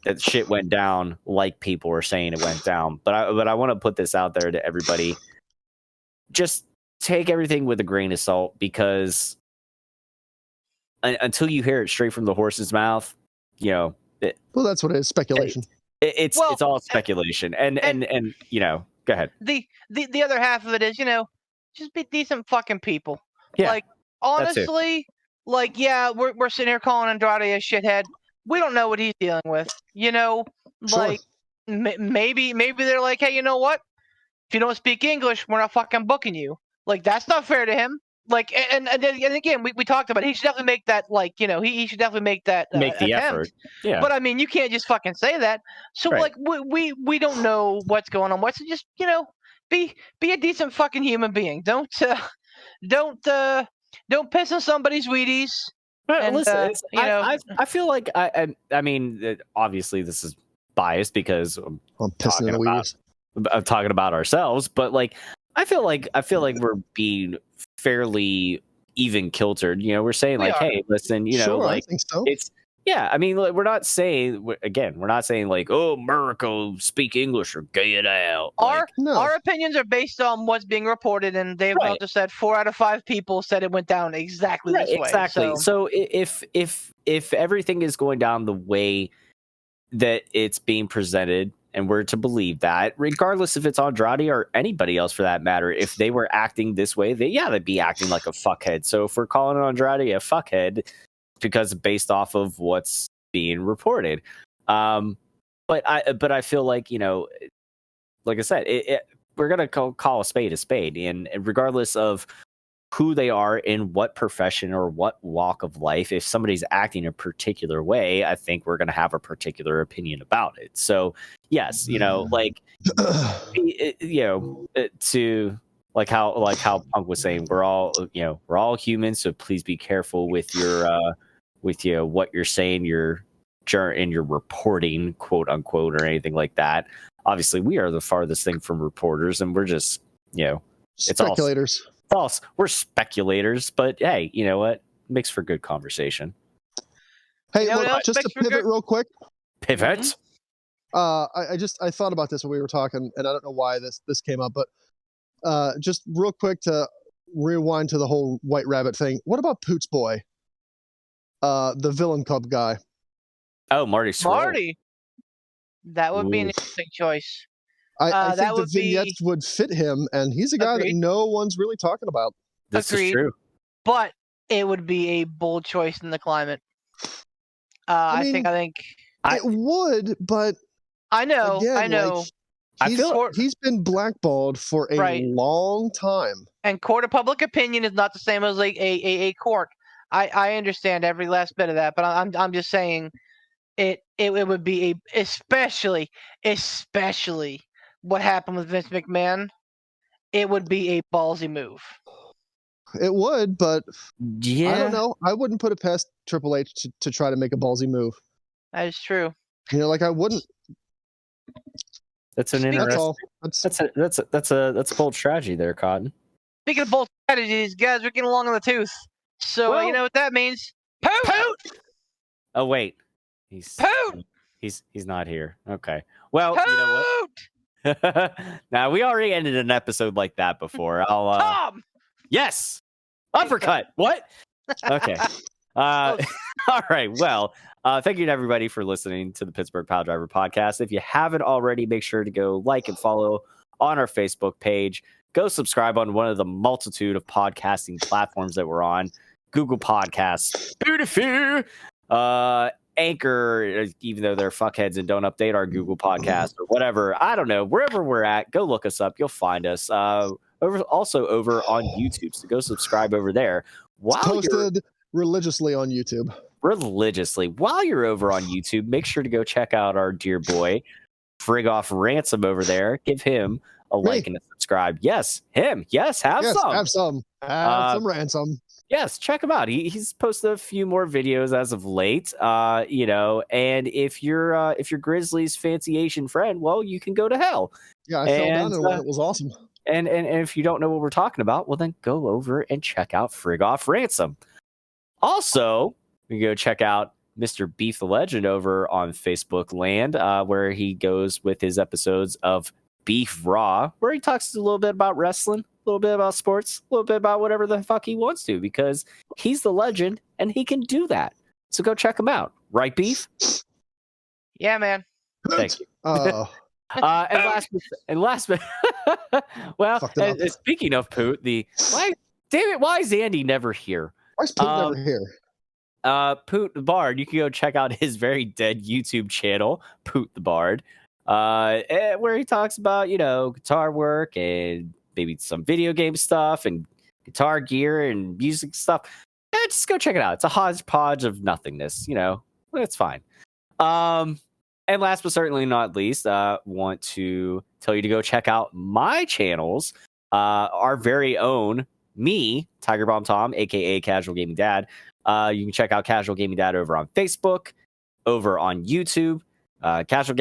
that shit went down like people were saying it went down. But I want to put this out there to everybody. Just take everything with a grain of salt, because until you hear it straight from the horse's mouth, you know. Well, that's what it is. Speculation. It's all speculation. And you know, go ahead. The other half of it is, you know, just be decent fucking people. Yeah, like, honestly, like, yeah, we're sitting here calling Andrade a shithead. We don't know what he's dealing with. You know, like, maybe they're like, hey, you know what? If you don't speak English, we're not fucking booking you. Like, that's not fair to him. Like, and again, we talked about it. He should definitely make that, like, you know, he should definitely make that make the attempt. effort. Yeah. But I mean, you can't just fucking say that. So like, we don't know what's going on. What's just, you know, be a decent fucking human being. Don't piss on somebody's Wheaties. And, listen, you know, I feel like I mean, obviously this is biased because I'm talking about ourselves, but like I feel like we're being fairly even kiltered. You know, we're saying like, hey, listen, you know, like, I think so. It's I mean, like, we're not saying like, oh, America, speak English or gay it out. Our opinions are based on what's being reported, and they've also said 4 out of 5 people said it went down exactly this way. Exactly. So if everything is going down the way that it's being presented, and we're to believe that, regardless if it's Andrade or anybody else for that matter, if they were acting this way, they'd be acting like a fuckhead. So if we're calling Andrade a fuckhead, because based off of what's being reported, but I feel like, you know, like I said, we're gonna call a spade, and regardless of who they are in what profession or what walk of life, if somebody's acting a particular way, I think we're going to have a particular opinion about it. So yes, you know, like, you know, to like how Punk was saying, we're all humans. So please be careful with your, what you're saying, your reporting, quote unquote, or anything like that. Obviously we are the farthest thing from reporters, and we're just, you know, it's speculators. false. We're speculators, but hey, you know what? Makes for good conversation. Hey, look, just to pivot real quick. Pivot. I thought about this when we were talking, and I don't know why this came up, but just real quick to rewind to the whole White Rabbit thing. What about Poot's boy? The Villain Club guy. Oh, Marty Scurll. Marty. That would be an interesting choice. I think the vignettes would fit him, and he's a guy that no one's really talking about. This is true. But it would be a bold choice in the climate. I think it would, but I know. Again, I know. He's been blackballed for a long time. And court of public opinion is not the same as like a court. I understand every last bit of that, but I'm just saying it would be especially what happened with Vince McMahon. It would be a ballsy move. It would, but yeah, I don't know. I wouldn't put it past Triple H to try to make a ballsy move. That is true. You know, like I wouldn't. That's an interesting. That's a bold strategy there, Cotton. Speaking of bold strategies, guys, we're getting along in the tooth. So you know what that means? Poot! Oh wait, he's not here. Okay. Well, Poot! You know what? Now we already ended an episode like that before. Tom! Yes. Uppercut. What? Okay. All right. Well, thank you to everybody for listening to the Pittsburgh Piledriver podcast. If you haven't already, make sure to go like and follow on our Facebook page. Go subscribe on one of the multitude of podcasting platforms that we're on. Google Podcasts, Beautiful, Anchor, even though they're fuckheads and don't update our Google Podcast or whatever. I don't know. Wherever we're at, go look us up. You'll find us. Also over on YouTube, so go subscribe over there. It's posted religiously on YouTube. Religiously. While you're over on YouTube, make sure to go check out our dear boy, Frig Off Ransom over there. Give him a like and a subscribe. Yes, him. Yes, have some. Have some. Have some Ransom. Yes, check him out. He's posted a few more videos as of late. You know, and if you're Grizzly's fancy Asian friend, well, you can go to hell. Yeah, I fell down in one. It was awesome. And if you don't know what we're talking about, well, then go over and check out Frig Off Ransom. Also, you can go check out Mr. Beef the Legend over on Facebook Land, where he goes with his episodes of Beef Raw, where he talks a little bit about wrestling, a little bit about sports, a little bit about whatever the fuck he wants to, because he's the legend and he can do that. So go check him out. Right, Beef? Yeah, man. Thank you. And last but well, and speaking of Poot, why is Andy never here? Why is Poot never here? Poot the Bard, you can go check out his very dead YouTube channel, Poot the Bard, where he talks about, you know, guitar work and maybe some video game stuff and guitar gear and music stuff. Yeah, just go check it out. It's a hodgepodge of nothingness, you know. It's fine. And last but certainly not least, want to tell you to go check out my channels, our very own, me, Tiger Bomb Tom, aka Casual Gaming Dad. You can check out Casual Gaming Dad over on Facebook, over on YouTube. Casual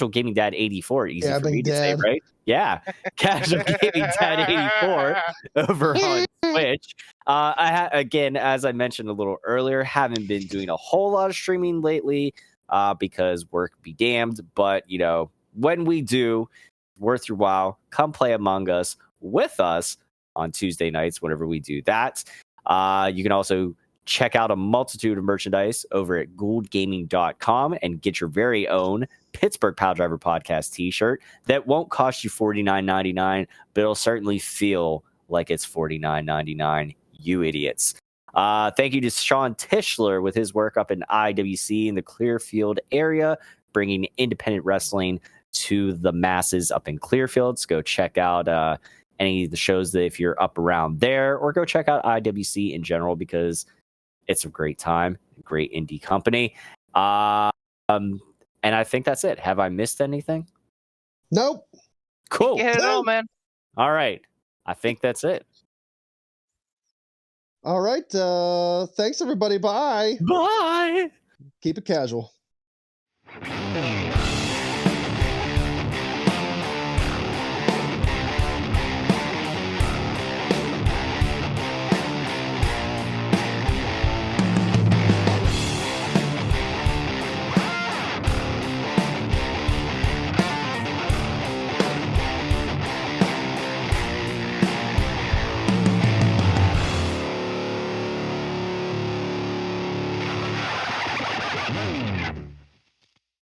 Gaming Dad 84, easy for me to say, right? Yeah, Casual Gaming Dad 84 over on Twitch. Again, as I mentioned a little earlier, haven't been doing a whole lot of streaming lately. Because work be damned, but you know, when we do, worth your while, come play Among Us with us on Tuesday nights whenever we do that. You can also check out a multitude of merchandise over at gouldgaming.com and get your very own Pittsburgh Piledriver Podcast t-shirt that won't cost you $49.99, but it'll certainly feel like it's $49.99, you idiots. Thank you to Sean Tischler with his work up in IWC in the Clearfield area, bringing independent wrestling to the masses up in Clearfield. So go check out any of the shows that if you're up around there, or go check out IWC in general because it's a great time, great indie company. And I think that's it. Have I missed anything? Nope. Cool. Get it all, man. All right. I think that's it. All right. Thanks, everybody. Bye. Bye. Keep it casual.